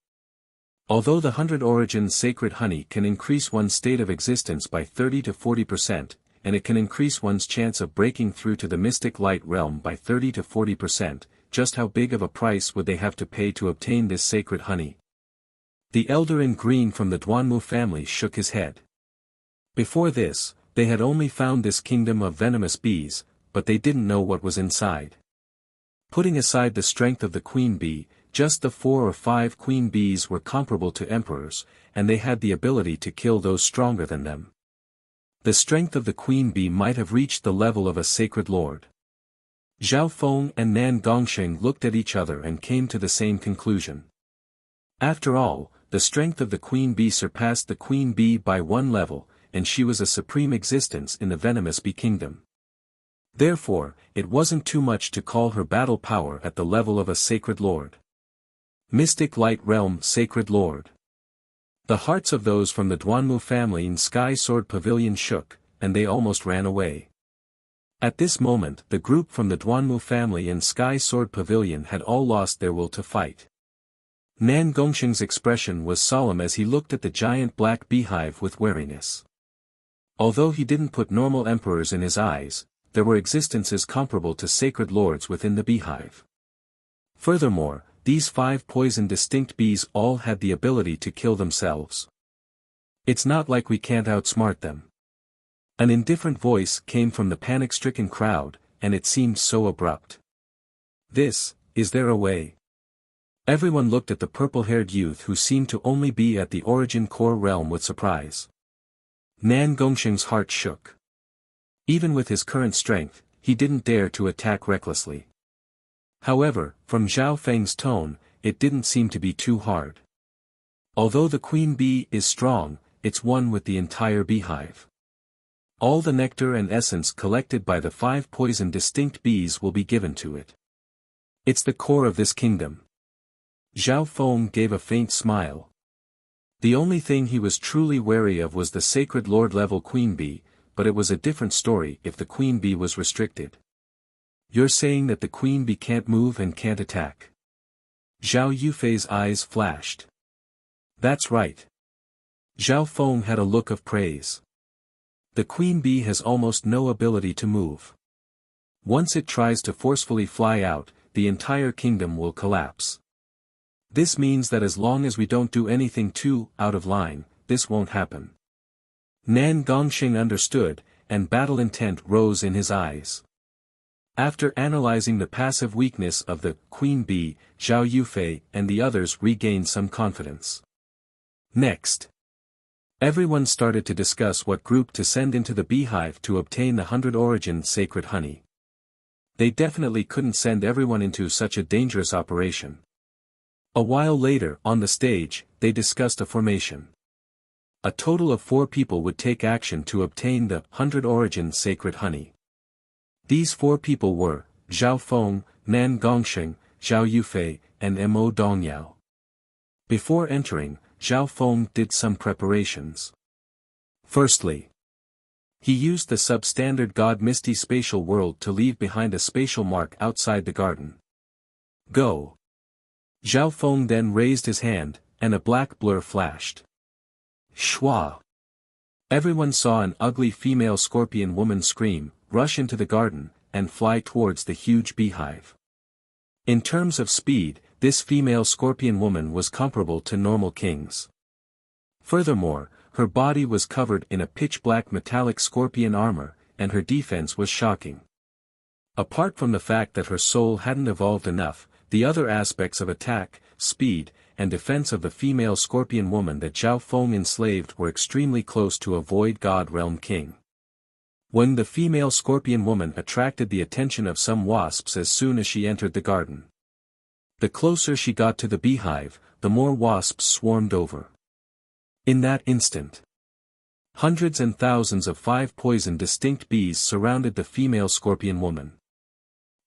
Although the 100 origin sacred honey can increase one's state of existence by 30 to 40%, and it can increase one's chance of breaking through to the mystic light realm by 30 to 40%, just how big of a price would they have to pay to obtain this sacred honey? The elder in green from the Duanmu family shook his head. Before this, they had only found this kingdom of venomous bees, but they didn't know what was inside. Putting aside the strength of the queen bee, just the 4 or 5 queen bees were comparable to emperors, and they had the ability to kill those stronger than them. The strength of the queen bee might have reached the level of a sacred lord. Zhao Feng and Nan Gongsheng looked at each other and came to the same conclusion. After all, the strength of the queen bee surpassed the queen bee by 1 level, and she was a supreme existence in the venomous bee kingdom. Therefore, it wasn't too much to call her battle power at the level of a sacred lord. Mystic Light Realm Sacred Lord. The hearts of those from the Duanmu family in Sky Sword Pavilion shook, and they almost ran away. At this moment the group from the Duanmu family in Sky Sword Pavilion had all lost their will to fight. Nan Gongsheng's expression was solemn as he looked at the giant black beehive with wariness. Although he didn't put normal emperors in his eyes, there were existences comparable to sacred lords within the beehive. Furthermore, these 5 poison distinct bees all had the ability to kill themselves. It's not like we can't outsmart them. An indifferent voice came from the panic-stricken crowd, and it seemed so abrupt. Is there a way? Everyone looked at the purple-haired youth who seemed to only be at the origin core realm with surprise. Nan Gongsheng's heart shook. Even with his current strength, he didn't dare to attack recklessly. However, from Zhao Feng's tone, it didn't seem to be too hard. Although the queen bee is strong, it's one with the entire beehive. All the nectar and essence collected by the 5 poison distinct bees will be given to it. It's the core of this kingdom. Zhao Feng gave a faint smile. The only thing he was truly wary of was the sacred lord-level queen bee, but it was a different story if the queen bee was restricted. You're saying that the queen bee can't move and can't attack? Zhao Yufei's eyes flashed. That's right. Zhao Feng had a look of praise. The queen bee has almost no ability to move. Once it tries to forcefully fly out, the entire kingdom will collapse. This means that as long as we don't do anything too out of line, this won't happen. Nan Gongsheng understood, and battle intent rose in his eyes. After analyzing the passive weakness of the queen bee, Zhao Yufei and the others regained some confidence. Next, everyone started to discuss what group to send into the beehive to obtain the 100 origin sacred honey. They definitely couldn't send everyone into such a dangerous operation. A while later, on the stage, they discussed a formation. A total of 4 people would take action to obtain the 100 origin sacred honey. These 4 people were Zhao Feng, Nan Gongsheng, Zhao Yufei, and Mo Dongyao. Before entering, Zhao Feng did some preparations. Firstly, he used the substandard God Misty spatial world to leave behind a spatial mark outside the garden. Go! Zhao Feng then raised his hand, and a black blur flashed. Shwa! Everyone saw an ugly female scorpion woman scream, rush into the garden, and fly towards the huge beehive. In terms of speed, this female scorpion woman was comparable to normal kings. Furthermore, her body was covered in a pitch-black metallic scorpion armor, and her defense was shocking. Apart from the fact that her soul hadn't evolved enough, the other aspects of attack, speed, and defense of the female scorpion woman that Zhao Feng enslaved were extremely close to a void god realm king. When the female scorpion woman attracted the attention of some wasps as soon as she entered the garden. The closer she got to the beehive, the more wasps swarmed over. In that instant, hundreds and thousands of 5 poison distinct bees surrounded the female scorpion woman.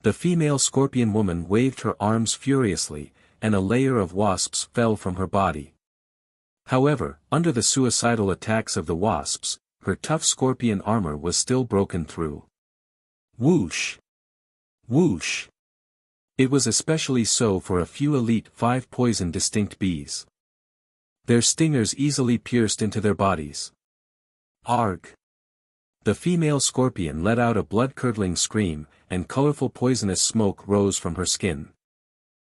The female scorpion woman waved her arms furiously, and a layer of wasps fell from her body. However, under the suicidal attacks of the wasps, her tough scorpion armor was still broken through. Whoosh! Whoosh! It was especially so for a few elite 5 poison distinct bees. Their stingers easily pierced into their bodies. Arg! The female scorpion let out a blood-curdling scream, and colorful poisonous smoke rose from her skin.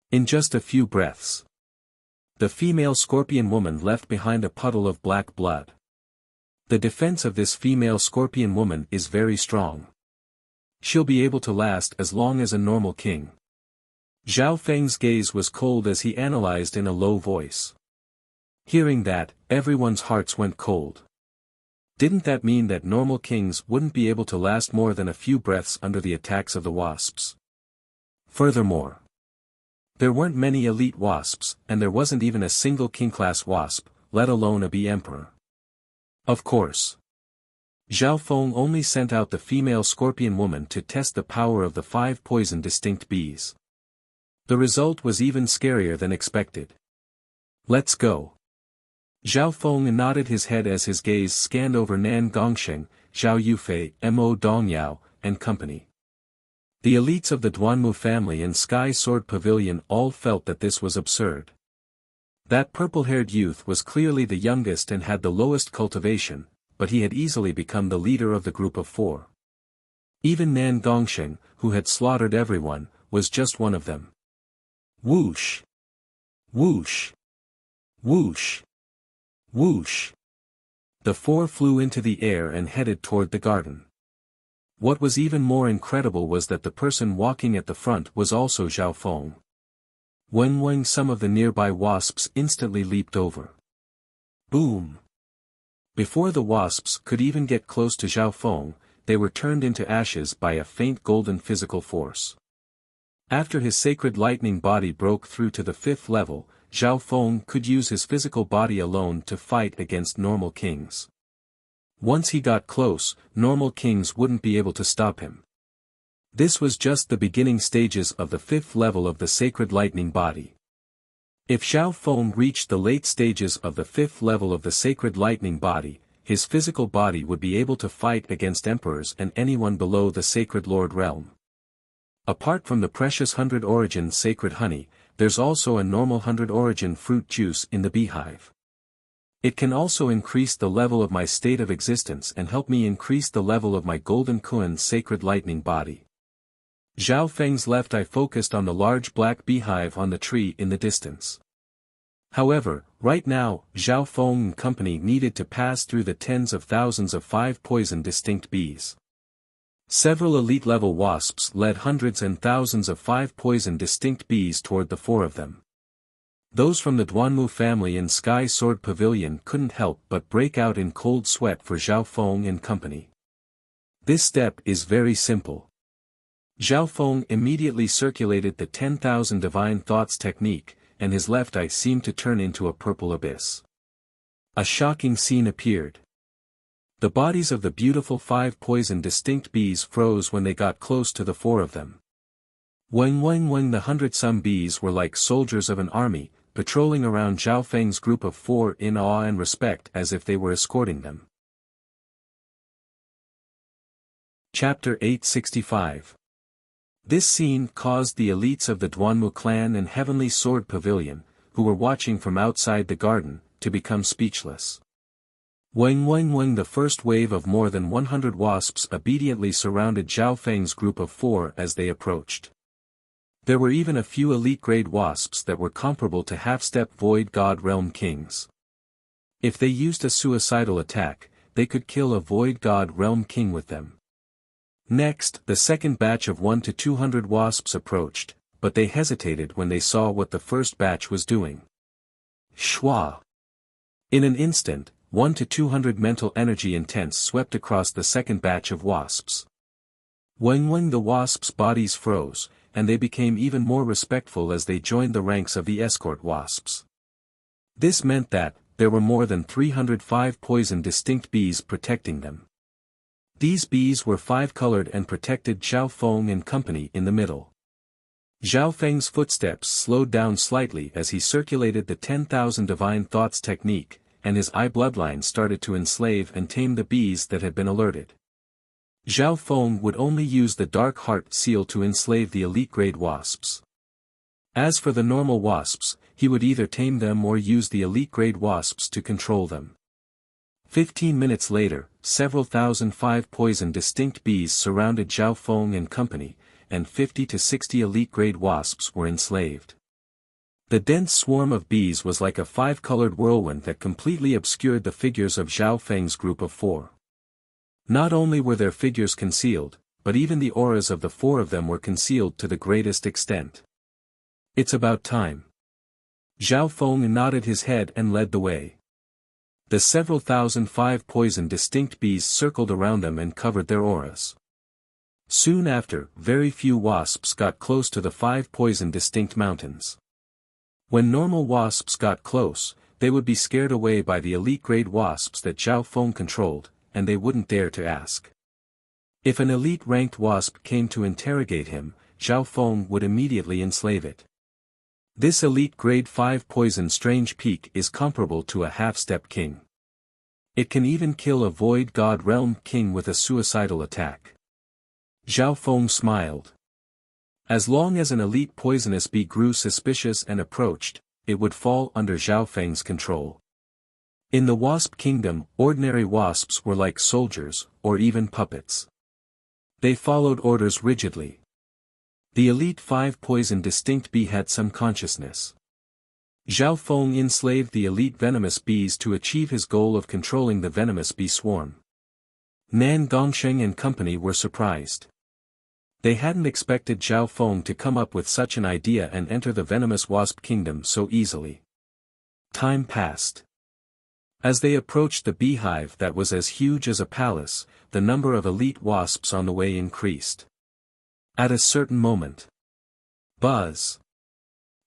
In just a few breaths, The female scorpion woman left behind a puddle of black blood. The defense of this female scorpion woman is very strong. She'll be able to last as long as a normal king. Zhao Feng's gaze was cold as he analyzed in a low voice. Hearing that, everyone's hearts went cold. Didn't that mean that normal kings wouldn't be able to last more than a few breaths under the attacks of the wasps? Furthermore, there weren't many elite wasps, and there wasn't even a single king-class wasp, let alone a bee emperor. Of course. Zhao Feng only sent out the female scorpion woman to test the power of the 5 poison distinct bees. The result was even scarier than expected. Let's go. Zhao Feng nodded his head as his gaze scanned over Nan Gongsheng, Zhao Yufei, Mo Dongyao, and company. The elites of the Duanmu family and Sky Sword Pavilion all felt that this was absurd. That purple-haired youth was clearly the youngest and had the lowest cultivation, but he had easily become the leader of the group of 4. Even Nan Gongsheng, who had slaughtered everyone, was just one of them. Whoosh! Whoosh! Whoosh! Whoosh! The 4 flew into the air and headed toward the garden. What was even more incredible was that the person walking at the front was also Zhao Feng. When some of the nearby wasps instantly leaped over. Boom! Before the wasps could even get close to Zhao Feng, they were turned into ashes by a faint golden physical force. After his sacred lightning body broke through to the 5th level, Zhao Feng could use his physical body alone to fight against normal kings. Once he got close, normal kings wouldn't be able to stop him. This was just the beginning stages of the 5th level of the sacred lightning body. If Zhao Feng reached the late stages of the 5th level of the sacred lightning body, his physical body would be able to fight against emperors and anyone below the sacred lord realm. Apart from the precious 100 origin sacred honey, there's also a normal 100 origin fruit juice in the beehive. It can also increase the level of my state of existence and help me increase the level of my golden Kuan sacred lightning body. Zhao Feng's left eye focused on the large black beehive on the tree in the distance. However, right now, Zhao Feng and company needed to pass through the tens of thousands of 5 poison distinct bees. Several elite-level wasps led hundreds and thousands of 5 poison distinct bees toward the 4 of them. Those from the Duanmu family and Sky Sword Pavilion couldn't help but break out in cold sweat for Zhao Feng and company. This step is very simple. Zhao Feng immediately circulated the 10,000 divine thoughts technique, and his left eye seemed to turn into a purple abyss. A shocking scene appeared. The bodies of the beautiful 5 poison distinct bees froze when they got close to the 4 of them. When the 100-some bees were like soldiers of an army, patrolling around Zhao Feng's group of 4 in awe and respect as if they were escorting them. Chapter 865. This scene caused the elites of the Duanmu clan and Heavenly Sword Pavilion, who were watching from outside the garden, to become speechless. The first wave of more than 100 wasps obediently surrounded Zhao Feng's group of 4 as they approached. There were even a few elite-grade wasps that were comparable to half-step Void God Realm Kings. If they used a suicidal attack, they could kill a Void God Realm King with them. Next, the second batch of 1 to 200 wasps approached, but they hesitated when they saw what the first batch was doing. Shwa! In an instant, 1 to 200 mental energy intense swept across the second batch of wasps. When the wasps' bodies froze, and they became even more respectful as they joined the ranks of the escort wasps. This meant that, there were more than 305 poison distinct bees protecting them. These bees were 5-colored and protected Zhao Feng and company in the middle. Zhao Feng's footsteps slowed down slightly as he circulated the 10,000 divine thoughts technique, and his eye bloodline started to enslave and tame the bees that had been alerted. Zhao Feng would only use the dark heart seal to enslave the elite-grade wasps. As for the normal wasps, he would either tame them or use the elite-grade wasps to control them. 15 minutes later, several thousand 5 poison distinct bees surrounded Zhao Feng and company, and 50 to 60 elite-grade wasps were enslaved. The dense swarm of bees was like a five-colored whirlwind that completely obscured the figures of Zhao Feng's group of four. Not only were their figures concealed, but even the auras of the four of them were concealed to the greatest extent. It's about time. Zhao Feng nodded his head and led the way. The several thousand five-poison distinct bees circled around them and covered their auras. Soon after, very few wasps got close to the five-poison distinct mountains. When normal wasps got close, they would be scared away by the elite-grade wasps that Zhao Feng controlled, and they wouldn't dare to ask. If an elite-ranked wasp came to interrogate him, Zhao Feng would immediately enslave it. This elite grade 5 poison strange peak is comparable to a half-step king. It can even kill a void god realm king with a suicidal attack. Zhao Feng smiled. As long as an elite poisonous bee grew suspicious and approached, it would fall under Zhao Feng's control. In the wasp kingdom, ordinary wasps were like soldiers, or even puppets. They followed orders rigidly. The elite 5 poison distinct bee had some consciousness. Zhao Feng enslaved the elite venomous bees to achieve his goal of controlling the venomous bee swarm. Nan Gongsheng and company were surprised. They hadn't expected Zhao Feng to come up with such an idea and enter the venomous wasp kingdom so easily. Time passed. As they approached the beehive that was as huge as a palace, the number of elite wasps on the way increased. At a certain moment. Buzz!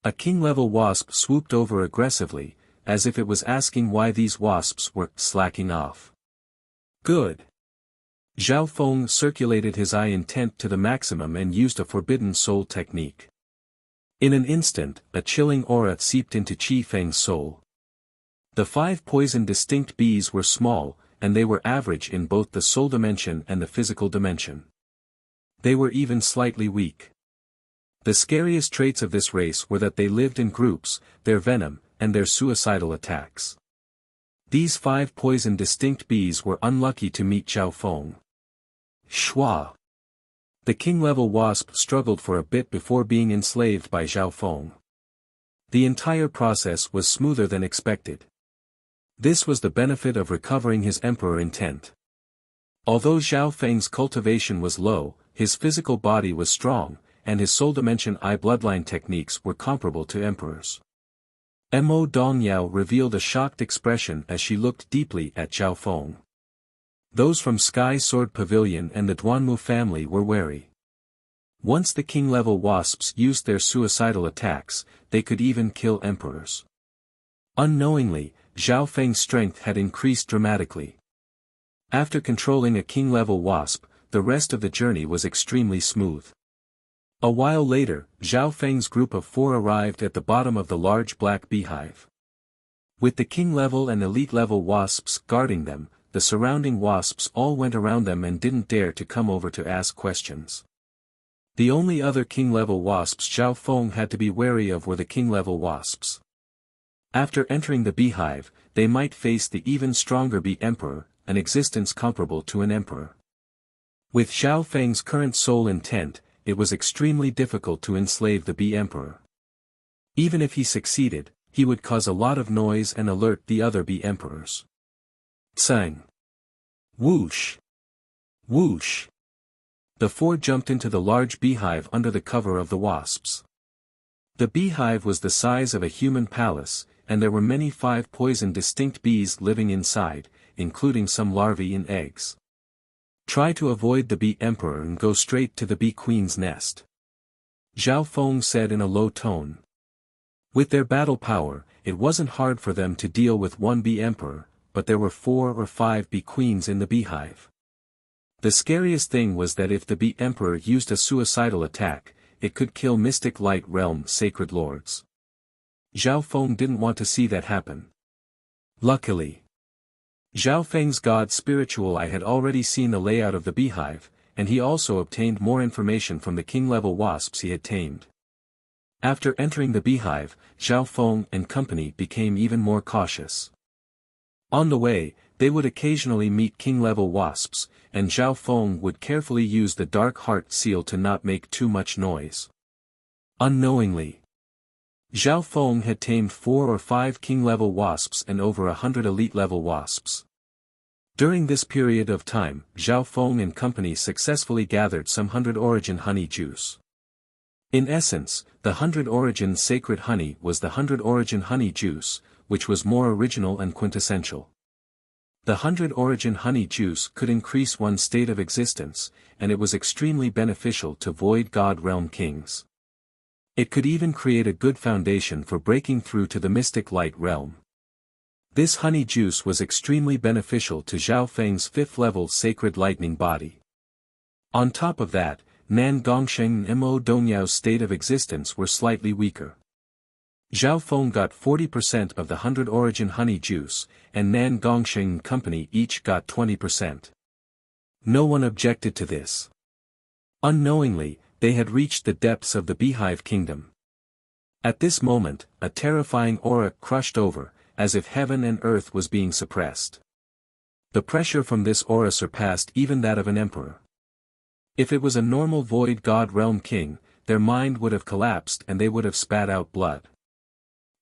A king-level wasp swooped over aggressively, as if it was asking why these wasps were slacking off. Good! Zhao Feng circulated his eye intent to the maximum and used a forbidden soul technique. In an instant, a chilling aura seeped into Qi Feng's soul. The 5 poison distinct bees were small, and they were average in both the soul dimension and the physical dimension. They were even slightly weak. The scariest traits of this race were that they lived in groups, their venom, and their suicidal attacks. These 5 poison distinct bees were unlucky to meet Zhao Feng. Schwa! The king-level wasp struggled for a bit before being enslaved by Zhao Feng. The entire process was smoother than expected. This was the benefit of recovering his emperor intent. Although Zhao Feng's cultivation was low, his physical body was strong, and his soul dimension eye bloodline techniques were comparable to emperors. Mo Dongyao revealed a shocked expression as she looked deeply at Zhao Feng. Those from Sky Sword Pavilion and the Duanmu family were wary. Once the king-level wasps used their suicidal attacks, they could even kill emperors. Unknowingly, Zhao Feng's strength had increased dramatically. After controlling a king-level wasp, the rest of the journey was extremely smooth. A while later, Zhao Feng's group of 4 arrived at the bottom of the large black beehive. With the king-level and elite-level wasps guarding them, the surrounding wasps all went around them and didn't dare to come over to ask questions. The only other king-level wasps Zhao Feng had to be wary of were the king-level wasps. After entering the beehive, they might face the even stronger bee emperor, an existence comparable to an emperor. With Zhao Feng's current soul intent, it was extremely difficult to enslave the bee emperor. Even if he succeeded, he would cause a lot of noise and alert the other bee emperors. Tsang! Whoosh! Whoosh! The 4 jumped into the large beehive under the cover of the wasps. The beehive was the size of a human palace, and there were many 5 poison distinct bees living inside, including some larvae in eggs. Try to avoid the bee emperor and go straight to the bee queen's nest. Zhao Feng said in a low tone. With their battle power, it wasn't hard for them to deal with one bee emperor, but there were 4 or 5 bee queens in the beehive. The scariest thing was that if the bee emperor used a suicidal attack, it could kill Mystic Light Realm sacred lords. Zhao Feng didn't want to see that happen. Luckily, Zhao Feng's god spiritual eye had already seen the layout of the beehive, and he also obtained more information from the king-level wasps he had tamed. After entering the beehive, Zhao Feng and company became even more cautious. On the way, they would occasionally meet king-level wasps, and Zhao Feng would carefully use the dark heart seal to not make too much noise. Unknowingly, Zhao Feng had tamed 4 or 5 king-level wasps and over 100 elite-level wasps. During this period of time, Zhao Feng and company successfully gathered some 100 origin honey juice. In essence, the 100 origin sacred honey was the 100 origin honey juice, which was more original and quintessential. The 100 origin honey juice could increase one's state of existence, and it was extremely beneficial to void god realm kings. It could even create a good foundation for breaking through to the mystic light realm. This honey juice was extremely beneficial to Zhao Feng's 5th level sacred lightning body. On top of that, Nan Gongsheng and Mo Dongyao state of existence were slightly weaker. Zhao Feng got 40% of the 100 origin honey juice, and Nan Gongsheng company each got 20%. No one objected to this. Unknowingly, they had reached the depths of the Beehive Kingdom. At this moment, a terrifying aura crushed over, as if heaven and earth was being suppressed. The pressure from this aura surpassed even that of an emperor. If it was a normal void god realm king, their mind would have collapsed and they would have spat out blood.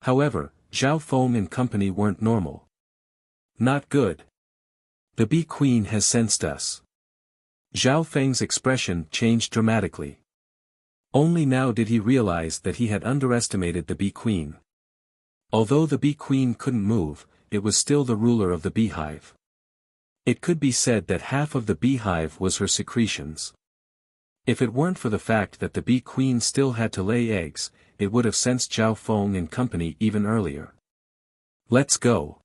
However, Zhao Feng and company weren't normal. Not good. The Bee Queen has sensed us. Zhao Feng's expression changed dramatically. Only now did he realize that he had underestimated the Bee Queen. Although the Bee Queen couldn't move, it was still the ruler of the beehive. It could be said that half of the beehive was her secretions. If it weren't for the fact that the Bee Queen still had to lay eggs, it would have sensed Zhao Feng and company even earlier. Let's go.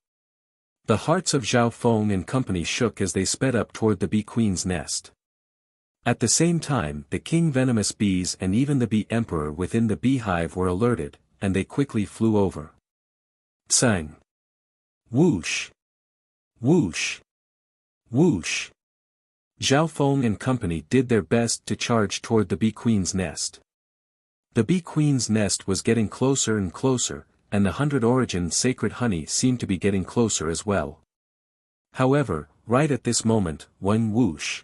The hearts of Zhao Feng and company shook as they sped up toward the Bee Queen's nest. At the same time, the king venomous bees and even the bee emperor within the beehive were alerted, and they quickly flew over. Tsang. Whoosh. Whoosh. Whoosh. Zhao Feng and company did their best to charge toward the Bee Queen's nest. The Bee Queen's nest was getting closer and closer, and the 100 origin sacred honey seemed to be getting closer as well. However, right at this moment, one whoosh.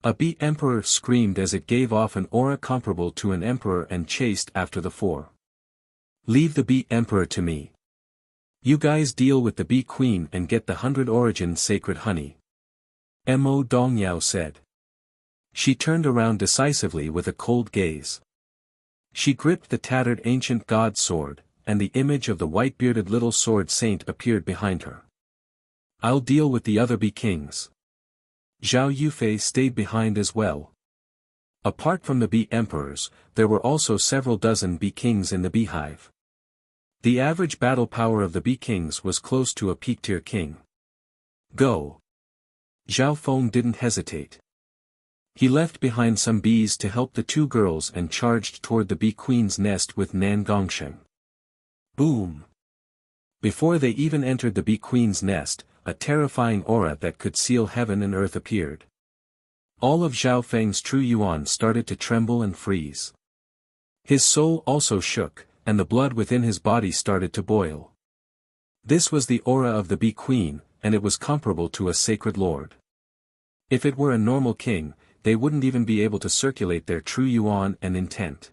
A bee emperor screamed as it gave off an aura comparable to an emperor and chased after the 4. Leave the bee emperor to me. You guys deal with the Bee Queen and get the 100 origin sacred honey. Mo Dongyao said. She turned around decisively with a cold gaze. She gripped the tattered ancient god sword, and the image of the white-bearded little sword saint appeared behind her. I'll deal with the other bee kings. Zhao Yufei stayed behind as well. Apart from the bee emperors, there were also several dozen bee kings in the beehive. The average battle power of the bee kings was close to a peak-tier king. Go. Zhao Feng didn't hesitate. He left behind some bees to help the 2 girls and charged toward the Bee Queen's nest with Nan Gongsheng. Boom! Before they even entered the Bee Queen's nest, a terrifying aura that could seal heaven and earth appeared. All of Zhao Feng's true yuan started to tremble and freeze. His soul also shook, and the blood within his body started to boil. This was the aura of the Bee Queen, and it was comparable to a sacred lord. If it were a normal king, they wouldn't even be able to circulate their true yuan and intent.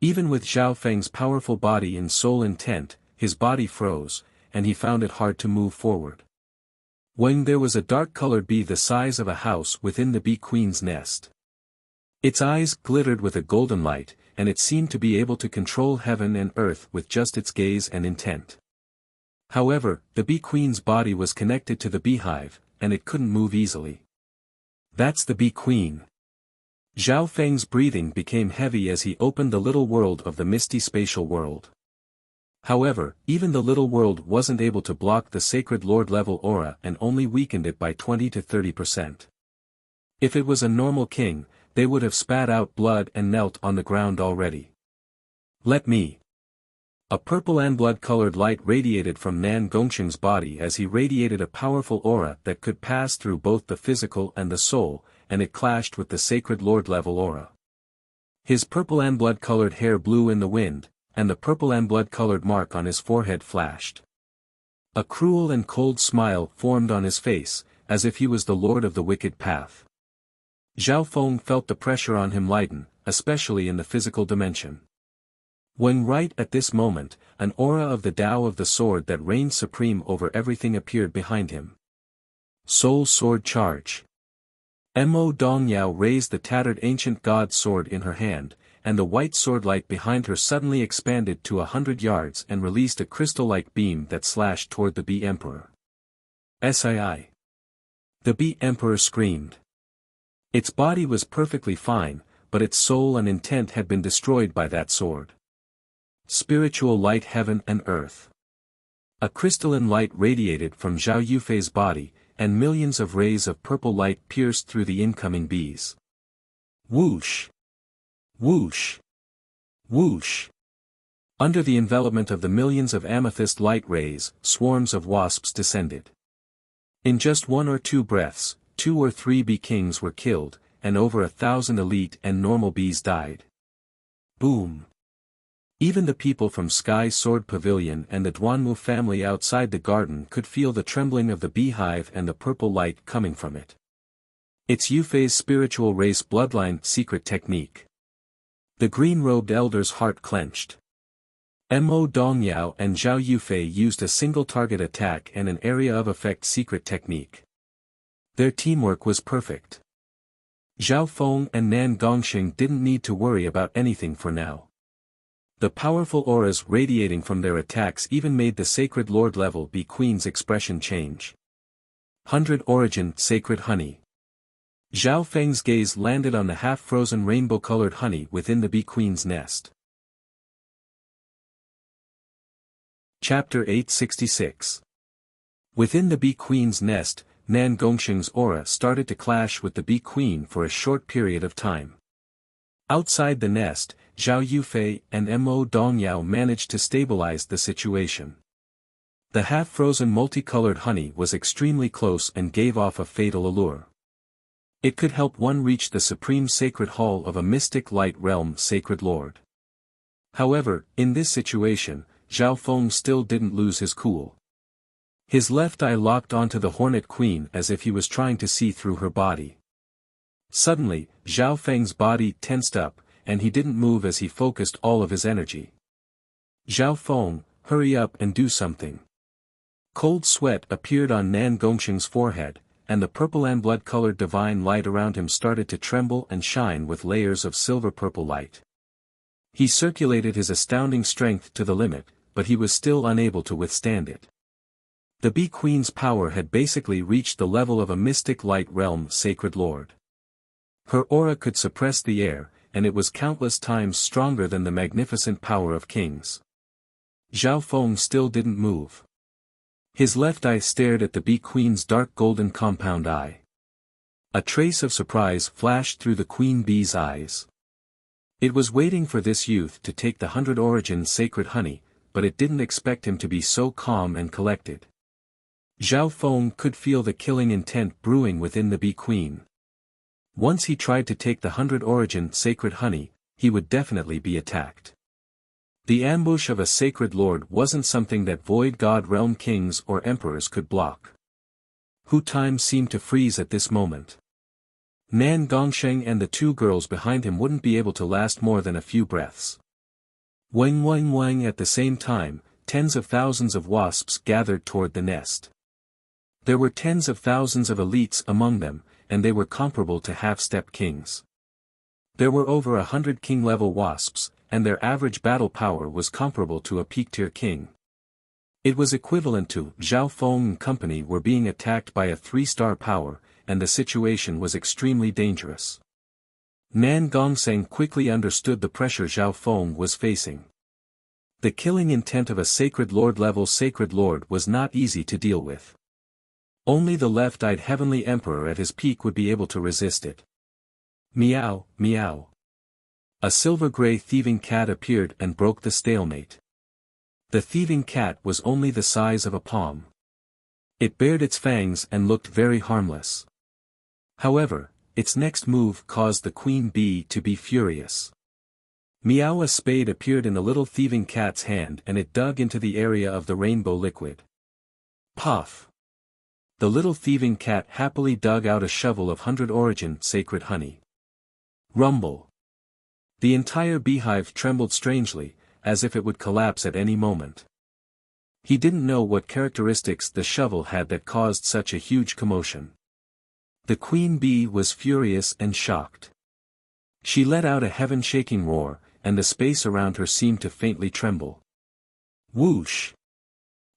Even with Zhao Feng's powerful body and soul intent, his body froze, and he found it hard to move forward. When there was a dark-colored bee the size of a house within the Bee Queen's nest. Its eyes glittered with a golden light, and it seemed to be able to control heaven and earth with just its gaze and intent. However, the Bee Queen's body was connected to the beehive, and it couldn't move easily. That's the Bee Queen. Zhao Feng's breathing became heavy as he opened the little world of the misty spatial world. However, even the little world wasn't able to block the sacred lord-level aura and only weakened it by 20 to 30%. If it was a normal king, they would have spat out blood and knelt on the ground already. Let me. A purple and blood-colored light radiated from Nan Gongsheng's body as he radiated a powerful aura that could pass through both the physical and the soul, and it clashed with the sacred lord-level aura. His purple and blood-colored hair blew in the wind, and the purple and blood-colored mark on his forehead flashed. A cruel and cold smile formed on his face, as if he was the lord of the wicked path. Zhao Feng felt the pressure on him lighten, especially in the physical dimension. When right at this moment, an aura of the Tao of the sword that reigned supreme over everything appeared behind him. Soul Sword Charge. Mo Dongyao raised the tattered ancient god's sword in her hand, and the white sword light behind her suddenly expanded to 100 yards and released a crystal-like beam that slashed toward the Bee Emperor. Sii. The Bee Emperor screamed. Its body was perfectly fine, but its soul and intent had been destroyed by that sword. Spiritual light heaven and earth. A crystalline light radiated from Zhao Yufei's body, and millions of rays of purple light pierced through the incoming bees. Whoosh! Whoosh! Whoosh! Under the envelopment of the millions of amethyst light rays, swarms of wasps descended. In just 1 or 2 breaths, 2 or 3 bee kings were killed, and over 1,000 elite and normal bees died. Boom! Even the people from Sky Sword Pavilion and the Duanmu family outside the garden could feel the trembling of the beehive and the purple light coming from it. It's Yufei's spiritual race bloodline secret technique. The green-robed elder's heart clenched. Mo Dongyao and Zhao Yufei used a single target attack and an area of effect secret technique. Their teamwork was perfect. Zhao Feng and Nan Gongxing didn't need to worry about anything for now. The powerful auras radiating from their attacks even made the Sacred Lord level Bee Queen's expression change. 100 Origin Sacred Honey. Zhao Feng's gaze landed on the half-frozen rainbow-colored honey within the Bee Queen's nest. Chapter 866. Within the Bee Queen's nest, Nan Gongxing's aura started to clash with the Bee Queen for a short period of time. Outside the nest, Zhao Yufei and Mo Dongyao managed to stabilize the situation. The half-frozen multicolored honey was extremely close and gave off a fatal allure. It could help one reach the supreme sacred hall of a mystic light realm Sacred Lord. However, in this situation, Zhao Feng still didn't lose his cool. His left eye locked onto the Hornet Queen as if he was trying to see through her body. Suddenly, Zhao Feng's body tensed up, and he didn't move as he focused all of his energy. Zhao Feng, hurry up and do something. Cold sweat appeared on Nan Gongxing's forehead, and the purple and blood-colored divine light around him started to tremble and shine with layers of silver-purple light. He circulated his astounding strength to the limit, but he was still unable to withstand it. The Bee Queen's power had basically reached the level of a mystic light realm Sacred Lord. Her aura could suppress the air, and it was countless times stronger than the magnificent power of kings. Zhao Feng still didn't move. His left eye stared at the Bee Queen's dark golden compound eye. A trace of surprise flashed through the Queen Bee's eyes. It was waiting for this youth to take the 100 Origin sacred honey, but it didn't expect him to be so calm and collected. Zhao Feng could feel the killing intent brewing within the Bee Queen. Once he tried to take the 100 Origin sacred honey, he would definitely be attacked. The ambush of a Sacred Lord wasn't something that Void God Realm kings or emperors could block. Time seemed to freeze at this moment. Nan Gongxing and the 2 girls behind him wouldn't be able to last more than a few breaths. Wang Wang Wang at the same time, tens of thousands of wasps gathered toward the nest. There were tens of thousands of elites among them, and they were comparable to half-step kings. There were over 100 king-level wasps, and their average battle power was comparable to a peak-tier king. It was equivalent to Zhao Feng and company were being attacked by a 3-star power, and the situation was extremely dangerous. Nan Gongxing quickly understood the pressure Zhao Feng was facing. The killing intent of a Sacred Lord level Sacred Lord was not easy to deal with. Only the left-eyed Heavenly Emperor at his peak would be able to resist it. Meow, meow. A silver-gray thieving cat appeared and broke the stalemate. The thieving cat was only the size of a palm. It bared its fangs and looked very harmless. However, its next move caused the queen bee to be furious. Meow, a spade appeared in the little thieving cat's hand and it dug into the area of the rainbow liquid. Puff! The little thieving cat happily dug out a shovel of 100 Origin sacred honey. Rumble! The entire beehive trembled strangely, as if it would collapse at any moment. He didn't know what characteristics the shovel had that caused such a huge commotion. The queen bee was furious and shocked. She let out a heaven-shaking roar, and the space around her seemed to faintly tremble. Whoosh!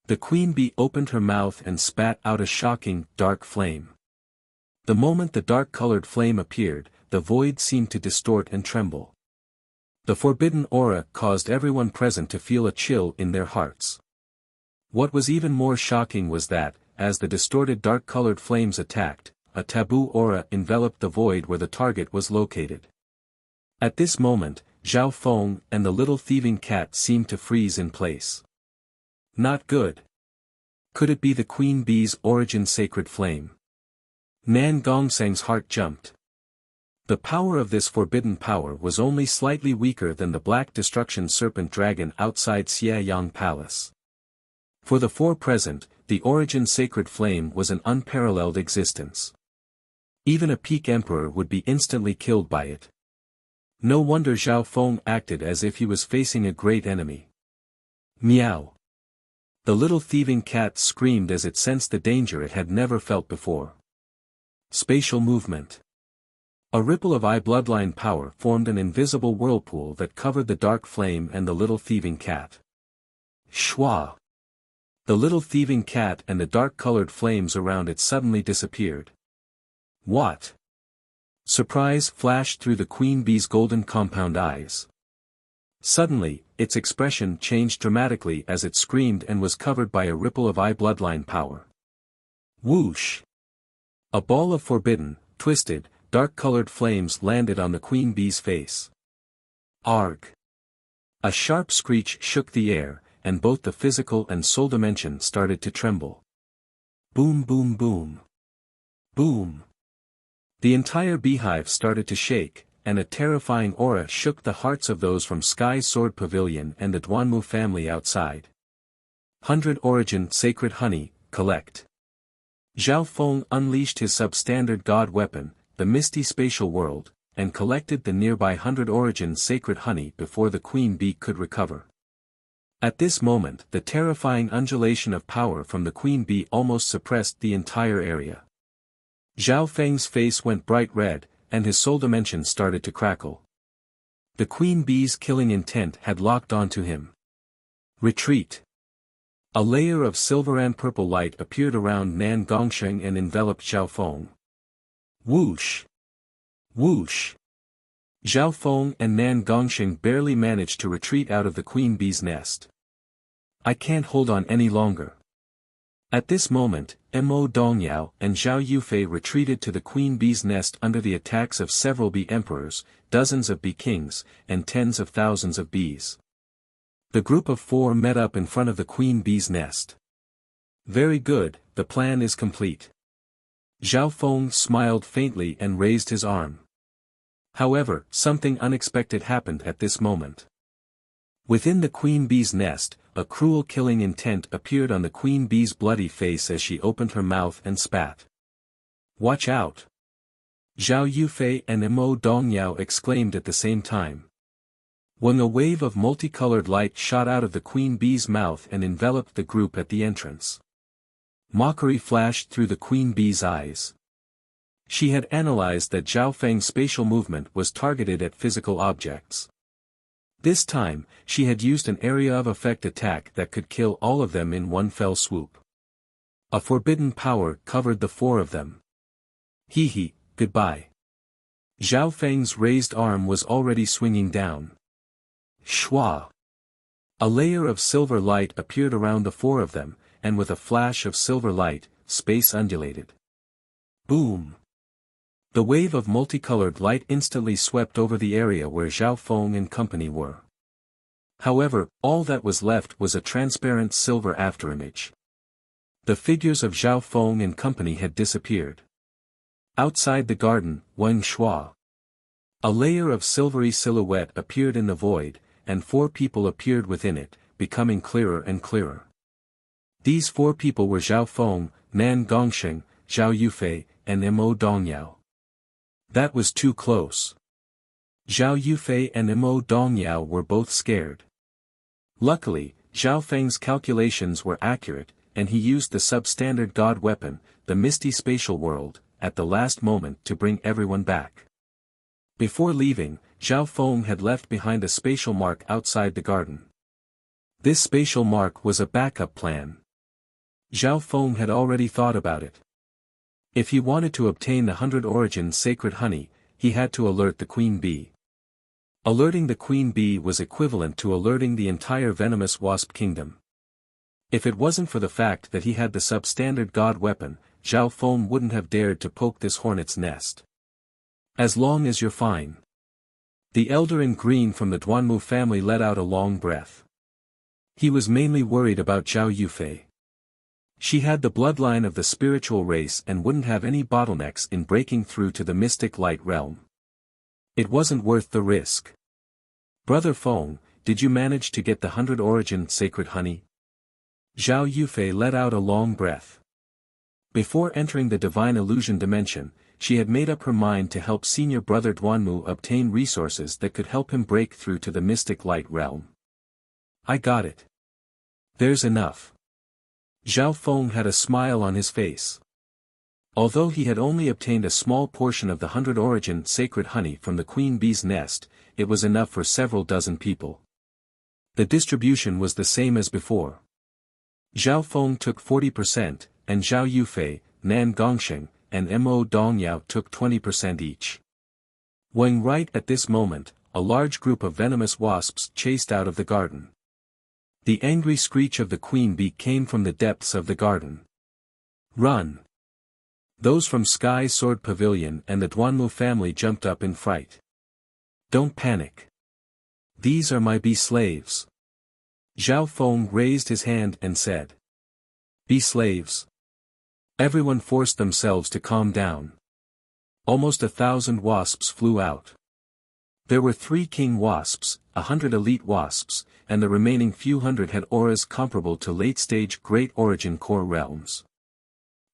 The queen bee opened her mouth and spat out a shocking, dark flame. The moment the dark-colored flame appeared, the void seemed to distort and tremble. The forbidden aura caused everyone present to feel a chill in their hearts. What was even more shocking was that, as the distorted dark-colored flames attacked, a taboo aura enveloped the void where the target was located. At this moment, Zhao Feng and the little thieving cat seemed to freeze in place. Not good. Could it be the queen bee's origin sacred flame? Nan Gongsheng's heart jumped. The power of this forbidden power was only slightly weaker than the black destruction serpent dragon outside Xiayang Palace. For the four present, the origin sacred flame was an unparalleled existence. Even a peak emperor would be instantly killed by it. No wonder Zhao Feng acted as if he was facing a great enemy. Meow. The little thieving cat screamed as it sensed the danger it had never felt before. Spatial movement. A ripple of bloodline power formed an invisible whirlpool that covered the dark flame and the little thieving cat. Shwa! The little thieving cat and the dark-colored flames around it suddenly disappeared. What? Surprise flashed through the queen bee's golden compound eyes. Suddenly, its expression changed dramatically as it screamed and was covered by a ripple of bloodline power. Whoosh! A ball of forbidden, twisted, dark-colored flames landed on the queen bee's face. Arg! A sharp screech shook the air, and both the physical and soul dimension started to tremble. Boom boom boom. Boom. The entire beehive started to shake, and a terrifying aura shook the hearts of those from Sky Sword Pavilion and the Duanmu family outside. 100 Origin Sacred Honey, collect. Zhao Feng unleashed his substandard god weapon, the Misty Spatial World, and collected the nearby 100 Origin Sacred Honey before the queen bee could recover. At this moment the terrifying undulation of power from the queen bee almost suppressed the entire area. Zhao Feng's face went bright red, and his soul dimension started to crackle. The queen bee's killing intent had locked onto him. Retreat. A layer of silver and purple light appeared around Nan Gongsheng and enveloped Zhao Feng. Whoosh! Whoosh! Zhao Feng and Nan Gongsheng barely managed to retreat out of the queen bee's nest. I can't hold on any longer. At this moment, Mo Dongyao and Zhao Yufei retreated to the queen bee's nest under the attacks of several bee emperors, dozens of bee kings, and tens of thousands of bees. The group of four met up in front of the queen bee's nest. Very good, the plan is complete. Zhao Feng smiled faintly and raised his arm. However, something unexpected happened at this moment. Within the queen bee's nest, a cruel killing intent appeared on the queen bee's bloody face as she opened her mouth and spat. Watch out! Zhao Yufei and Mo Dongyao exclaimed at the same time. When a wave of multicolored light shot out of the queen bee's mouth and enveloped the group at the entrance. Mockery flashed through the queen bee's eyes. She had analyzed that Zhao Feng's spatial movement was targeted at physical objects. This time, she had used an area of effect attack that could kill all of them in one fell swoop. A forbidden power covered the four of them. Hee, goodbye. Zhao Feng's raised arm was already swinging down. Shwa! A layer of silver light appeared around the four of them, and with a flash of silver light, space undulated. Boom! The wave of multicolored light instantly swept over the area where Zhao Feng and company were. However, all that was left was a transparent silver afterimage. The figures of Zhao Feng and company had disappeared. Outside the garden, Wang Shua. A layer of silvery silhouette appeared in the void, and four people appeared within it, becoming clearer and clearer. These four people were Zhao Feng, Nan Gongsheng, Zhao Yufei, and Mo Dongyao. That was too close. Zhao Yufei and Mo Dongyao were both scared. Luckily, Zhao Feng's calculations were accurate, and he used the substandard god weapon, the Misty Spatial World, at the last moment to bring everyone back. Before leaving, Zhao Feng had left behind a spatial mark outside the garden. This spatial mark was a backup plan. Zhao Feng had already thought about it. If he wanted to obtain the 100 Origin sacred honey, he had to alert the queen bee. Alerting the queen bee was equivalent to alerting the entire venomous wasp kingdom. If it wasn't for the fact that he had the substandard god weapon, Zhao Feng wouldn't have dared to poke this hornet's nest. As long as you're fine. The elder in green from the Duanmu family let out a long breath. He was mainly worried about Zhao Yufei. She had the bloodline of the spiritual race and wouldn't have any bottlenecks in breaking through to the mystic light realm. It wasn't worth the risk. Brother Feng, did you manage to get the 100 Origin sacred honey? Zhao Yufei let out a long breath. Before entering the divine illusion dimension, she had made up her mind to help senior brother Duanmu obtain resources that could help him break through to the mystic light realm. I got it. There's enough. Zhao Feng had a smile on his face. Although he had only obtained a small portion of the 100 Origin sacred honey from the queen bee's nest, it was enough for several dozen people. The distribution was the same as before. Zhao Feng took 40%, and Zhao Yufei, Nan Gongsheng, and Mo Dongyao took 20% each. When right at this moment, a large group of venomous wasps chased out of the garden. The angry screech of the queen bee came from the depths of the garden. Run! Those from Sky Sword Pavilion and the Duanmu family jumped up in fright. Don't panic. These are my bee slaves. Zhao Feng raised his hand and said. Bee slaves. Everyone forced themselves to calm down. Almost 1,000 wasps flew out. There were 3 king wasps, 100 elite wasps, and the remaining few hundred had auras comparable to late-stage Great Origin Core realms.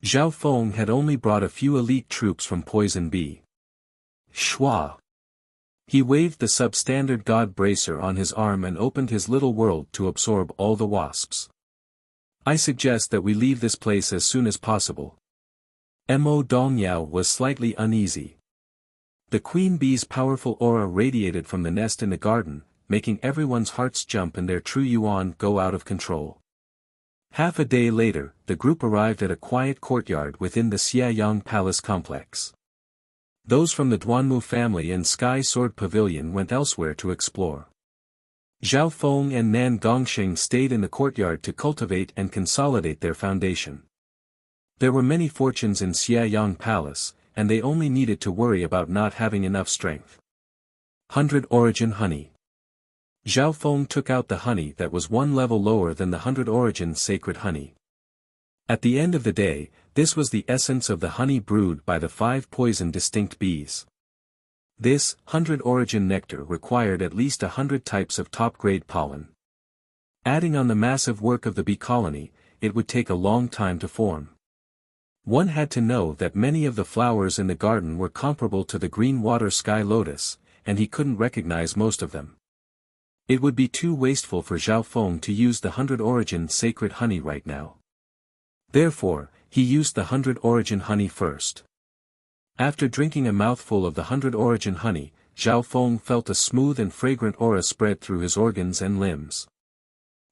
Zhao Feng had only brought a few elite troops from Poison Bee. Shwa! He waved the substandard god bracer on his arm and opened his little world to absorb all the wasps. I suggest that we leave this place as soon as possible. Mo Dongyao was slightly uneasy. The queen bee's powerful aura radiated from the nest in the garden, making everyone's hearts jump and their true yuan go out of control. Half a day later, the group arrived at a quiet courtyard within the Xiayang Palace complex. Those from the Duanmu family and Sky Sword Pavilion went elsewhere to explore. Zhao Feng and Nan Gongsheng stayed in the courtyard to cultivate and consolidate their foundation. There were many fortunes in Xiayang Palace, and they only needed to worry about not having enough strength. 100 Origin honey. Zhao Feng took out the honey that was 1 level lower than the 100 Origin sacred honey. At the end of the day, this was the essence of the honey brewed by the 5 poison distinct bees. This 100 Origin nectar required at least 100 types of top-grade pollen. Adding on the massive work of the bee colony, it would take a long time to form. One had to know that many of the flowers in the garden were comparable to the green water sky lotus, and he couldn't recognize most of them. It would be too wasteful for Zhao Feng to use the 100 Origin sacred honey right now. Therefore, he used the 100 Origin honey first. After drinking a mouthful of the 100 Origin honey, Zhao Feng felt a smooth and fragrant aura spread through his organs and limbs.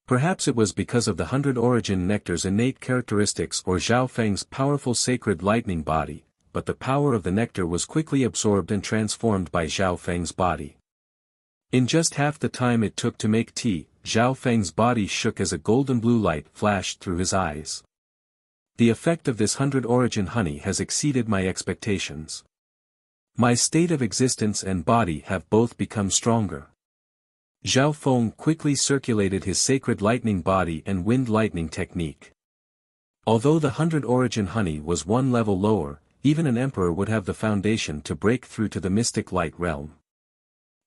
Perhaps it was because of the 100 Origin nectar's innate characteristics or Zhao Feng's powerful sacred lightning body, but the power of the nectar was quickly absorbed and transformed by Zhao Feng's body. In just half the time it took to make tea, Zhao Feng's body shook as a golden blue light flashed through his eyes. The effect of this 100 Origin honey has exceeded my expectations. My state of existence and body have both become stronger. Zhao Feng quickly circulated his sacred lightning body and wind lightning technique. Although the 100 Origin honey was 1 level lower, even an emperor would have the foundation to break through to the mystic light realm.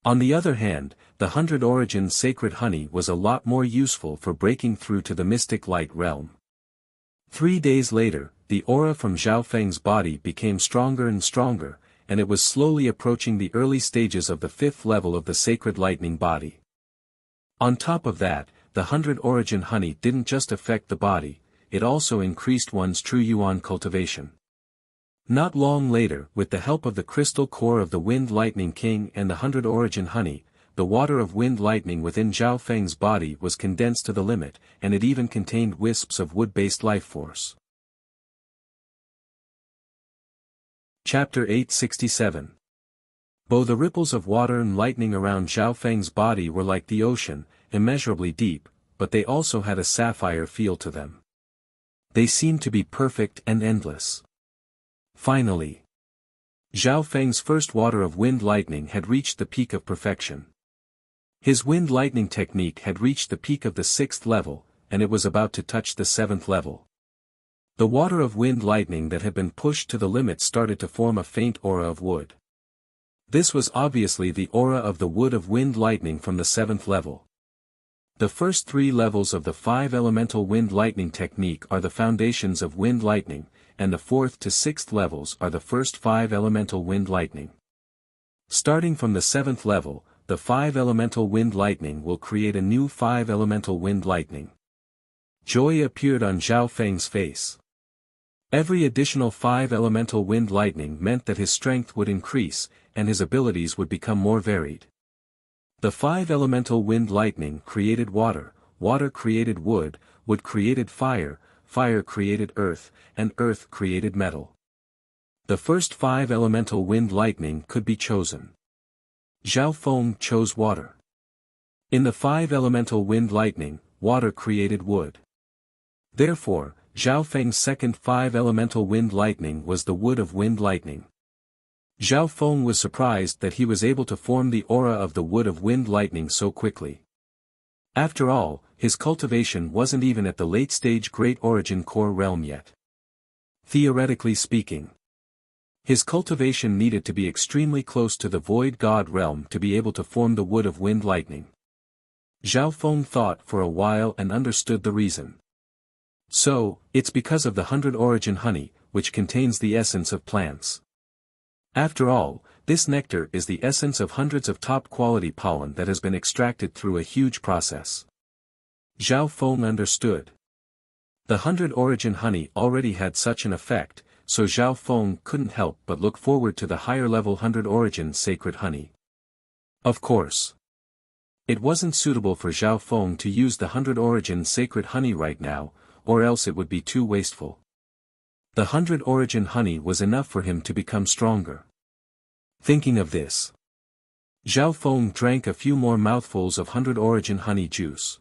On the other hand, the 100 Origin sacred honey was a lot more useful for breaking through to the mystic light realm. 3 days later, the aura from Zhao Feng's body became stronger and stronger, and it was slowly approaching the early stages of the 5th level of the sacred lightning body. On top of that, the 100 origin honey didn't just affect the body, it also increased one's true yuan cultivation. Not long later, with the help of the crystal core of the Wind Lightning King and the 100 origin honey, the water of wind lightning within Zhao Feng's body was condensed to the limit, and it even contained wisps of wood-based life force. Chapter 867. Though the ripples of water and lightning around Zhao Feng's body were like the ocean, immeasurably deep, but they also had a sapphire feel to them. They seemed to be perfect and endless. Finally, Zhao Feng's first water of wind lightning had reached the peak of perfection. His wind lightning technique had reached the peak of the 6th level, and it was about to touch the 7th level. The water of wind lightning that had been pushed to the limit started to form a faint aura of wood. This was obviously the aura of the wood of wind lightning from the 7th level. The first 3 levels of the 5 elemental wind lightning technique are the foundations of wind lightning, and the 4th to 6th levels are the first 5 elemental wind lightning. Starting from the 7th level, the 5 elemental wind lightning will create a new 5 elemental wind lightning. Joy appeared on Zhao Feng's face. Every additional 5 elemental wind lightning meant that his strength would increase, and his abilities would become more varied. The 5 elemental wind lightning created water, water created wood, wood created fire, fire created earth, and earth created metal. The first 5 elemental wind lightning could be chosen. Zhao Feng chose water. In the 5 elemental wind lightning, water created wood. Therefore, Zhao Feng's second 5 elemental wind lightning was the wood of wind lightning. Zhao Feng was surprised that he was able to form the aura of the wood of wind lightning so quickly. After all, his cultivation wasn't even at the late-stage Great Origin Core realm yet. Theoretically speaking, his cultivation needed to be extremely close to the Void God realm to be able to form the wood of wind lightning. Zhao Feng thought for a while and understood the reason. So, it's because of the 100 origin honey, which contains the essence of plants. After all, this nectar is the essence of hundreds of top-quality pollen that has been extracted through a huge process. Zhao Feng understood. The 100 origin honey already had such an effect, so Zhao Feng couldn't help but look forward to the higher-level 100 origin sacred honey. Of course, it wasn't suitable for Zhao Feng to use the 100 origin sacred honey right now, or else it would be too wasteful. The 100 origin honey was enough for him to become stronger. Thinking of this, Zhao Feng drank a few more mouthfuls of 100 origin honey juice.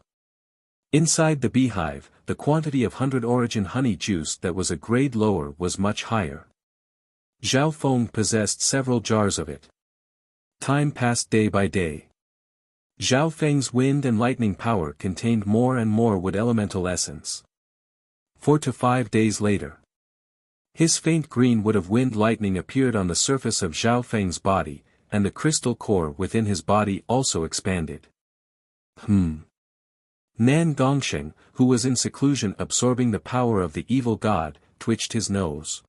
Inside the beehive, the quantity of 100 origin honey juice that was a grade lower was much higher. Zhao Feng possessed several jars of it. Time passed day by day. Zhao Feng's wind and lightning power contained more and more wood elemental essence. 4 to 5 days later, his faint green wood of wind lightning appeared on the surface of Zhao Feng's body, and the crystal core within his body also expanded. Nan Gongsheng, who was in seclusion absorbing the power of the evil god, twitched his nose.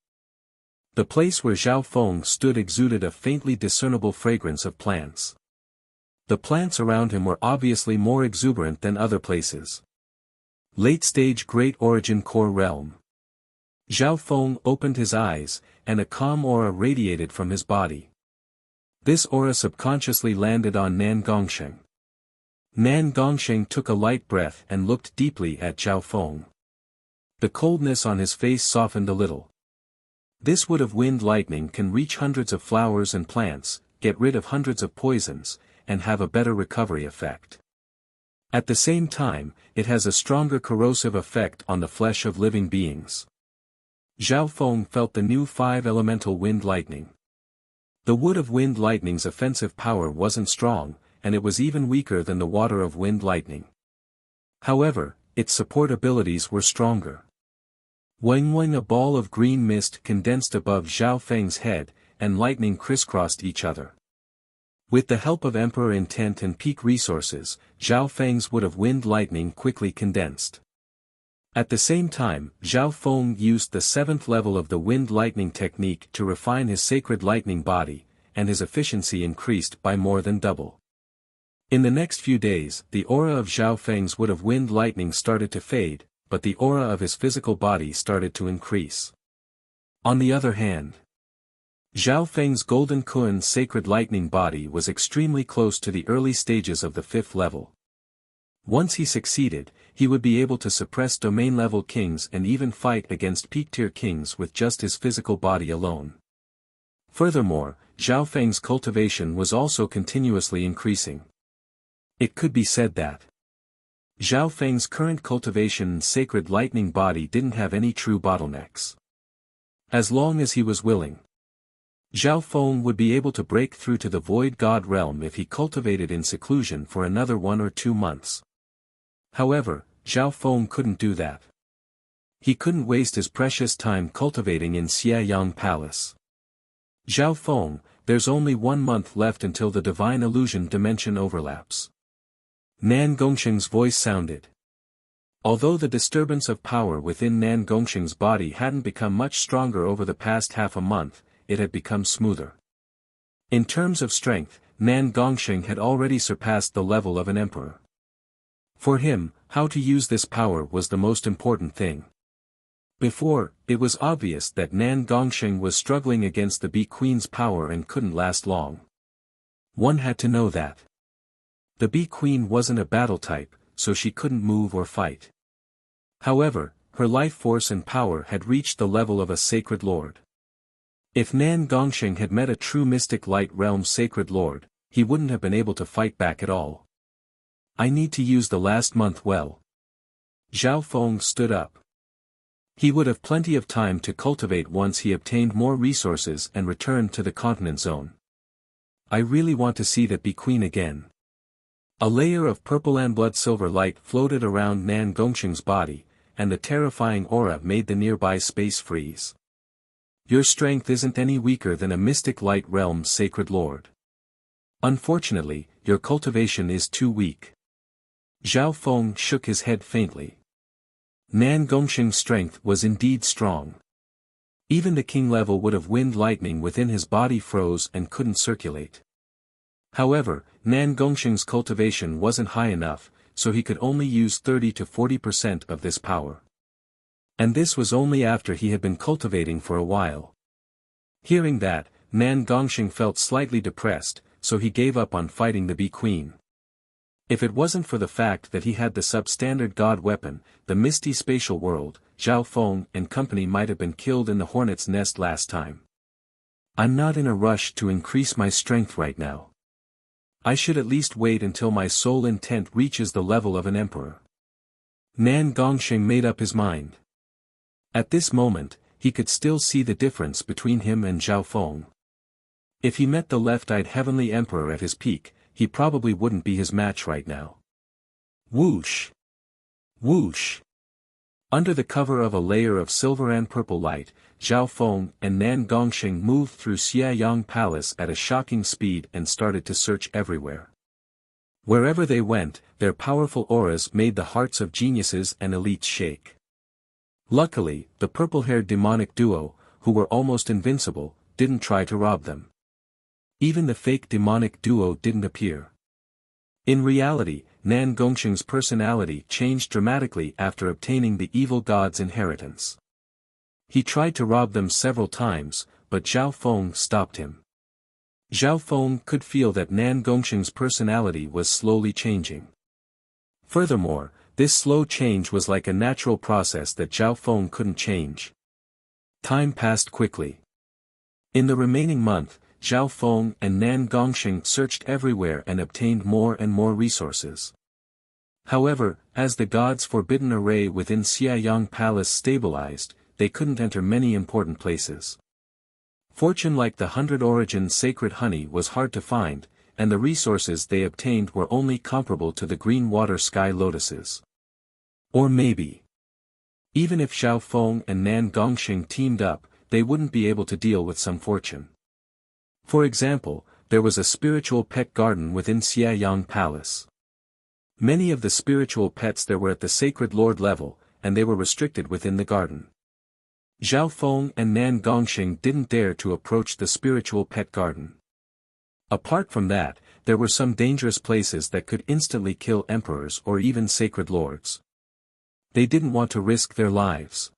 The place where Zhao Feng stood exuded a faintly discernible fragrance of plants. The plants around him were obviously more exuberant than other places. Late-stage Great Origin Core realm. Zhao Feng opened his eyes, and a calm aura radiated from his body. This aura subconsciously landed on Nan Gongsheng. Nan Gongsheng took a light breath and looked deeply at Zhao Feng. The coldness on his face softened a little. This wood of wind lightning can reach hundreds of flowers and plants, get rid of hundreds of poisons, and have a better recovery effect. At the same time, it has a stronger corrosive effect on the flesh of living beings. Zhao Feng felt the new 5 elemental wind lightning. The wood of wind lightning's offensive power wasn't strong, and it was even weaker than the water of wind lightning. However, its support abilities were stronger. When a ball of green mist condensed above Zhao Feng's head, and lightning crisscrossed each other. With the help of Emperor Intent and Peak Resources, Zhao Feng's wood of wind lightning quickly condensed. At the same time, Zhao Feng used the 7th level of the wind lightning technique to refine his sacred lightning body, and his efficiency increased by more than double. In the next few days, the aura of Zhao Feng's wood of wind lightning started to fade, but the aura of his physical body started to increase. On the other hand, Zhao Feng's golden Kun sacred lightning body was extremely close to the early stages of the 5th level. Once he succeeded, he would be able to suppress domain-level kings and even fight against peak-tier kings with just his physical body alone. Furthermore, Zhao Feng's cultivation was also continuously increasing. It could be said that Zhao Feng's current cultivation and sacred lightning body didn't have any true bottlenecks. As long as he was willing, Zhao Feng would be able to break through to the Void God realm if he cultivated in seclusion for another 1 or 2 months. However, Zhao Feng couldn't do that. He couldn't waste his precious time cultivating in Xiayang Palace. Zhao Feng, there's only 1 month left until the divine illusion dimension overlaps. Nan Gongsheng's voice sounded. Although the disturbance of power within Nan Gongsheng's body hadn't become much stronger over the past half a month, it had become smoother. In terms of strength, Nan Gongsheng had already surpassed the level of an emperor. For him, how to use this power was the most important thing. Before, it was obvious that Nan Gongsheng was struggling against the Bee Queen's power and couldn't last long. One had to know that. The Bee Queen wasn't a battle type, so she couldn't move or fight. However, her life force and power had reached the level of a sacred lord. If Nan Gongsheng had met a true mystic light realm sacred lord, he wouldn't have been able to fight back at all. I need to use the last month well. Zhao Feng stood up. He would have plenty of time to cultivate once he obtained more resources and returned to the continent zone. I really want to see that Bee Queen again. A layer of purple and blood silver light floated around Nan Gongsheng's body, and the terrifying aura made the nearby space freeze. Your strength isn't any weaker than a mystic light realm's sacred lord. Unfortunately, your cultivation is too weak. Zhao Feng shook his head faintly. Nan Gongsheng's strength was indeed strong. Even the king level would have wind lightning within his body froze and couldn't circulate. However, Nan Gongsheng's cultivation wasn't high enough, so he could only use 30 to 40% of this power. And this was only after he had been cultivating for a while. Hearing that, Nan Gongsheng felt slightly depressed, so he gave up on fighting the Bee Queen. If it wasn't for the fact that he had the substandard god weapon, the misty spatial world, Zhao Feng and company might have been killed in the hornet's nest last time. I'm not in a rush to increase my strength right now. I should at least wait until my soul intent reaches the level of an emperor. Nan Gongsheng made up his mind. At this moment, he could still see the difference between him and Zhao Feng. If he met the left-eyed heavenly emperor at his peak, he probably wouldn't be his match right now. Whoosh! Whoosh! Under the cover of a layer of silver and purple light, Zhao Feng and Nan Gongsheng moved through Xiayang Palace at a shocking speed and started to search everywhere. Wherever they went, their powerful auras made the hearts of geniuses and elites shake. Luckily, the purple-haired demonic duo, who were almost invincible, didn't try to rob them. Even the fake demonic duo didn't appear. In reality, Nan Gongsheng's personality changed dramatically after obtaining the evil god's inheritance. He tried to rob them several times, but Zhao Feng stopped him. Zhao Feng could feel that Nan Gongsheng's personality was slowly changing. Furthermore, this slow change was like a natural process that Zhao Feng couldn't change. Time passed quickly. In the remaining month, Zhao Feng and Nan Gongsheng searched everywhere and obtained more and more resources. However, as the god's forbidden array within Xiayang Palace stabilized, they couldn't enter many important places. Fortune like the 100 origin sacred honey was hard to find, and the resources they obtained were only comparable to the green water sky lotuses. Or maybe, even if Zhao Feng and Nan Gongsheng teamed up, they wouldn't be able to deal with some fortune. For example, there was a spiritual pet garden within Xiayang Palace. Many of the spiritual pets there were at the sacred lord level, and they were restricted within the garden. Zhao Feng and Nan Gongsheng didn't dare to approach the spiritual pet garden. Apart from that, there were some dangerous places that could instantly kill emperors or even sacred lords. They didn't want to risk their lives.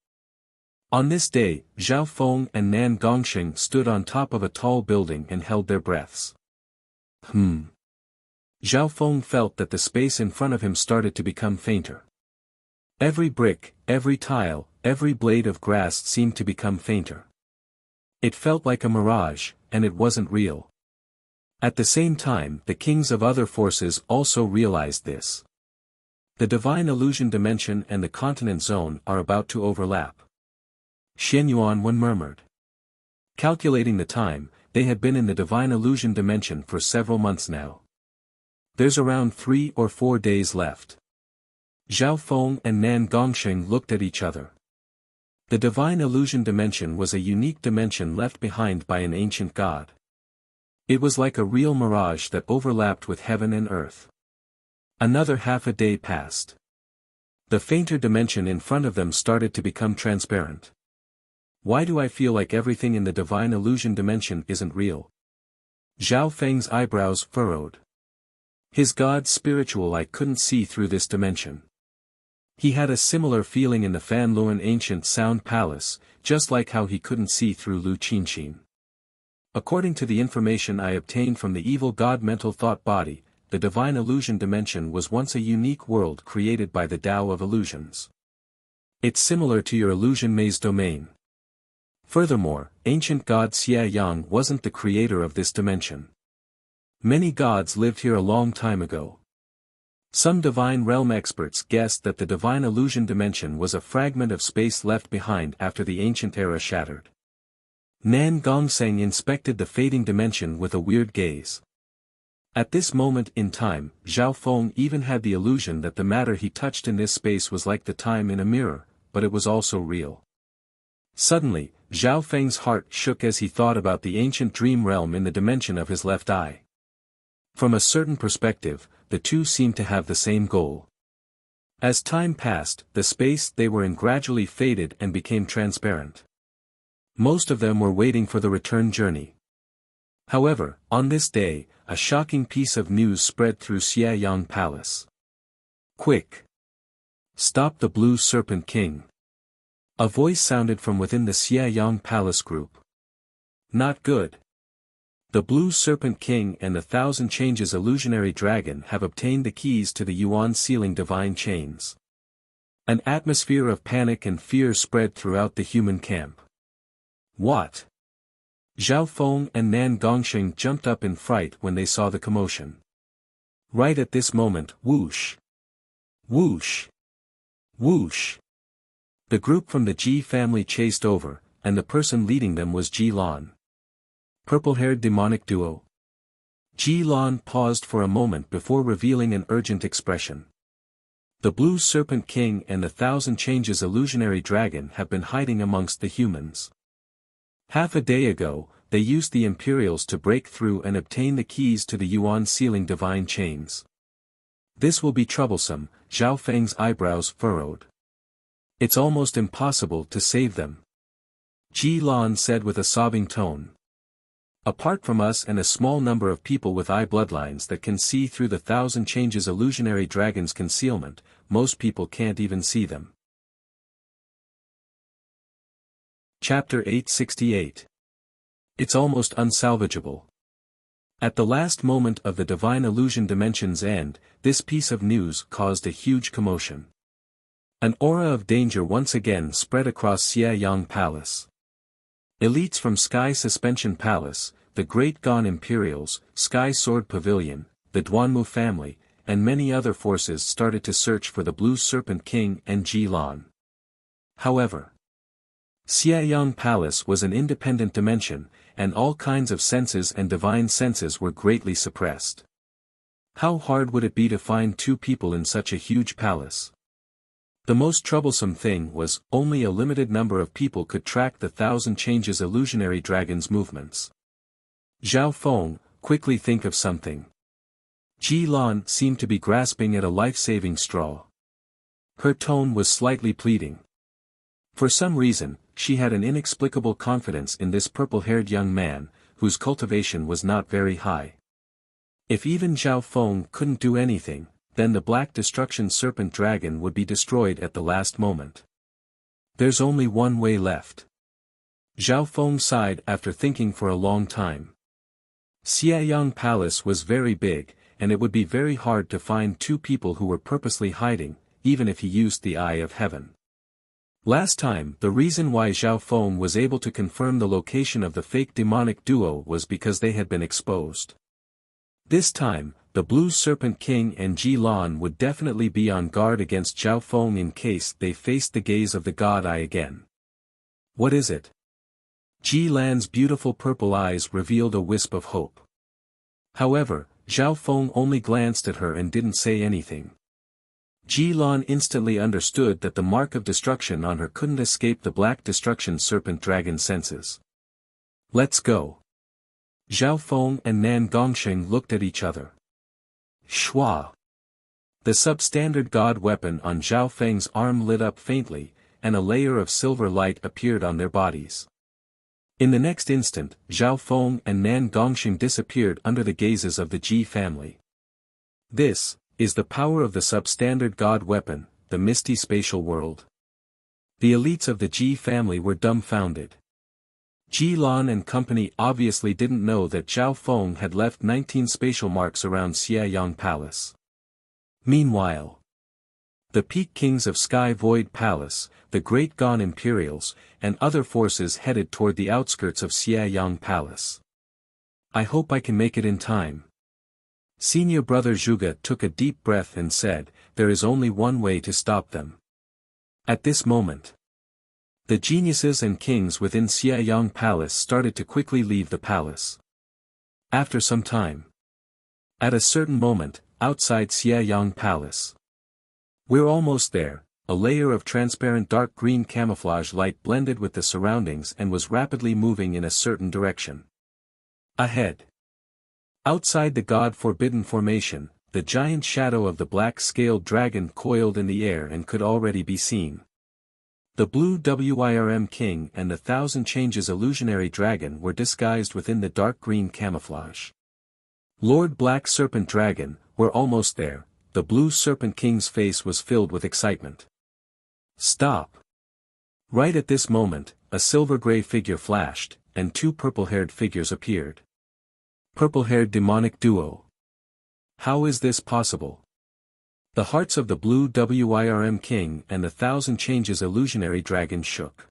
On this day, Zhao Feng and Nan Gongxing stood on top of a tall building and held their breaths. Zhao Feng felt that the space in front of him started to become fainter. Every brick, every tile, every blade of grass seemed to become fainter. It felt like a mirage, and it wasn't real. At the same time, the kings of other forces also realized this. The divine illusion dimension and the continent zone are about to overlap. Xian Yuanwen murmured. Calculating the time, they had been in the divine illusion dimension for several months now. There's around 3 or 4 days left. Zhao Feng and Nan Gongxing looked at each other. The divine illusion dimension was a unique dimension left behind by an ancient god. It was like a real mirage that overlapped with heaven and earth. Another half a day passed. The fainter dimension in front of them started to become transparent. Why do I feel like everything in the divine illusion dimension isn't real? Zhao Feng's eyebrows furrowed. His god's spiritual eye couldn't see through this dimension. He had a similar feeling in the Fanluan ancient sound palace, just like how he couldn't see through Lu Qinxin. According to the information I obtained from the evil god mental thought body, the divine illusion dimension was once a unique world created by the Tao of illusions. It's similar to your illusion maze domain. Furthermore, ancient god Xia Yang wasn't the creator of this dimension. Many gods lived here a long time ago. Some divine realm experts guessed that the divine illusion dimension was a fragment of space left behind after the ancient era shattered. Nan Gongxing inspected the fading dimension with a weird gaze. At this moment in time, Zhao Feng even had the illusion that the matter he touched in this space was like the time in a mirror, but it was also real. Suddenly, Zhao Feng's heart shook as he thought about the ancient dream realm in the dimension of his left eye. From a certain perspective, the two seemed to have the same goal. As time passed, the space they were in gradually faded and became transparent. Most of them were waiting for the return journey. However, on this day, a shocking piece of news spread through Xiayang Palace. Quick! Stop the Blue Serpent King! A voice sounded from within the Xiayang Palace group. Not good. The Blue Serpent King and the Thousand Changes illusionary dragon have obtained the keys to the Yuan sealing divine chains. An atmosphere of panic and fear spread throughout the human camp. What? Zhao Feng and Nan Gongxing jumped up in fright when they saw the commotion. Right at this moment, whoosh! Whoosh! Whoosh! The group from the Ji family chased over, and the person leading them was Ji Lan. Purple-haired demonic duo. Ji Lan paused for a moment before revealing an urgent expression. The Blue Serpent King and the Thousand Changes illusionary dragon have been hiding amongst the humans. Half a day ago, they used the Imperials to break through and obtain the keys to the Yuan sealing divine chains. This will be troublesome, Zhao Feng's eyebrows furrowed. It's almost impossible to save them. Ji Lan said with a sobbing tone. Apart from us and a small number of people with eye bloodlines that can see through the Thousand Changes illusionary dragon's concealment, most people can't even see them. Chapter 868. It's almost unsalvageable. At the last moment of the divine illusion dimension's end, this piece of news caused a huge commotion. An aura of danger once again spread across Xiayang Palace. Elites from Sky Suspension Palace, the Great Gan Imperials, Sky Sword Pavilion, the Duanmu family, and many other forces started to search for the Blue Serpent King and Ji Lan. However, Xiayang Palace was an independent dimension, and all kinds of senses and divine senses were greatly suppressed. How hard would it be to find two people in such a huge palace? The most troublesome thing was, only a limited number of people could track the Thousand Changes illusionary dragon's movements. Zhao Feng, quickly think of something. Ji Lan seemed to be grasping at a life-saving straw. Her tone was slightly pleading. For some reason, she had an inexplicable confidence in this purple-haired young man, whose cultivation was not very high. If even Zhao Feng couldn't do anything, then the Black Destruction Serpent Dragon would be destroyed at the last moment. There's only one way left. Zhao Feng sighed after thinking for a long time. Xiayang Palace was very big, and it would be very hard to find two people who were purposely hiding, even if he used the Eye of Heaven. Last time, the reason why Zhao Feng was able to confirm the location of the fake demonic duo was because they had been exposed. This time, the Blue Serpent King and Ji Lan would definitely be on guard against Zhao Feng in case they faced the gaze of the God Eye again. What is it? Ji Lan's beautiful purple eyes revealed a wisp of hope. However, Zhao Feng only glanced at her and didn't say anything. Ji Lan instantly understood that the mark of destruction on her couldn't escape the Black Destruction Serpent Dragon senses. Let's go. Zhao Feng and Nan Gongsheng looked at each other. Shua. The substandard god weapon on Zhao Feng's arm lit up faintly, and a layer of silver light appeared on their bodies. In the next instant, Zhao Feng and Nan Gongsheng disappeared under the gazes of the Ji family. This is the power of the substandard god weapon, the misty spatial world. The elites of the Ji family were dumbfounded. Ji Lan and company obviously didn't know that Zhao Feng had left 19 spatial marks around Xiayang Palace. Meanwhile, the Peak Kings of Sky Void Palace, the Great Gone Imperials, and other forces headed toward the outskirts of Xiayang Palace. I hope I can make it in time. Senior brother Zhuge took a deep breath and said, there is only one way to stop them. At this moment, the geniuses and kings within Xiayang Palace started to quickly leave the palace. After some time, at a certain moment, outside Xiayang Palace, we're almost there. A layer of transparent dark green camouflage light blended with the surroundings and was rapidly moving in a certain direction. Ahead. Outside the God-forbidden formation, the giant shadow of the black-scaled dragon coiled in the air and could already be seen. The Blue Wirm King and the Thousand Changes illusionary dragon were disguised within the dark green camouflage. Lord Black Serpent Dragon, we're almost there. The Blue Serpent King's face was filled with excitement. Stop! Right at this moment, a silver-gray figure flashed, and two purple-haired figures appeared. Purple-haired demonic duo. How is this possible? The hearts of the Blue Wirm King and the Thousand Changes illusionary dragon shook.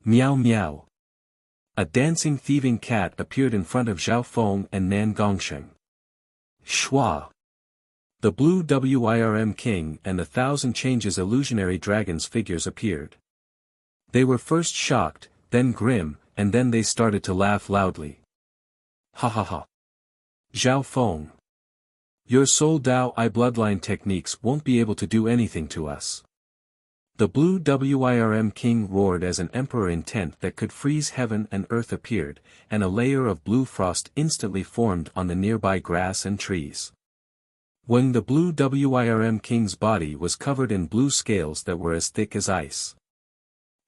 Meow meow. A dancing thieving cat appeared in front of Zhao Feng and Nan Gongsheng. Shua. The Blue Wirm King and the Thousand Changes illusionary dragon's figures appeared. They were first shocked, then grim, and then they started to laugh loudly. Ha ha ha. Zhao Feng. Your Soul Dao I bloodline techniques won't be able to do anything to us. The Blue Wirm King roared as an emperor intent that could freeze heaven and earth appeared, and a layer of blue frost instantly formed on the nearby grass and trees. When the Blue Wirm King's body was covered in blue scales that were as thick as ice.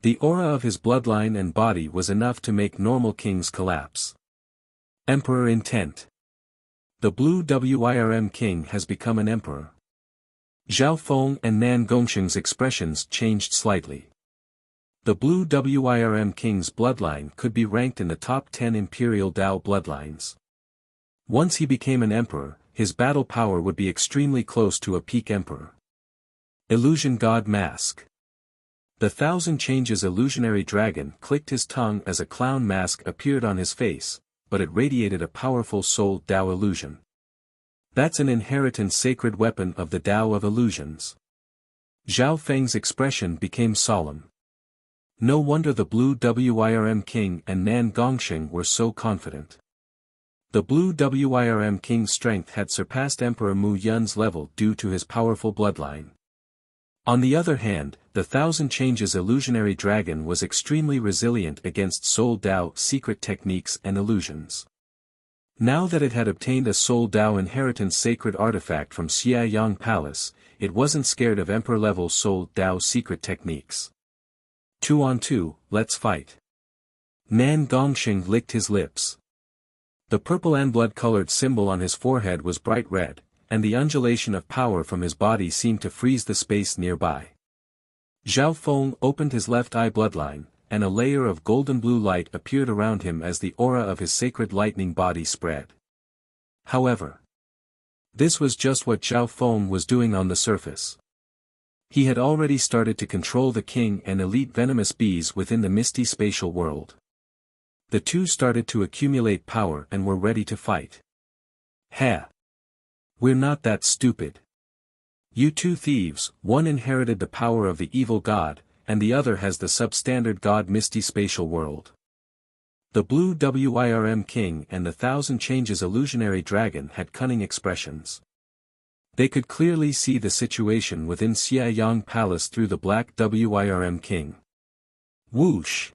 The aura of his bloodline and body was enough to make normal kings collapse. Emperor intent. The Blue Wirm King has become an emperor. Zhao Feng and Nan Gongsheng's expressions changed slightly. The Blue Wirm King's bloodline could be ranked in the top 10 Imperial Dao bloodlines. Once he became an emperor, his battle power would be extremely close to a peak emperor. Illusion God Mask. The Thousand Changes illusionary dragon clicked his tongue as a clown mask appeared on his face, but it radiated a powerful soul Dao illusion. That's an inheritance sacred weapon of the Dao of illusions. Zhao Feng's expression became solemn. No wonder the Blue Wirm King and Nan Gongsheng were so confident. The Blue Wirm King's strength had surpassed Emperor Mu Yun's level due to his powerful bloodline. On the other hand, the Thousand Changes illusionary dragon was extremely resilient against Soul Dao secret techniques and illusions. Now that it had obtained a Soul Dao inheritance sacred artifact from Xiayang Palace, it wasn't scared of Emperor-level Soul Dao secret techniques. 2 on 2, let's fight. Nan Gongsheng licked his lips. The purple and blood-colored symbol on his forehead was bright red, and the undulation of power from his body seemed to freeze the space nearby. Zhao Feng opened his left eye bloodline, and a layer of golden blue light appeared around him as the aura of his sacred lightning body spread. However, this was just what Zhao Feng was doing on the surface. He had already started to control the king and elite venomous bees within the misty spatial world. The two started to accumulate power and were ready to fight. "Heh! We're not that stupid. You two thieves, one inherited the power of the evil god, and the other has the substandard god misty spatial world." The blue Wirm king and the thousand changes illusionary dragon had cunning expressions. They could clearly see the situation within Xiayang Palace through the black Wirm king. Whoosh!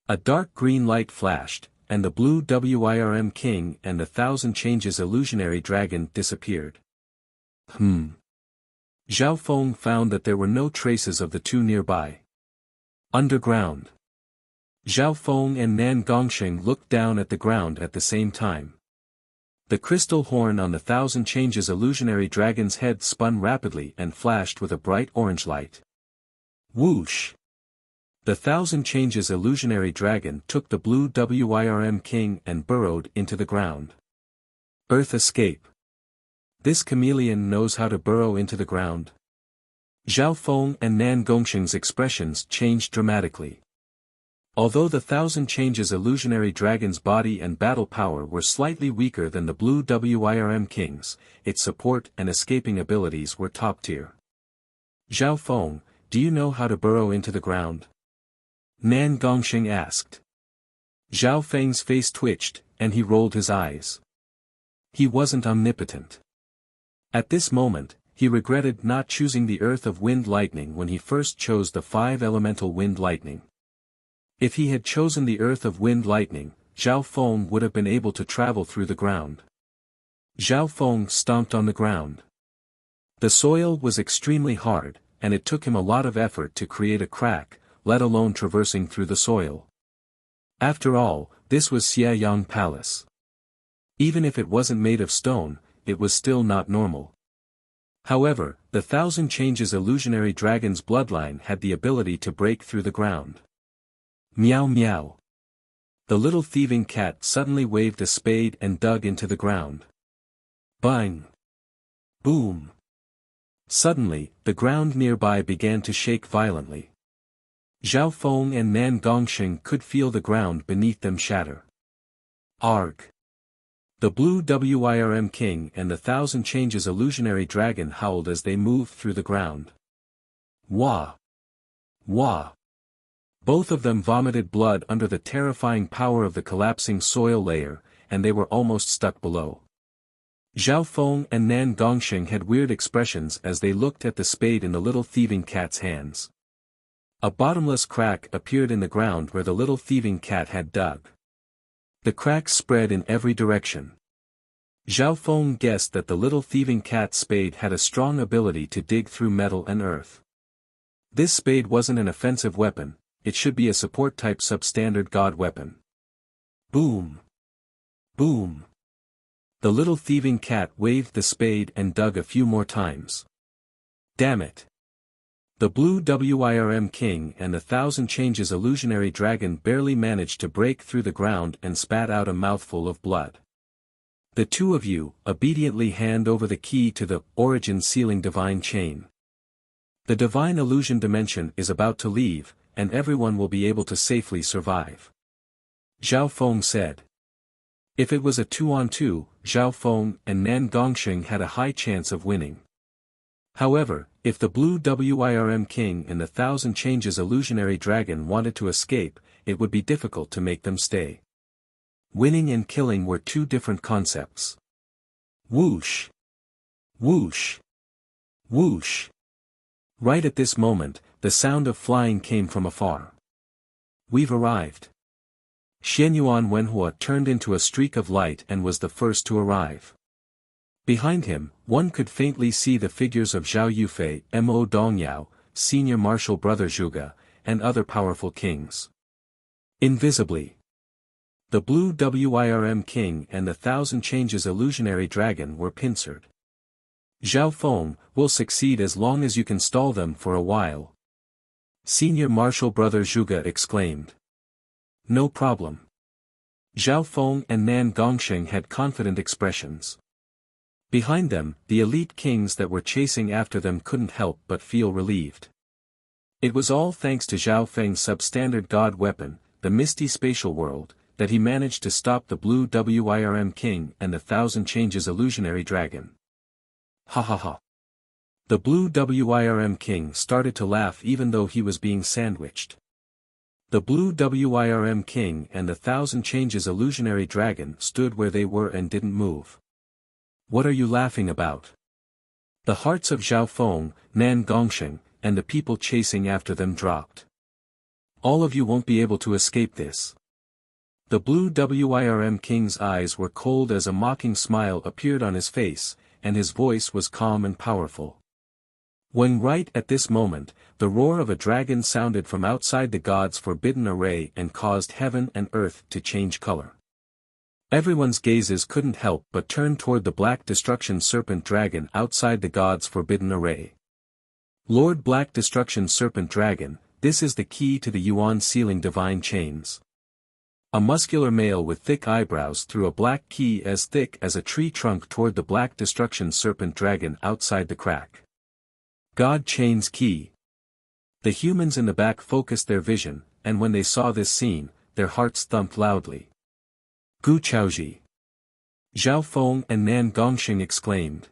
A dark green light flashed, and the blue Wirm king and the thousand changes illusionary dragon disappeared. Zhao Feng found that there were no traces of the two nearby. Underground. Zhao Feng and Nan Gongsheng looked down at the ground at the same time. The crystal horn on the thousand changes illusionary dragon's head spun rapidly and flashed with a bright orange light. Whoosh! The thousand changes illusionary dragon took the blue Wirm king and burrowed into the ground. Earth escape. This chameleon knows how to burrow into the ground. Zhao Feng and Nan Gongsheng's expressions changed dramatically. Although the thousand changes illusionary dragon's body and battle power were slightly weaker than the blue Wirm king's, its support and escaping abilities were top tier. "Zhao Feng, do you know how to burrow into the ground?" Nan Gongsheng asked. Zhao Feng's face twitched, and he rolled his eyes. He wasn't omnipotent. At this moment, he regretted not choosing the earth of wind lightning when he first chose the 5-elemental wind lightning. If he had chosen the earth of wind lightning, Zhao Feng would have been able to travel through the ground. Zhao Feng stomped on the ground. The soil was extremely hard, and it took him a lot of effort to create a crack, let alone traversing through the soil. After all, this was Xiayang Palace. Even if it wasn't made of stone, it was still not normal. However, the thousand changes illusionary dragon's bloodline had the ability to break through the ground. Meow meow. The little thieving cat suddenly waved a spade and dug into the ground. Bang! Boom! Suddenly, the ground nearby began to shake violently. Zhao Feng and Nan Gongsheng could feel the ground beneath them shatter. Arg! The blue Wirm king and the thousand changes illusionary dragon howled as they moved through the ground. Wah! Wah! Both of them vomited blood under the terrifying power of the collapsing soil layer, and they were almost stuck below. Zhao Feng and Nan Gongsheng had weird expressions as they looked at the spade in the little thieving cat's hands. A bottomless crack appeared in the ground where the little thieving cat had dug. The cracks spread in every direction. Zhao Feng guessed that the little thieving cat's spade had a strong ability to dig through metal and earth. This spade wasn't an offensive weapon, it should be a support-type substandard god weapon. Boom! Boom! The little thieving cat waved the spade and dug a few more times. Damn it! The blue Wirm king and the thousand changes illusionary dragon barely managed to break through the ground and spat out a mouthful of blood. The two of you, obediently hand over the key to the origin sealing divine chain. The divine illusion dimension is about to leave, and everyone will be able to safely survive. Zhao Feng said. If it was a 2-on-2, Zhao Feng and Nan Gongsheng had a high chance of winning. However, if the blue Wirm king and the thousand changes illusionary dragon wanted to escape, it would be difficult to make them stay. Winning and killing were two different concepts. Whoosh! Whoosh! Whoosh! Right at this moment, the sound of flying came from afar. We've arrived. Xianyuan Wenhua turned into a streak of light and was the first to arrive. Behind him, one could faintly see the figures of Zhao Yufei, Mo Dongyao, senior marshal brother Zhuge, and other powerful kings. Invisibly. The blue Wirm king and the thousand changes illusionary dragon were pincered. Zhao Feng will succeed as long as you can stall them for a while. Senior Marshal Brother Zhuge exclaimed. No problem. Zhao Feng and Nan Gongsheng had confident expressions. Behind them, the elite kings that were chasing after them couldn't help but feel relieved. It was all thanks to Zhao Feng's substandard god weapon, the Misty Spatial World, that he managed to stop the blue Wirm king and the thousand changes illusionary dragon. Ha ha ha. The blue Wirm king started to laugh even though he was being sandwiched. The blue Wirm king and the thousand changes illusionary dragon stood where they were and didn't move. What are you laughing about? The hearts of Zhao Feng, Nan Gongsheng, and the people chasing after them dropped. All of you won't be able to escape this. The blue Wirm king's eyes were cold as a mocking smile appeared on his face, and his voice was calm and powerful. When right at this moment, the roar of a dragon sounded from outside the god's forbidden array and caused heaven and earth to change color. Everyone's gazes couldn't help but turn toward the black destruction serpent dragon outside the god's forbidden array. Lord Black Destruction Serpent Dragon, this is the key to the Yuan sealing divine chains. A muscular male with thick eyebrows threw a black key as thick as a tree trunk toward the Black Destruction Serpent Dragon outside the crack. God Chain's key. The humans in the back focused their vision, and when they saw this scene, their hearts thumped loudly. Gu Chaoji. Zhao Feng and Nan Gongsheng exclaimed.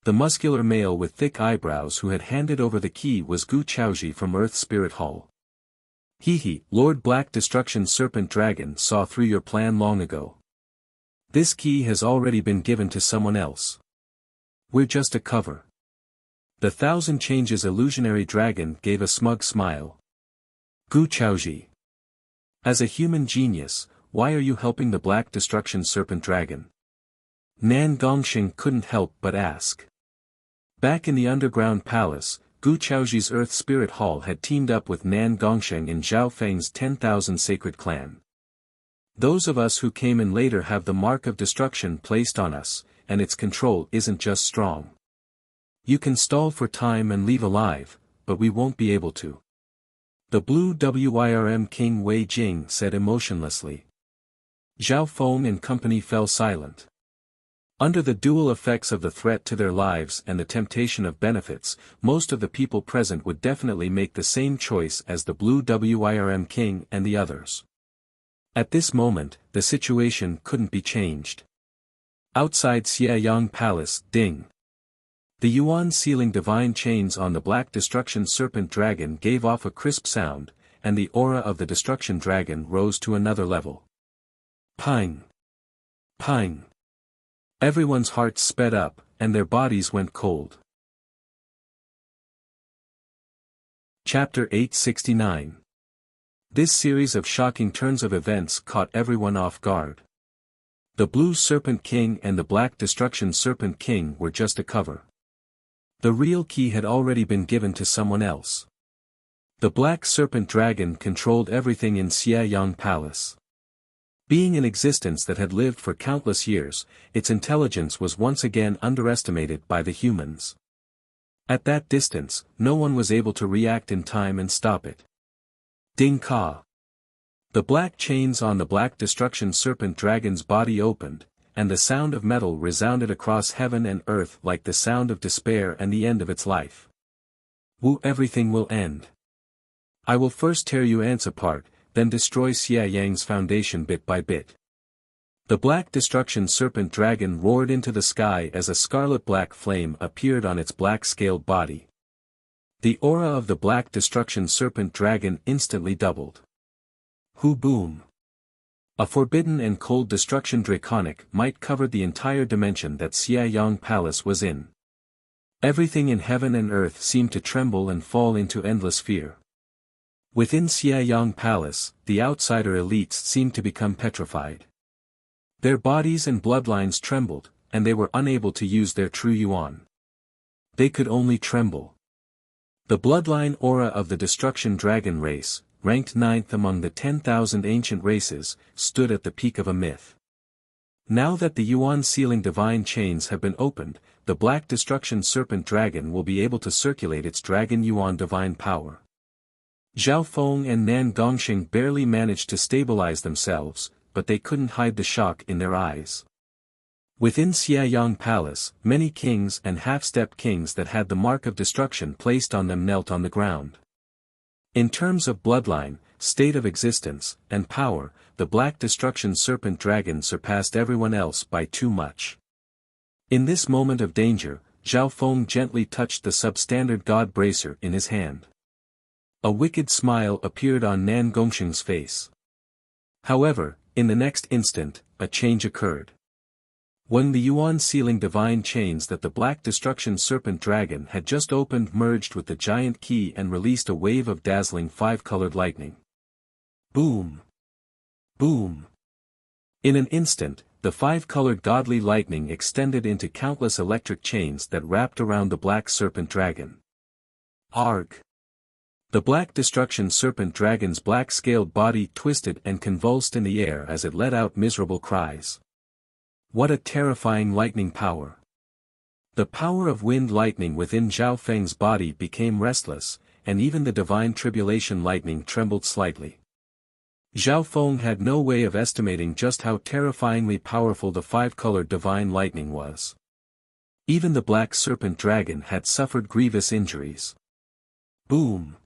The muscular male with thick eyebrows who had handed over the key was Gu Chaoji from Earth Spirit Hall. He, Lord Black Destruction Serpent Dragon saw through your plan long ago. This key has already been given to someone else. We're just a cover. The Thousand Changes illusionary dragon gave a smug smile. Gu Chaoji. As a human genius, why are you helping the Black Destruction Serpent Dragon? Nan Gongsheng couldn't help but ask. Back in the underground palace, Gu Chaoji's Earth Spirit Hall had teamed up with Nan Gongsheng in Zhao Feng's 10,000 Sacred Clan. Those of us who came in later have the mark of destruction placed on us, and its control isn't just strong. You can stall for time and leave alive, but we won't be able to. The blue Wirm King Wei Jing said emotionlessly. Zhao Feng and company fell silent. Under the dual effects of the threat to their lives and the temptation of benefits, most of the people present would definitely make the same choice as the blue Wirm King and the others. At this moment, the situation couldn't be changed. Outside Xiayang Palace, ding. The Yuan sealing divine chains on the Black Destruction Serpent Dragon gave off a crisp sound, and the aura of the Destruction Dragon rose to another level. Ping! Ping! Everyone's hearts sped up, and their bodies went cold. Chapter 869. This series of shocking turns of events caught everyone off guard. The Blue Serpent King and the Black Destruction Serpent King were just a cover. The real key had already been given to someone else. The Black Serpent Dragon controlled everything in Xiayang Palace. Being an existence that had lived for countless years, its intelligence was once again underestimated by the humans. At that distance, no one was able to react in time and stop it. Ding Ka. The black chains on the Black Destruction Serpent Dragon's body opened, and the sound of metal resounded across heaven and earth like the sound of despair and the end of its life. Wu, everything will end. I will first tear you ants apart, then destroy Xiayang's foundation bit by bit. The Black Destruction Serpent Dragon roared into the sky as a scarlet-black flame appeared on its black-scaled body. The aura of the Black Destruction Serpent Dragon instantly doubled. Hu boom! A forbidden and cold destruction draconic might covered the entire dimension that Xiayang Palace was in. Everything in heaven and earth seemed to tremble and fall into endless fear. Within Xiayang Palace, the outsider elites seemed to become petrified. Their bodies and bloodlines trembled, and they were unable to use their true yuan. They could only tremble. The bloodline aura of the destruction dragon race, ranked 9th among the 10,000 ancient races, stood at the peak of a myth. Now that the Yuan sealing divine chains have been opened, the Black Destruction Serpent Dragon will be able to circulate its Dragon Yuan divine power. Zhao Feng and Nan Gongxing barely managed to stabilize themselves, but they couldn't hide the shock in their eyes. Within Xiayang Palace, many kings and half-step kings that had the mark of destruction placed on them knelt on the ground. In terms of bloodline, state of existence, and power, the Black Destruction Serpent Dragon surpassed everyone else by too much. In this moment of danger, Zhao Feng gently touched the substandard god bracer in his hand. A wicked smile appeared on Nan Gongxing's face. However, in the next instant, a change occurred. When the Yuan sealing divine chains that the Black Destruction Serpent Dragon had just opened merged with the giant key and released a wave of dazzling five-colored lightning. Boom! Boom! In an instant, the five-colored godly lightning extended into countless electric chains that wrapped around the Black Serpent Dragon. Arg! The Black Destruction Serpent Dragon's black-scaled body twisted and convulsed in the air as it let out miserable cries. What a terrifying lightning power! The power of wind lightning within Zhao Feng's body became restless, and even the divine tribulation lightning trembled slightly. Zhao Feng had no way of estimating just how terrifyingly powerful the five-colored divine lightning was. Even the Black Serpent Dragon had suffered grievous injuries. Boom!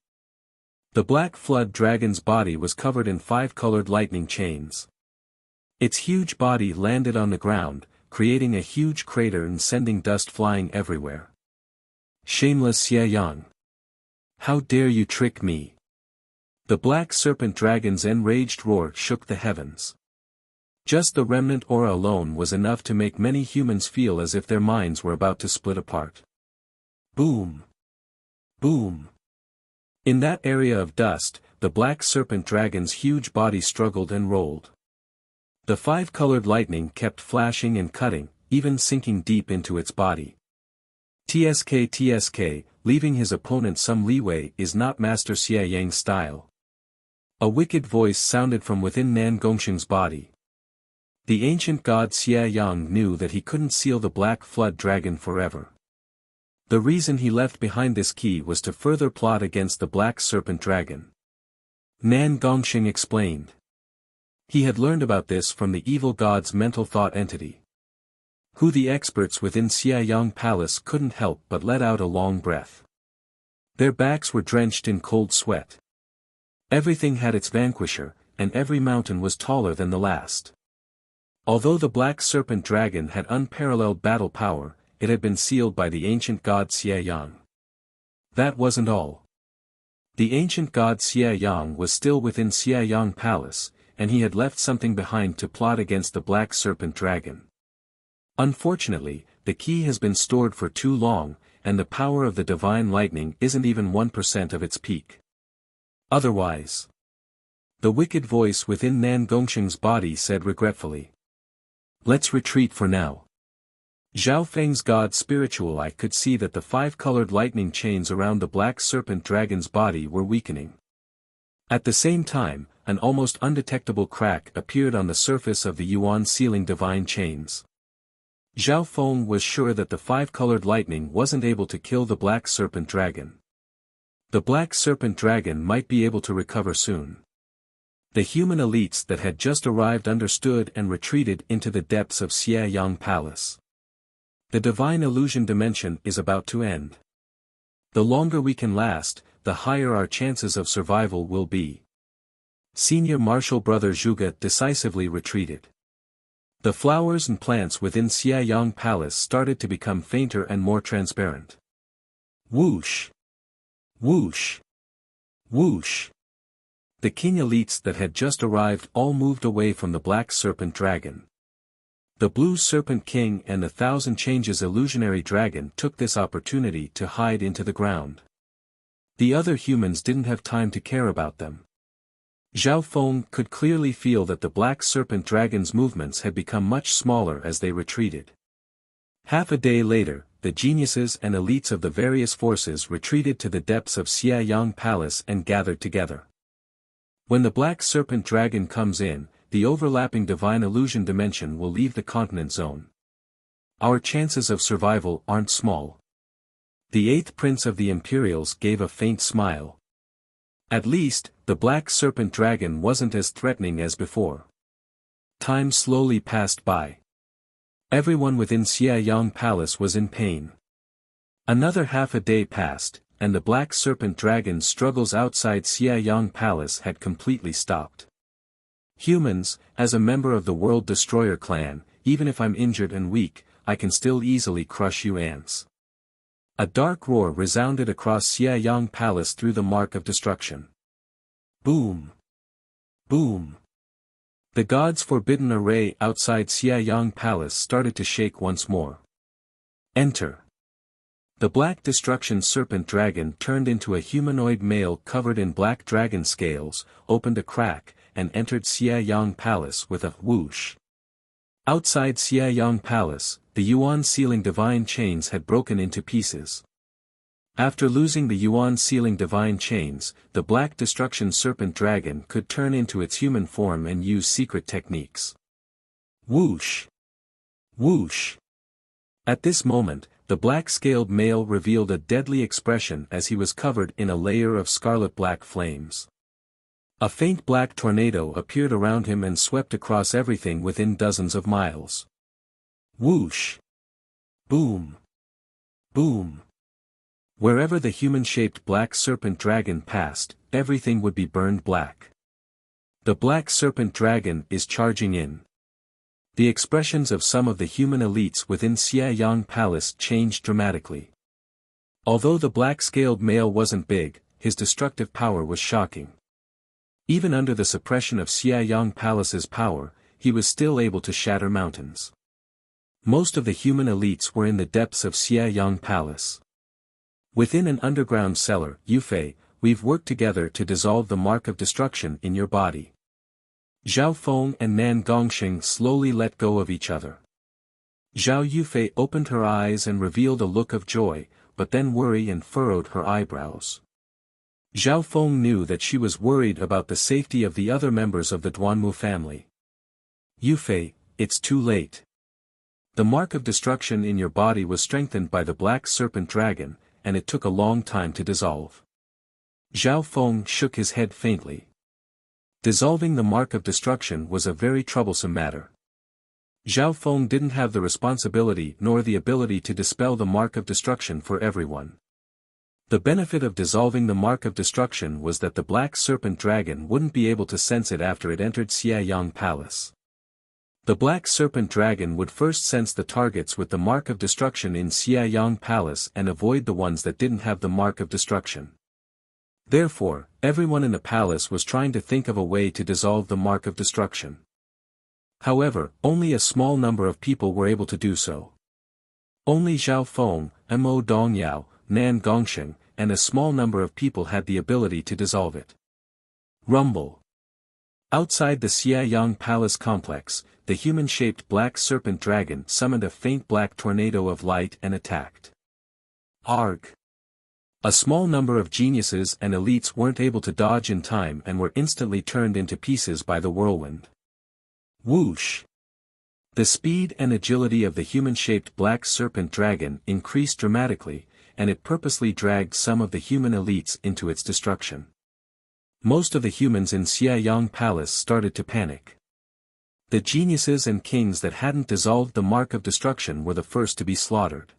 The Black Flood Dragon's body was covered in five-colored lightning chains. Its huge body landed on the ground, creating a huge crater and sending dust flying everywhere. Shameless Xiayang! How dare you trick me! The Black Serpent Dragon's enraged roar shook the heavens. Just the remnant aura alone was enough to make many humans feel as if their minds were about to split apart. Boom! Boom! In that area of dust, the Black Serpent Dragon's huge body struggled and rolled. The five-colored lightning kept flashing and cutting, even sinking deep into its body. TSK, leaving his opponent some leeway is not Master Xie Yang's style. A wicked voice sounded from within Nan Gongxing's body. The ancient god Xie Yang knew that he couldn't seal the Black Flood Dragon forever. The reason he left behind this key was to further plot against the Black Serpent Dragon. Nan Gongxing explained. He had learned about this from the evil god's mental thought entity. Who the experts within Xiayang Palace couldn't help but let out a long breath. Their backs were drenched in cold sweat. Everything had its vanquisher, and every mountain was taller than the last. Although the Black Serpent Dragon had unparalleled battle power, it had been sealed by the ancient god Xiayang. That wasn't all. The ancient god Xiayang was still within Xiayang Palace, and he had left something behind to plot against the Black Serpent Dragon. Unfortunately, the key has been stored for too long, and the power of the divine lightning isn't even 1% of its peak. Otherwise, the wicked voice within Nan Gongxing's body said regretfully. Let's retreat for now. Zhao Feng's god spiritual eye could see that the five-colored lightning chains around the Black Serpent Dragon's body were weakening. At the same time, an almost undetectable crack appeared on the surface of the Yuan sealing divine chains. Zhao Feng was sure that the five-colored lightning wasn't able to kill the Black Serpent Dragon. The Black Serpent Dragon might be able to recover soon. The human elites that had just arrived understood and retreated into the depths of Xiayang Palace. The divine illusion dimension is about to end. The longer we can last, the higher our chances of survival will be. Senior Marshal Brother Zhuge decisively retreated. The flowers and plants within Xiayang Palace started to become fainter and more transparent. Whoosh! Whoosh! Whoosh! The king elites that had just arrived all moved away from the Black Serpent Dragon. The Blue Serpent King and the Thousand Changes illusionary dragon took this opportunity to hide into the ground. The other humans didn't have time to care about them. Zhao Feng could clearly feel that the Black Serpent Dragon's movements had become much smaller as they retreated. Half a day later, the geniuses and elites of the various forces retreated to the depths of Xiayang Palace and gathered together. When the Black Serpent Dragon comes in, the overlapping divine illusion dimension will leave the continent zone. Our chances of survival aren't small. The eighth prince of the Imperials gave a faint smile. At least, the Black Serpent Dragon wasn't as threatening as before. Time slowly passed by. Everyone within Xiaoyang Palace was in pain. Another half a day passed, and the Black Serpent Dragon's struggles outside Xiaoyang Palace had completely stopped. Humans, as a member of the World Destroyer clan, even if I'm injured and weak, I can still easily crush you ants. A dark roar resounded across Xiaoyang Palace through the mark of destruction. Boom! Boom! The gods' forbidden array outside Xiaoyang Palace started to shake once more. Enter. The Black Destruction Serpent Dragon turned into a humanoid male covered in black dragon scales, opened a crack, and entered Xiaoyang Palace with a whoosh. Outside Xiaoyang Palace, the Yuan Sealing Divine Chains had broken into pieces. After losing the Yuan Sealing Divine Chains, the Black Destruction Serpent Dragon could turn into its human form and use secret techniques. Whoosh! Whoosh! At this moment, the black-scaled male revealed a deadly expression as he was covered in a layer of scarlet-black flames. A faint black tornado appeared around him and swept across everything within dozens of miles. Whoosh! Boom! Boom! Wherever the human-shaped Black Serpent Dragon passed, everything would be burned black. The Black Serpent Dragon is charging in. The expressions of some of the human elites within Xiaoyang Palace changed dramatically. Although the black-scaled male wasn't big, his destructive power was shocking. Even under the suppression of Xiaoyang Palace's power, he was still able to shatter mountains. Most of the human elites were in the depths of Xiaoyang Palace. Within an underground cellar, Yufei, we've worked together to dissolve the mark of destruction in your body. Zhao Feng and Nan Gongxing slowly let go of each other. Zhao Yufei opened her eyes and revealed a look of joy, but then worry and furrowed her eyebrows. Zhao Feng knew that she was worried about the safety of the other members of the Duanmu family. Yufei, it's too late. The mark of destruction in your body was strengthened by the Black Serpent Dragon, and it took a long time to dissolve. Zhao Feng shook his head faintly. Dissolving the mark of destruction was a very troublesome matter. Zhao Feng didn't have the responsibility nor the ability to dispel the mark of destruction for everyone. The benefit of dissolving the mark of destruction was that the Black Serpent Dragon wouldn't be able to sense it after it entered Xiaoyang Palace. The Black Serpent Dragon would first sense the targets with the mark of destruction in Xiaoyang Palace and avoid the ones that didn't have the mark of destruction. Therefore, everyone in the palace was trying to think of a way to dissolve the mark of destruction. However, only a small number of people were able to do so. Only Zhao Feng, Mo Dongyao, Nan Gongxing, and a small number of people had the ability to dissolve it. Rumble. Outside the Xiaoyang Palace complex, the human-shaped Black Serpent Dragon summoned a faint black tornado of light and attacked. Arg! A small number of geniuses and elites weren't able to dodge in time and were instantly turned into pieces by the whirlwind. Whoosh! The speed and agility of the human-shaped Black Serpent Dragon increased dramatically, and it purposely dragged some of the human elites into its destruction. Most of the humans in Xiaoyang Palace started to panic. The geniuses and kings that hadn't dissolved the mark of destruction were the first to be slaughtered.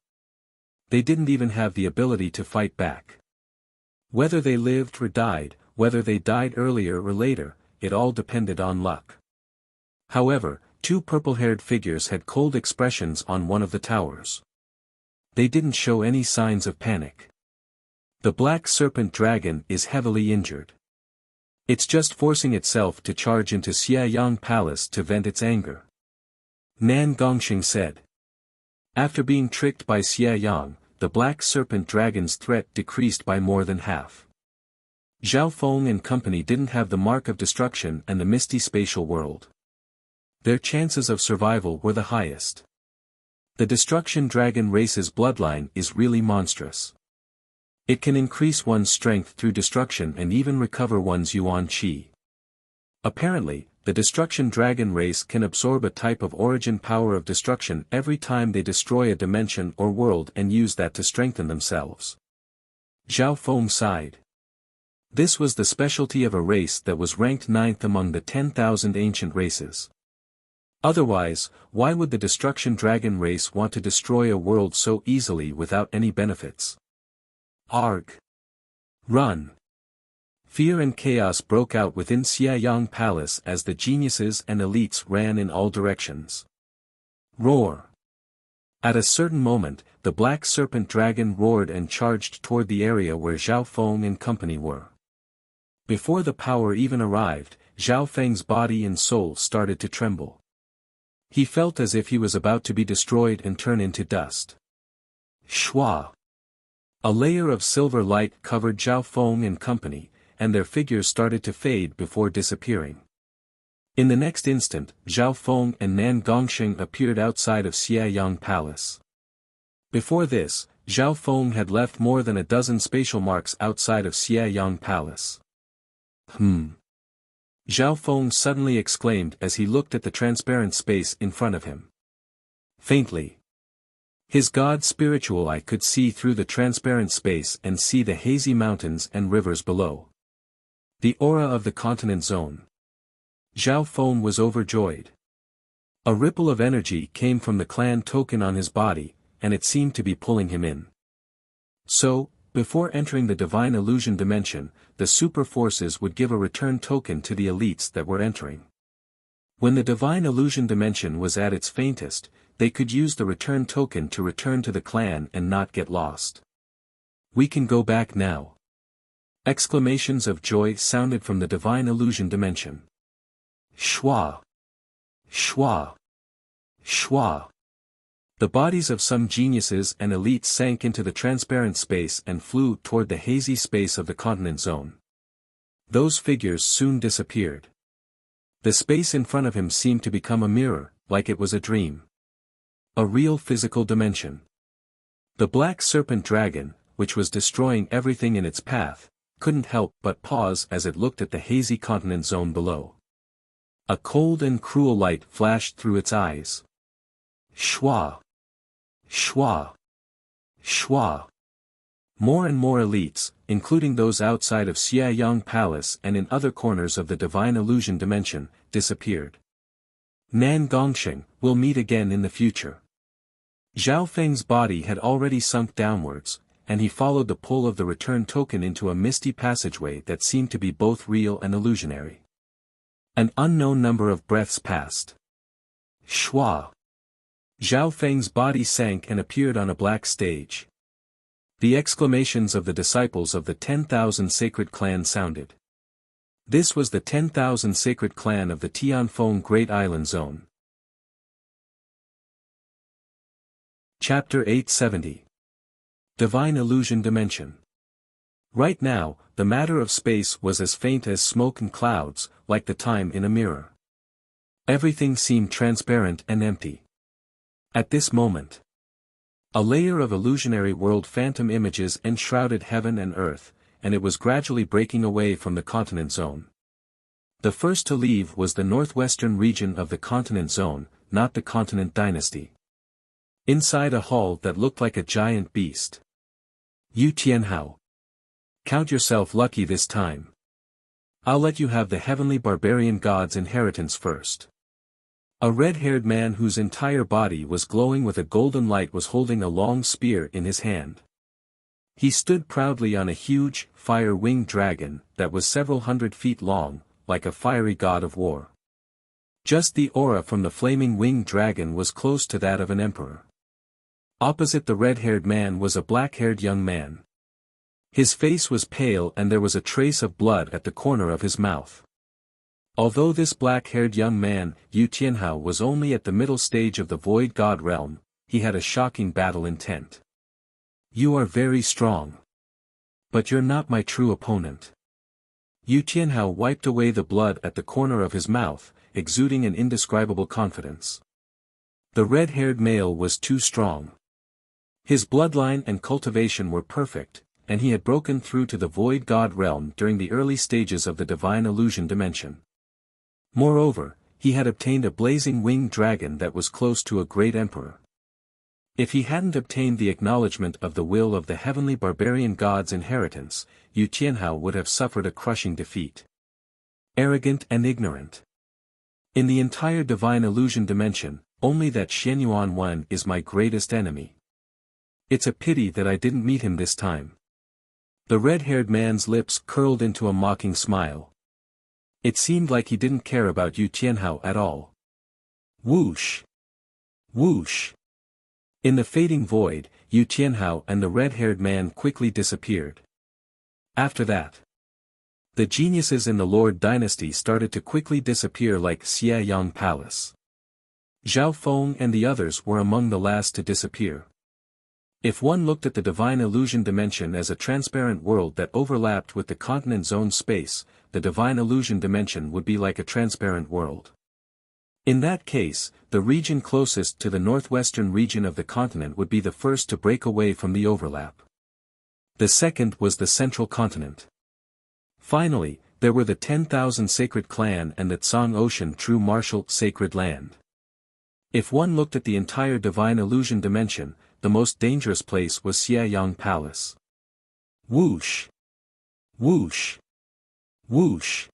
They didn't even have the ability to fight back. Whether they lived or died, whether they died earlier or later, it all depended on luck. However, two purple-haired figures had cold expressions on one of the towers. They didn't show any signs of panic. The Black Serpent Dragon is heavily injured. It's just forcing itself to charge into Xiaoyang Palace to vent its anger. Nan Gongxing said. After being tricked by Xiaoyang, the Black Serpent Dragon's threat decreased by more than half. Zhao Feng and company didn't have the mark of destruction and the misty spatial world. Their chances of survival were the highest. The Destruction Dragon race's bloodline is really monstrous. It can increase one's strength through destruction and even recover one's yuan qi. Apparently, the destruction dragon race can absorb a type of origin power of destruction every time they destroy a dimension or world and use that to strengthen themselves. Zhao Feng sighed. This was the specialty of a race that was ranked 9th among the 10,000 ancient races. Otherwise, why would the destruction dragon race want to destroy a world so easily without any benefits? Arg! Run! Fear and chaos broke out within Xiayang Palace as the geniuses and elites ran in all directions. Roar! At a certain moment, the black serpent dragon roared and charged toward the area where Zhao Feng and company were. Before the power even arrived, Zhao Feng's body and soul started to tremble. He felt as if he was about to be destroyed and turn into dust. Shwa! A layer of silver light covered Zhao Feng and company, and their figures started to fade before disappearing. In the next instant, Zhao Feng and Nan Gongsheng appeared outside of Xiayang Palace. Before this, Zhao Feng had left more than a dozen spatial marks outside of Xiayang Palace. Zhao Feng suddenly exclaimed as he looked at the transparent space in front of him. Faintly. His god spiritual eye could see through the transparent space and see the hazy mountains and rivers below. The aura of the continent zone. Zhao Feng was overjoyed. A ripple of energy came from the clan token on his body, and it seemed to be pulling him in. So, before entering the divine illusion dimension, the super forces would give a return token to the elites that were entering. When the divine illusion dimension was at its faintest, they could use the return token to return to the clan and not get lost. We can go back now. Exclamations of joy sounded from the divine illusion dimension. Shwa! Shwa! Shwa! The bodies of some geniuses and elites sank into the transparent space and flew toward the hazy space of the continent zone. Those figures soon disappeared. The space in front of him seemed to become a mirror, like it was a dream. A real physical dimension. The black serpent dragon, which was destroying everything in its path, couldn't help but pause as it looked at the hazy continent zone below. A cold and cruel light flashed through its eyes. Shwa! Shwa! Shwa! More and more elites, including those outside of Xiayang Palace and in other corners of the divine illusion dimension, disappeared. Nan Gongsheng, will meet again in the future. Zhao Feng's body had already sunk downwards, and he followed the pull of the return token into a misty passageway that seemed to be both real and illusionary. An unknown number of breaths passed. Shwa! Zhao Feng's body sank and appeared on a black stage. The exclamations of the disciples of the 10,000 sacred clan sounded. This was the 10,000 sacred clan of the Tianfeng Great Island Zone. Chapter 870. Divine Illusion Dimension. Right now, the matter of space was as faint as smoke and clouds, like the time in a mirror. Everything seemed transparent and empty. At this moment, a layer of illusionary world phantom images enshrouded heaven and earth, and it was gradually breaking away from the continent zone. The first to leave was the northwestern region of the continent zone, not the continent dynasty. Inside a hall that looked like a giant beast. Yu Tianhao. Count yourself lucky this time. I'll let you have the heavenly barbarian god's inheritance first. A red-haired man whose entire body was glowing with a golden light was holding a long spear in his hand. He stood proudly on a huge, fire-winged dragon that was several hundred feet long, like a fiery god of war. Just the aura from the flaming winged dragon was close to that of an emperor. Opposite the red-haired man was a black-haired young man. His face was pale and there was a trace of blood at the corner of his mouth. Although this black-haired young man, Yu Tianhao, was only at the middle stage of the Void God realm, he had a shocking battle intent. You are very strong. But you're not my true opponent. Yu Tianhao wiped away the blood at the corner of his mouth, exuding an indescribable confidence. The red-haired male was too strong. His bloodline and cultivation were perfect, and he had broken through to the Void God realm during the early stages of the divine illusion dimension. Moreover, he had obtained a blazing winged dragon that was close to a great emperor. If he hadn't obtained the acknowledgement of the will of the heavenly barbarian god's inheritance, Yu Tianhao would have suffered a crushing defeat. Arrogant and ignorant. In the entire divine illusion dimension, only that Xianyuan Wen is my greatest enemy. It's a pity that I didn't meet him this time. The red-haired man's lips curled into a mocking smile. It seemed like he didn't care about Yu Tianhao at all. Whoosh! Whoosh! In the fading void, Yu Tianhao and the red-haired man quickly disappeared. After that, the geniuses in the Lord dynasty started to quickly disappear like Xiayang Palace. Zhao Feng and the others were among the last to disappear. If one looked at the divine illusion dimension as a transparent world that overlapped with the continent zone space, the divine illusion dimension would be like a transparent world. In that case, the region closest to the northwestern region of the continent would be the first to break away from the overlap. The second was the central continent. Finally, there were the 10,000 Sacred Clan and the Tsang Ocean True Martial Sacred Land. If one looked at the entire divine illusion dimension, the most dangerous place was Xiayang Palace. Whoosh! Whoosh! Whoosh!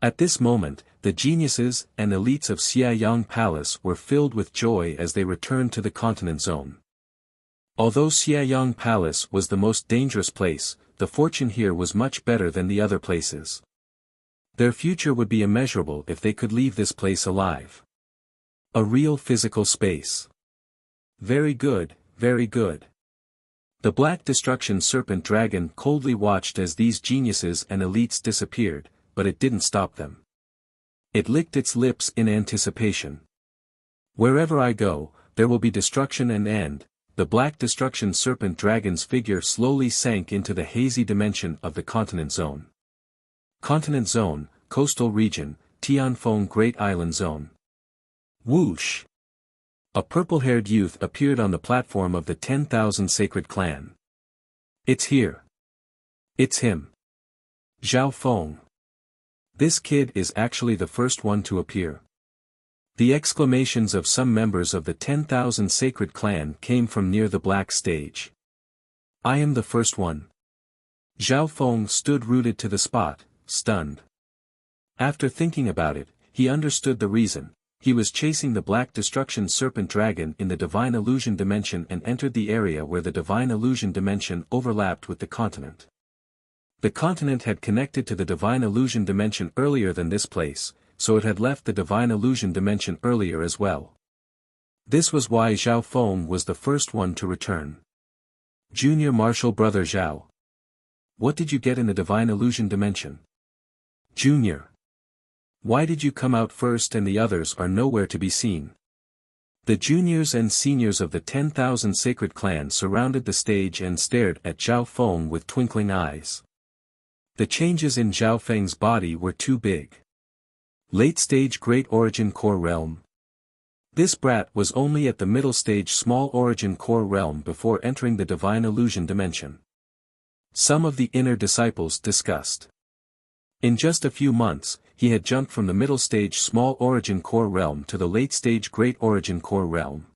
At this moment, the geniuses and elites of Xiayang Palace were filled with joy as they returned to the continent zone. Although Xiayang Palace was the most dangerous place, the fortune here was much better than the other places. Their future would be immeasurable if they could leave this place alive. A real physical space. Very good, very good. The Black Destruction Serpent Dragon coldly watched as these geniuses and elites disappeared, but it didn't stop them. It licked its lips in anticipation. Wherever I go, there will be destruction and end. The Black Destruction Serpent Dragon's figure slowly sank into the hazy dimension of the Continent Zone. Continent Zone, Coastal Region, Tianfeng Great Island Zone. Whoosh! A purple-haired youth appeared on the platform of the 10,000 Sacred Clan. It's here. It's him. Zhao Feng. This kid is actually the first one to appear. The exclamations of some members of the 10,000 Sacred Clan came from near the black stage. I am the first one. Zhao Feng stood rooted to the spot, stunned. After thinking about it, he understood the reason. He was chasing the Black Destruction Serpent Dragon in the Divine Illusion Dimension and entered the area where the Divine Illusion Dimension overlapped with the continent. The continent had connected to the Divine Illusion Dimension earlier than this place, so it had left the Divine Illusion Dimension earlier as well. This was why Zhao Feng was the first one to return. Junior Martial Brother Zhao. What did you get in the Divine Illusion Dimension? Junior. Why did you come out first and the others are nowhere to be seen? The juniors and seniors of the 10,000 Sacred Clan surrounded the stage and stared at Zhao Feng with twinkling eyes. The changes in Zhao Feng's body were too big. Late-stage Great Origin Core Realm. This brat was only at the middle stage Small Origin Core Realm before entering the Divine Illusion Dimension. Some of the inner disciples discussed. In just a few months, he had jumped from the middle stage Small Origin Core Realm to the late stage Great Origin Core Realm.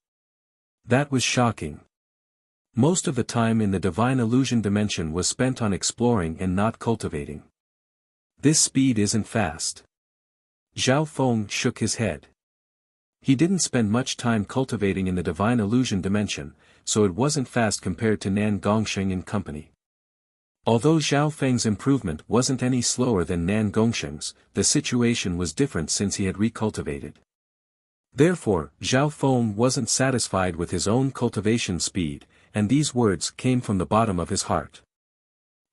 That was shocking. Most of the time in the Divine Illusion Dimension was spent on exploring and not cultivating. This speed isn't fast. Zhao Feng shook his head. He didn't spend much time cultivating in the Divine Illusion Dimension, so it wasn't fast compared to Nan Gongsheng and company. Although Zhao Feng's improvement wasn't any slower than Nan Gongsheng's, the situation was different since he had recultivated. Therefore, Zhao Feng wasn't satisfied with his own cultivation speed, and these words came from the bottom of his heart.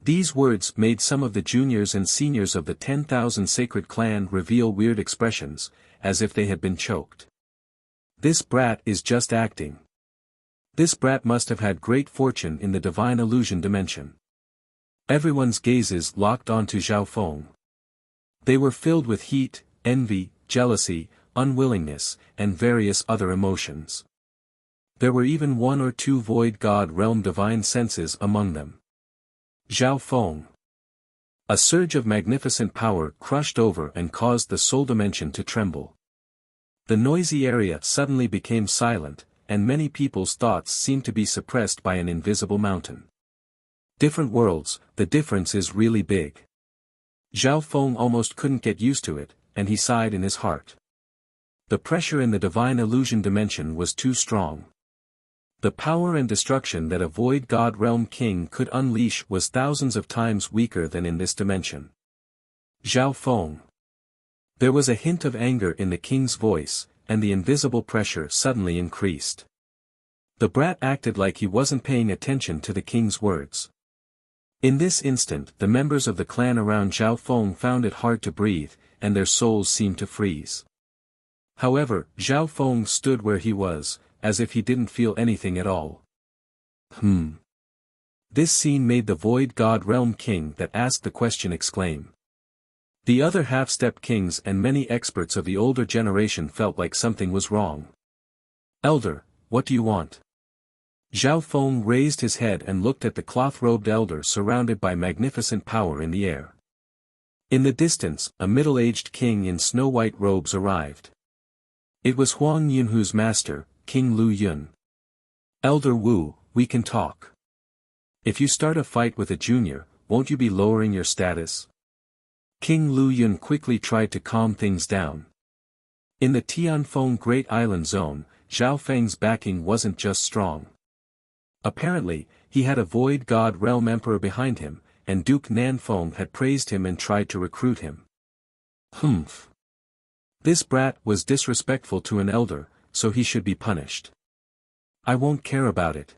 These words made some of the juniors and seniors of the 10,000 Sacred Clan reveal weird expressions, as if they had been choked. This brat is just acting. This brat must have had great fortune in the Divine Illusion Dimension. Everyone's gazes locked onto Zhao Feng. They were filled with heat, envy, jealousy, unwillingness, and various other emotions. There were even one or two Void God Realm divine senses among them. Zhao Feng. A surge of magnificent power crushed over and caused the soul dimension to tremble. The noisy area suddenly became silent, and many people's thoughts seemed to be suppressed by an invisible mountain. Different worlds, the difference is really big. Zhao Feng almost couldn't get used to it, and he sighed in his heart. The pressure in the divine illusion dimension was too strong. The power and destruction that a void god realm king could unleash was thousands of times weaker than in this dimension. Zhao Feng. There was a hint of anger in the king's voice, and the invisible pressure suddenly increased. The brat acted like he wasn't paying attention to the king's words. In this instant the members of the clan around Zhao Feng found it hard to breathe, and their souls seemed to freeze. However, Zhao Feng stood where he was, as if he didn't feel anything at all. This scene made the void god realm king that asked the question exclaim. The other half-step kings and many experts of the older generation felt like something was wrong. Elder, what do you want? Zhao Feng raised his head and looked at the cloth-robed elder surrounded by magnificent power in the air. In the distance, a middle-aged king in snow-white robes arrived. It was Huang Yunhu's master, King Lu Yun. Elder Wu, we can talk. If you start a fight with a junior, won't you be lowering your status? King Lu Yun quickly tried to calm things down. In the Tianfeng Great Island Zone, Zhao Feng's backing wasn't just strong. Apparently, he had a void god realm emperor behind him, and Duke Nanfeng had praised him and tried to recruit him. This brat was disrespectful to an elder, so he should be punished. I won't care about it.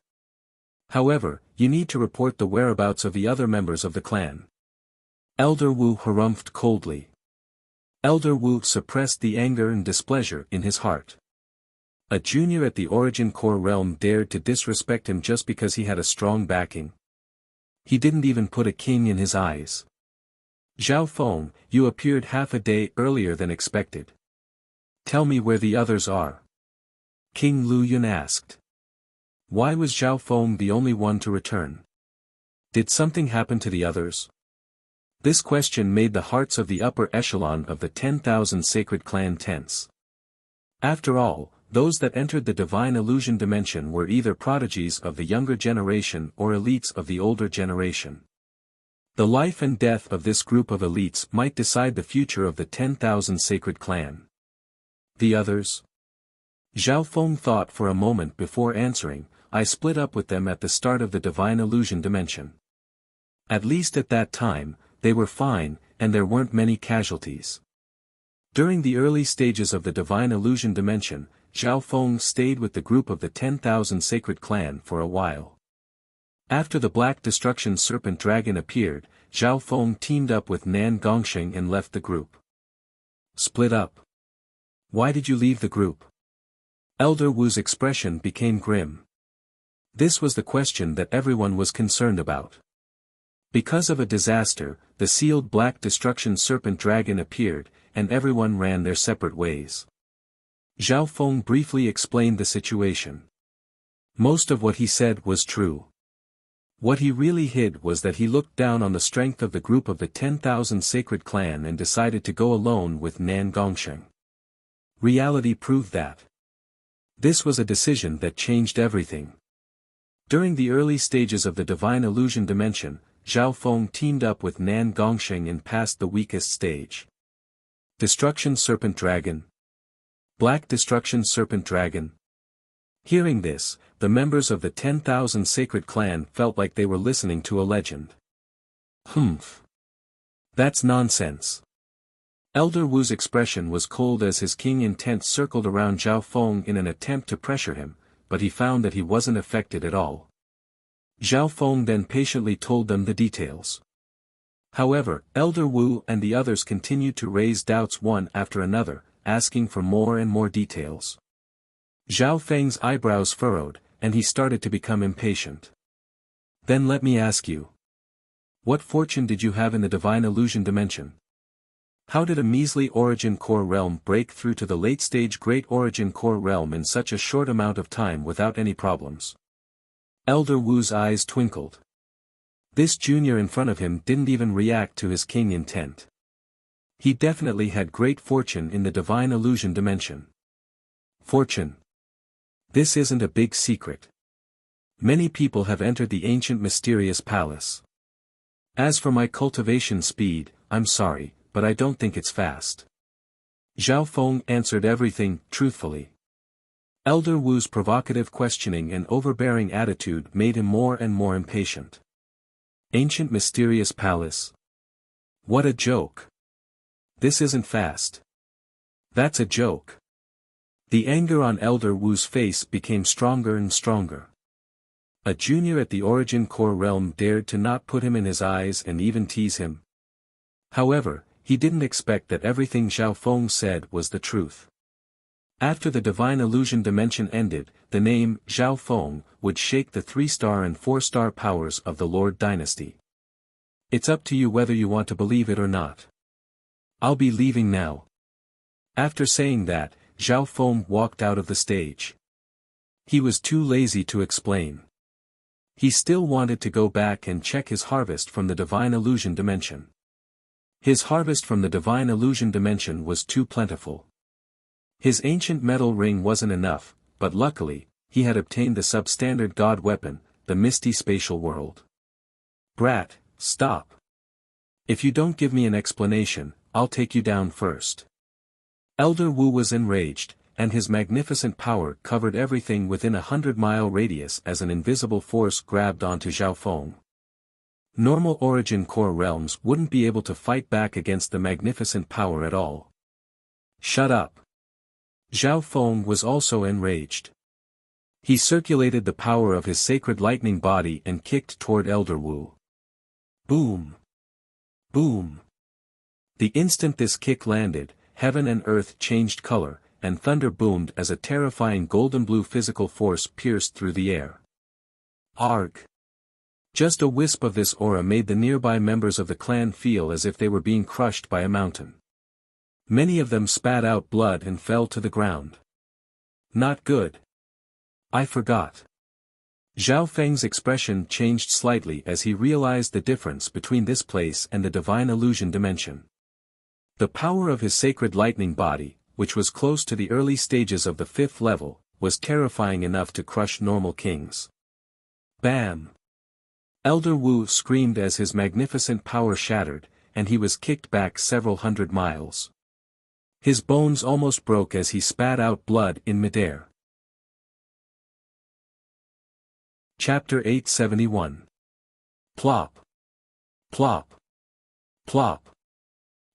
However, you need to report the whereabouts of the other members of the clan. Elder Wu harumphed coldly. Elder Wu suppressed the anger and displeasure in his heart. A junior at the Origin Core realm dared to disrespect him just because he had a strong backing. He didn't even put a king in his eyes. Zhao Feng, you appeared half a day earlier than expected. Tell me where the others are. King Lu Yun asked. Why was Zhao Feng the only one to return? Did something happen to the others? This question made the hearts of the upper echelon of the 10,000 sacred clan tense. After all, those that entered the divine illusion dimension were either prodigies of the younger generation or elites of the older generation. The life and death of this group of elites might decide the future of the 10,000 sacred clan. The others? Zhao Feng thought for a moment before answering. I split up with them at the start of the divine illusion dimension. At least at that time, they were fine, and there weren't many casualties. During the early stages of the divine illusion dimension, Zhao Feng stayed with the group of the 10,000 sacred clan for a while. After the Black Destruction Serpent Dragon appeared, Zhao Feng teamed up with Nan Gongsheng and left the group. Split up. Why did you leave the group? Elder Wu's expression became grim. This was the question that everyone was concerned about. Because of a disaster, the sealed Black Destruction Serpent Dragon appeared, and everyone ran their separate ways. Zhao Feng briefly explained the situation. Most of what he said was true. What he really hid was that he looked down on the strength of the group of the 10,000 sacred clan and decided to go alone with Nan Gongsheng. Reality proved that. This was a decision that changed everything. During the early stages of the divine illusion dimension, Zhao Feng teamed up with Nan Gongsheng and passed the weakest stage. Destruction Serpent Dragon. Black Destruction Serpent Dragon. Hearing this, the members of the 10,000 sacred clan felt like they were listening to a legend. That's nonsense. Elder Wu's expression was cold as his king intent circled around Zhao Feng in an attempt to pressure him, but he found that he wasn't affected at all. Zhao Feng then patiently told them the details. However, Elder Wu and the others continued to raise doubts one after another, asking for more and more details. Zhao Feng's eyebrows furrowed, and he started to become impatient. Then let me ask you. What fortune did you have in the divine illusion dimension? How did a measly origin core realm break through to the late-stage great origin core realm in such a short amount of time without any problems? Elder Wu's eyes twinkled. This junior in front of him didn't even react to his king intent. He definitely had great fortune in the divine illusion dimension. Fortune. This isn't a big secret. Many people have entered the ancient mysterious palace. As for my cultivation speed, I'm sorry, but I don't think it's fast. Zhao Feng answered everything truthfully. Elder Wu's provocative questioning and overbearing attitude made him more and more impatient. Ancient mysterious palace? What a joke. This isn't fast. That's a joke. The anger on Elder Wu's face became stronger and stronger. A junior at the Origin Core realm dared to not put him in his eyes and even tease him. However, he didn't expect that everything Zhao Feng said was the truth. After the divine illusion dimension ended, the name Zhao Feng would shake the 3-star and 4-star powers of the Lord Dynasty. It's up to you whether you want to believe it or not. I'll be leaving now. After saying that, Zhao Feng walked out of the stage. He was too lazy to explain. He still wanted to go back and check his harvest from the divine illusion dimension. His harvest from the divine illusion dimension was too plentiful. His ancient metal ring wasn't enough, but luckily, he had obtained the substandard god weapon, the misty spatial world. Brat, stop. If you don't give me an explanation, I'll take you down first. Elder Wu was enraged, and his magnificent power covered everything within 100-mile radius as an invisible force grabbed onto Zhao Feng. Normal Origin Core realms wouldn't be able to fight back against the magnificent power at all. Shut up. Zhao Feng was also enraged. He circulated the power of his sacred lightning body and kicked toward Elder Wu. Boom! Boom! The instant this kick landed, heaven and earth changed color, and thunder boomed as a terrifying golden blue physical force pierced through the air. Arg! Just a wisp of this aura made the nearby members of the clan feel as if they were being crushed by a mountain. Many of them spat out blood and fell to the ground. Not good. I forgot. Zhao Feng's expression changed slightly as he realized the difference between this place and the divine illusion dimension. The power of his sacred lightning body, which was close to the early stages of the 5th level, was terrifying enough to crush normal kings. Bam! Elder Wu screamed as his magnificent power shattered, and he was kicked back several hundred miles. His bones almost broke as he spat out blood in midair. Chapter 871. Plop. Plop. Plop.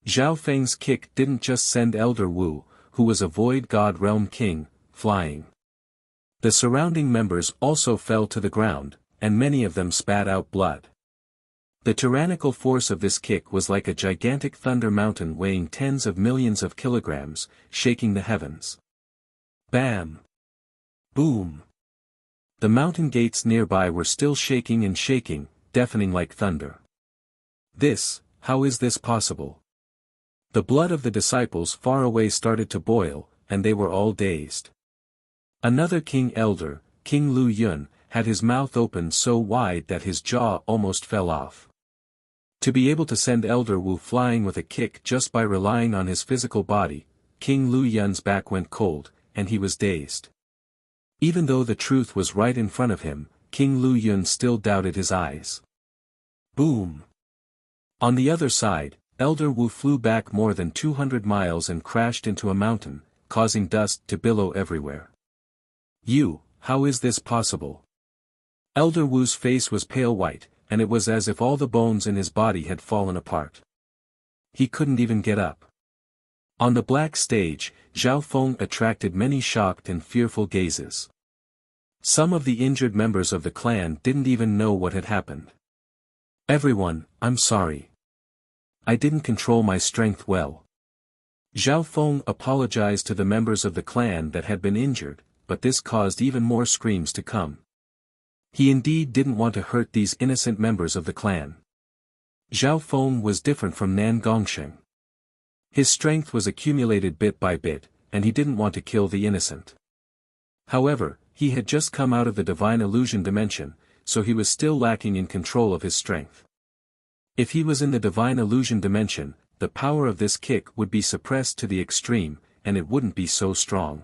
Zhao Feng's kick didn't just send Elder Wu, who was a Void God Realm King, flying. The surrounding members also fell to the ground, and many of them spat out blood. The tyrannical force of this kick was like a gigantic thunder mountain weighing tens of millions of kilograms, shaking the heavens. Bam! Boom! The mountain gates nearby were still shaking and shaking, deafening like thunder. How is this possible? The blood of the disciples far away started to boil, and they were all dazed. Another king elder, King Lu Yun, had his mouth open so wide that his jaw almost fell off. To be able to send Elder Wu flying with a kick just by relying on his physical body, King Lu Yun's back went cold, and he was dazed. Even though the truth was right in front of him, King Lu Yun still doubted his eyes. Boom! On the other side, Elder Wu flew back more than 200 miles and crashed into a mountain, causing dust to billow everywhere. How is this possible? Elder Wu's face was pale white, and it was as if all the bones in his body had fallen apart. He couldn't even get up. On the black stage, Zhao Feng attracted many shocked and fearful gazes. Some of the injured members of the clan didn't even know what had happened. Everyone, I'm sorry. I didn't control my strength well. Zhao Feng apologized to the members of the clan that had been injured, but this caused even more screams to come. He indeed didn't want to hurt these innocent members of the clan. Zhao Feng was different from Nan Gongsheng. His strength was accumulated bit by bit, and he didn't want to kill the innocent. However, he had just come out of the divine illusion dimension, so he was still lacking in control of his strength. If he was in the divine illusion dimension, the power of this kick would be suppressed to the extreme, and it wouldn't be so strong.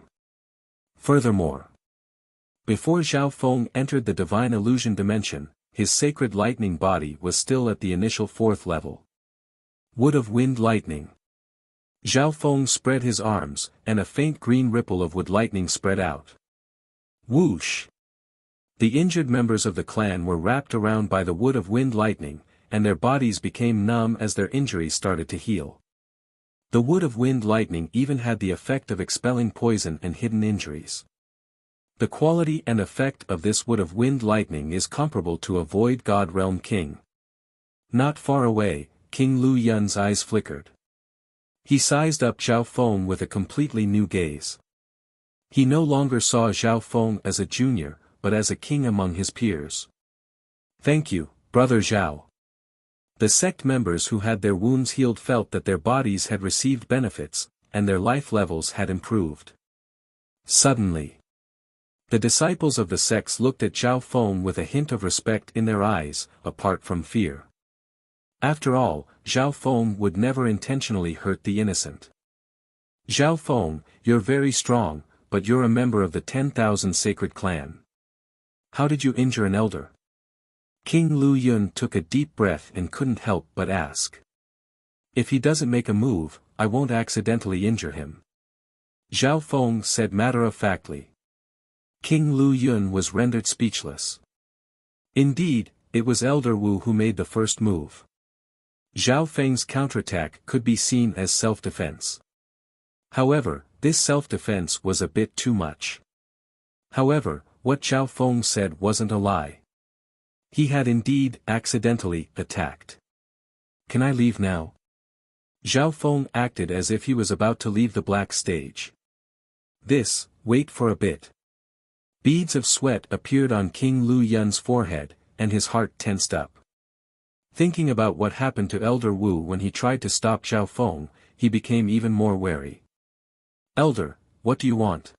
Furthermore, before Zhao Feng entered the divine illusion dimension, his sacred lightning body was still at the initial 4th level. Wood of wind lightning. Zhao Feng spread his arms, and a faint green ripple of wood lightning spread out. Whoosh! The injured members of the clan were wrapped around by the wood of wind lightning, and their bodies became numb as their injuries started to heal. The wood of wind lightning even had the effect of expelling poison and hidden injuries. The quality and effect of this wood of wind lightning is comparable to a void god realm king. Not far away, King Lu Yun's eyes flickered. He sized up Zhao Feng with a completely new gaze. He no longer saw Zhao Feng as a junior, but as a king among his peers. "Thank you, Brother Zhao." The sect members who had their wounds healed felt that their bodies had received benefits, and their life levels had improved. Suddenly, the disciples of the sects looked at Zhao Feng with a hint of respect in their eyes, apart from fear. After all, Zhao Feng would never intentionally hurt the innocent. "Zhao Feng, you're very strong, but you're a member of the 10,000 sacred clan. How did you injure an elder?" King Lu Yun took a deep breath and couldn't help but ask. "If he doesn't make a move, I won't accidentally injure him," Zhao Feng said matter-of-factly. King Lu Yun was rendered speechless. Indeed, it was Elder Wu who made the first move. Zhao Feng's counterattack could be seen as self-defense. However, this self-defense was a bit too much. However, what Zhao Feng said wasn't a lie. He had indeed accidentally attacked. "Can I leave now?" Zhao Feng acted as if he was about to leave the black stage. Wait for a bit. Beads of sweat appeared on King Lu Yun's forehead, and his heart tensed up. Thinking about what happened to Elder Wu when he tried to stop Zhao Feng, he became even more wary. "Elder, what do you want?"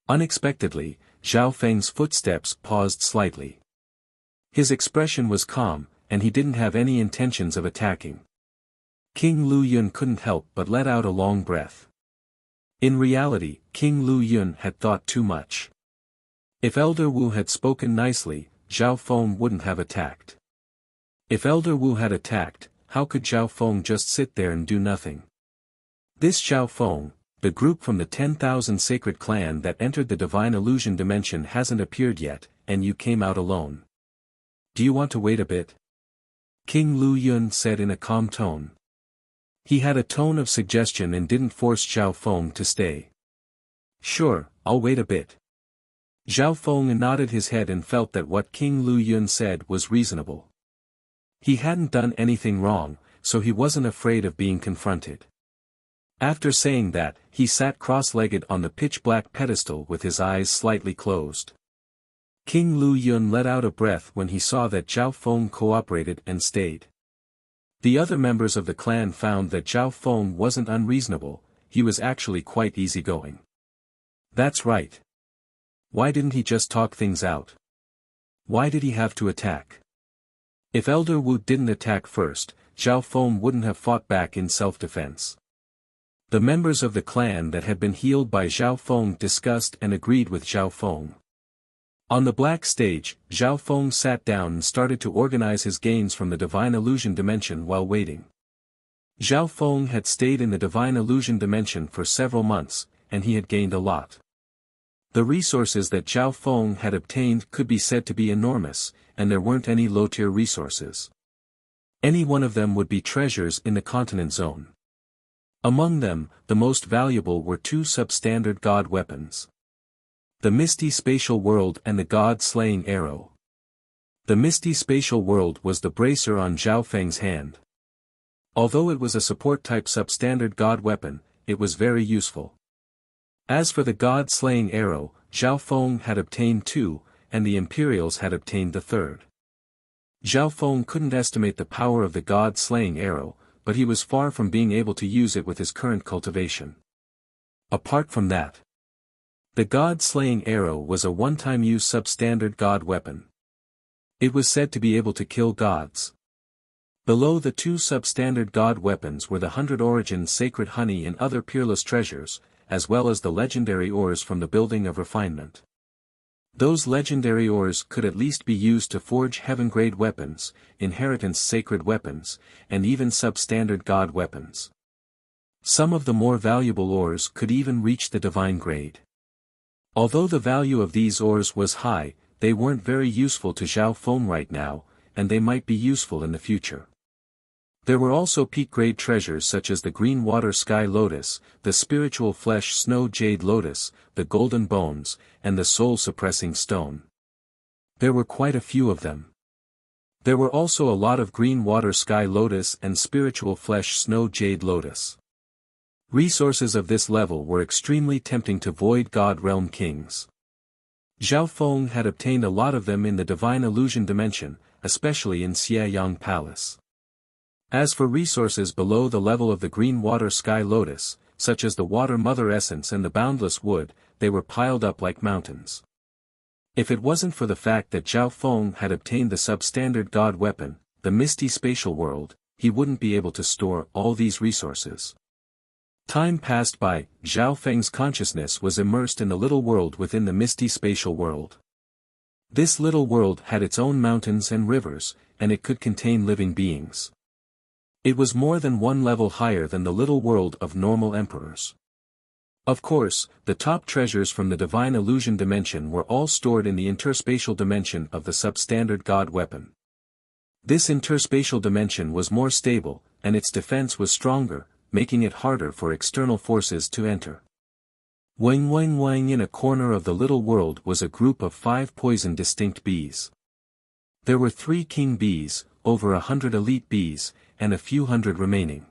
Unexpectedly, Zhao Feng's footsteps paused slightly. His expression was calm, and he didn't have any intentions of attacking. King Lu Yun couldn't help but let out a long breath. In reality, King Lu Yun had thought too much. If Elder Wu had spoken nicely, Zhao Feng wouldn't have attacked. If Elder Wu had attacked, how could Zhao Feng just sit there and do nothing? This Zhao Feng, the group from the 10,000 sacred clan that entered the divine illusion dimension hasn't appeared yet, and you came out alone. Do you want to wait a bit? King Lu Yun said in a calm tone. He had a tone of suggestion and didn't force Zhao Feng to stay. "Sure, I'll wait a bit." Zhao Feng nodded his head and felt that what King Lu Yun said was reasonable. He hadn't done anything wrong, so he wasn't afraid of being confronted. After saying that, he sat cross-legged on the pitch-black pedestal with his eyes slightly closed. King Lu Yun let out a breath when he saw that Zhao Feng cooperated and stayed. The other members of the clan found that Zhao Feng wasn't unreasonable, he was actually quite easygoing. That's right. Why didn't he just talk things out? Why did he have to attack? If Elder Wu didn't attack first, Zhao Feng wouldn't have fought back in self-defense. The members of the clan that had been healed by Zhao Feng discussed and agreed with Zhao Feng. On the black stage, Zhao Feng sat down and started to organize his gains from the divine illusion dimension while waiting. Zhao Feng had stayed in the divine illusion dimension for several months, and he had gained a lot. The resources that Zhao Feng had obtained could be said to be enormous, and there weren't any low-tier resources. Any one of them would be treasures in the continent zone. Among them, the most valuable were two substandard god weapons. The Misty Spatial World and the God-Slaying Arrow. The Misty Spatial World was the bracer on Zhao Feng's hand. Although it was a support-type substandard god weapon, it was very useful. As for the God-Slaying Arrow, Zhao Feng had obtained two, and the Imperials had obtained the third. Zhao Feng couldn't estimate the power of the God-Slaying Arrow, but he was far from being able to use it with his current cultivation. Apart from that, the God-Slaying Arrow was a one-time use substandard god weapon. It was said to be able to kill gods. Below the two substandard god weapons were the 100 origins sacred honey and other peerless treasures, as well as the legendary ores from the building of refinement. Those legendary ores could at least be used to forge heaven-grade weapons, inheritance sacred weapons, and even substandard god weapons. Some of the more valuable ores could even reach the divine grade. Although the value of these ores was high, they weren't very useful to Zhao Feng right now, and they might be useful in the future. There were also peak-grade treasures such as the green water sky lotus, the spiritual flesh snow jade lotus, the golden bones, and the soul-suppressing stone. There were quite a few of them. There were also a lot of green water sky lotus and spiritual flesh snow jade lotus. Resources of this level were extremely tempting to void god realm kings. Zhao Feng had obtained a lot of them in the divine illusion dimension, especially in Xiayang Palace. As for resources below the level of the green water sky lotus, such as the water mother essence and the boundless wood, they were piled up like mountains. If it wasn't for the fact that Zhao Feng had obtained the substandard god weapon, the misty spatial world, he wouldn't be able to store all these resources. Time passed by, Zhao Feng's consciousness was immersed in the little world within the misty spatial world. This little world had its own mountains and rivers, and it could contain living beings. It was more than one level higher than the little world of normal emperors. Of course, the top treasures from the divine illusion dimension were all stored in the interspatial dimension of the substandard god weapon. This interspatial dimension was more stable, and its defense was stronger, making it harder for external forces to enter. Wang Wang Wang. In a corner of the little world was a group of 5 poison distinct bees. There were 3 king bees, over 100 elite bees, and a few hundred remaining.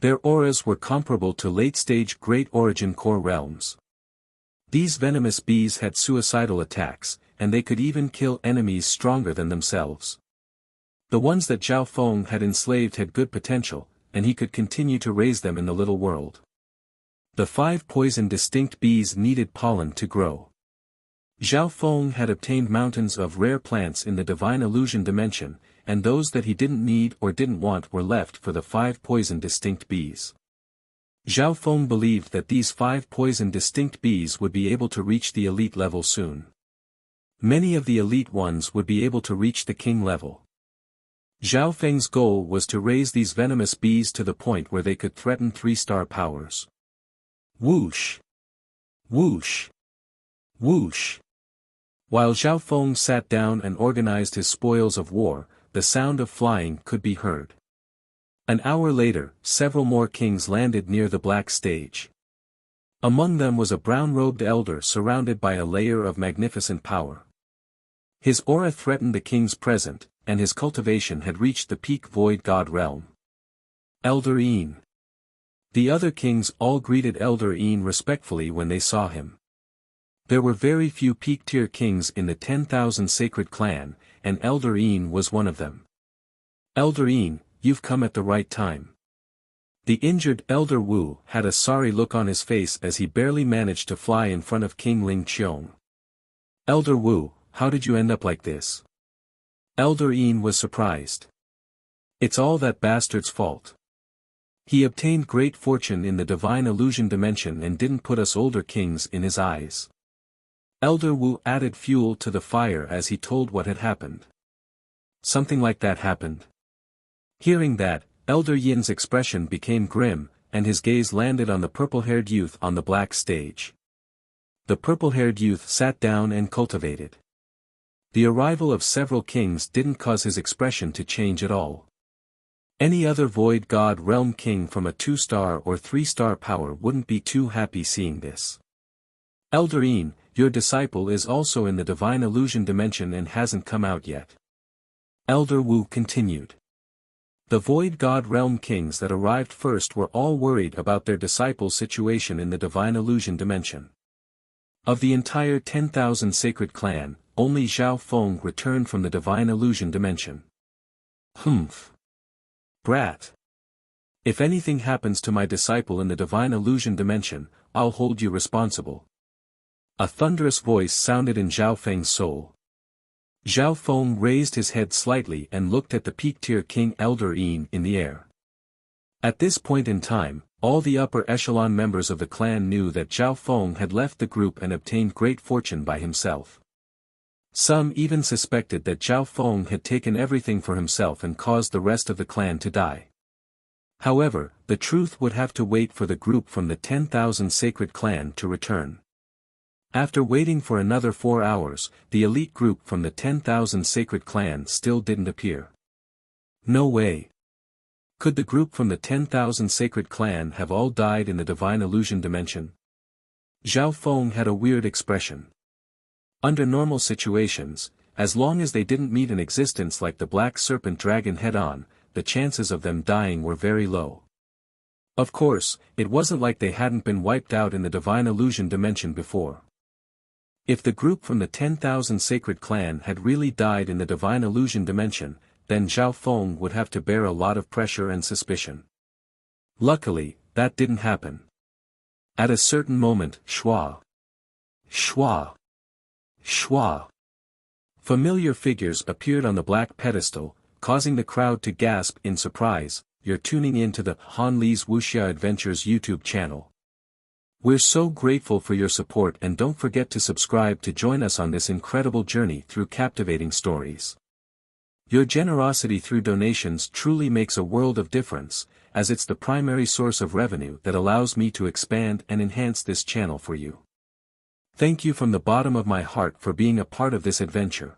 Their auras were comparable to late-stage Great Origin Core realms. These venomous bees had suicidal attacks, and they could even kill enemies stronger than themselves. The ones that Zhao Feng had enslaved had good potential, and he could continue to raise them in the little world. The 5 poison distinct bees needed pollen to grow. Zhao Feng had obtained mountains of rare plants in the divine illusion dimension, and those that he didn't need or didn't want were left for the 5 poison distinct bees. Zhao Feng believed that these 5 poison distinct bees would be able to reach the elite level soon. Many of the elite ones would be able to reach the king level. Zhao Feng's goal was to raise these venomous bees to the point where they could threaten 3-star powers. Whoosh! Whoosh! Whoosh! While Zhao Feng sat down and organized his spoils of war, the sound of flying could be heard. An hour later, several more kings landed near the black stage. Among them was a brown-robed elder surrounded by a layer of magnificent power. His aura threatened the kings present, and his cultivation had reached the peak void god realm. Elder Yin. The other kings all greeted Elder Yin respectfully when they saw him. There were very few peak-tier kings in the 10,000 sacred clan, and Elder Yin was one of them. Elder Yin, you've come at the right time. The injured Elder Wu had a sorry look on his face as he barely managed to fly in front of King Ling Qiong. Elder Wu, how did you end up like this? Elder Yin was surprised. It's all that bastard's fault. He obtained great fortune in the divine illusion dimension and didn't put us older kings in his eyes. Elder Wu added fuel to the fire as he told what had happened. Something like that happened. Hearing that, Elder Yin's expression became grim, and his gaze landed on the purple-haired youth on the black stage. The purple-haired youth sat down and cultivated. The arrival of several kings didn't cause his expression to change at all. Any other void god realm king from a 2-star or 3-star power wouldn't be too happy seeing this. Elder Yin, your disciple is also in the divine illusion dimension and hasn't come out yet. Elder Wu continued. The void god realm kings that arrived first were all worried about their disciple's situation in the divine illusion dimension. Of the entire 10,000 sacred clan, only Zhao Feng returned from the divine illusion dimension. Humph. Brat. If anything happens to my disciple in the divine illusion dimension, I'll hold you responsible. A thunderous voice sounded in Zhao Feng's soul. Zhao Feng raised his head slightly and looked at the peak-tier King Elder Yin in the air. At this point in time, all the upper echelon members of the clan knew that Zhao Feng had left the group and obtained great fortune by himself. Some even suspected that Zhao Feng had taken everything for himself and caused the rest of the clan to die. However, the truth would have to wait for the group from the 10,000 Sacred Clan to return. After waiting for another 4 hours, the elite group from the 10,000 Sacred Clan still didn't appear. No way. Could the group from the 10,000 Sacred Clan have all died in the Divine Illusion dimension? Zhao Feng had a weird expression. Under normal situations, as long as they didn't meet an existence like the Black Serpent Dragon head-on, the chances of them dying were very low. Of course, it wasn't like they hadn't been wiped out in the Divine Illusion dimension before. If the group from the 10,000 Sacred Clan had really died in the Divine Illusion dimension, then Zhao Feng would have to bear a lot of pressure and suspicion. Luckily, that didn't happen. At a certain moment, Shua, Shua, Shua. Familiar figures appeared on the black pedestal, causing the crowd to gasp in surprise. You're tuning in to the Han Li's Wuxia Adventures YouTube channel. We're so grateful for your support, and don't forget to subscribe to join us on this incredible journey through captivating stories. Your generosity through donations truly makes a world of difference, as it's the primary source of revenue that allows me to expand and enhance this channel for you. Thank you from the bottom of my heart for being a part of this adventure.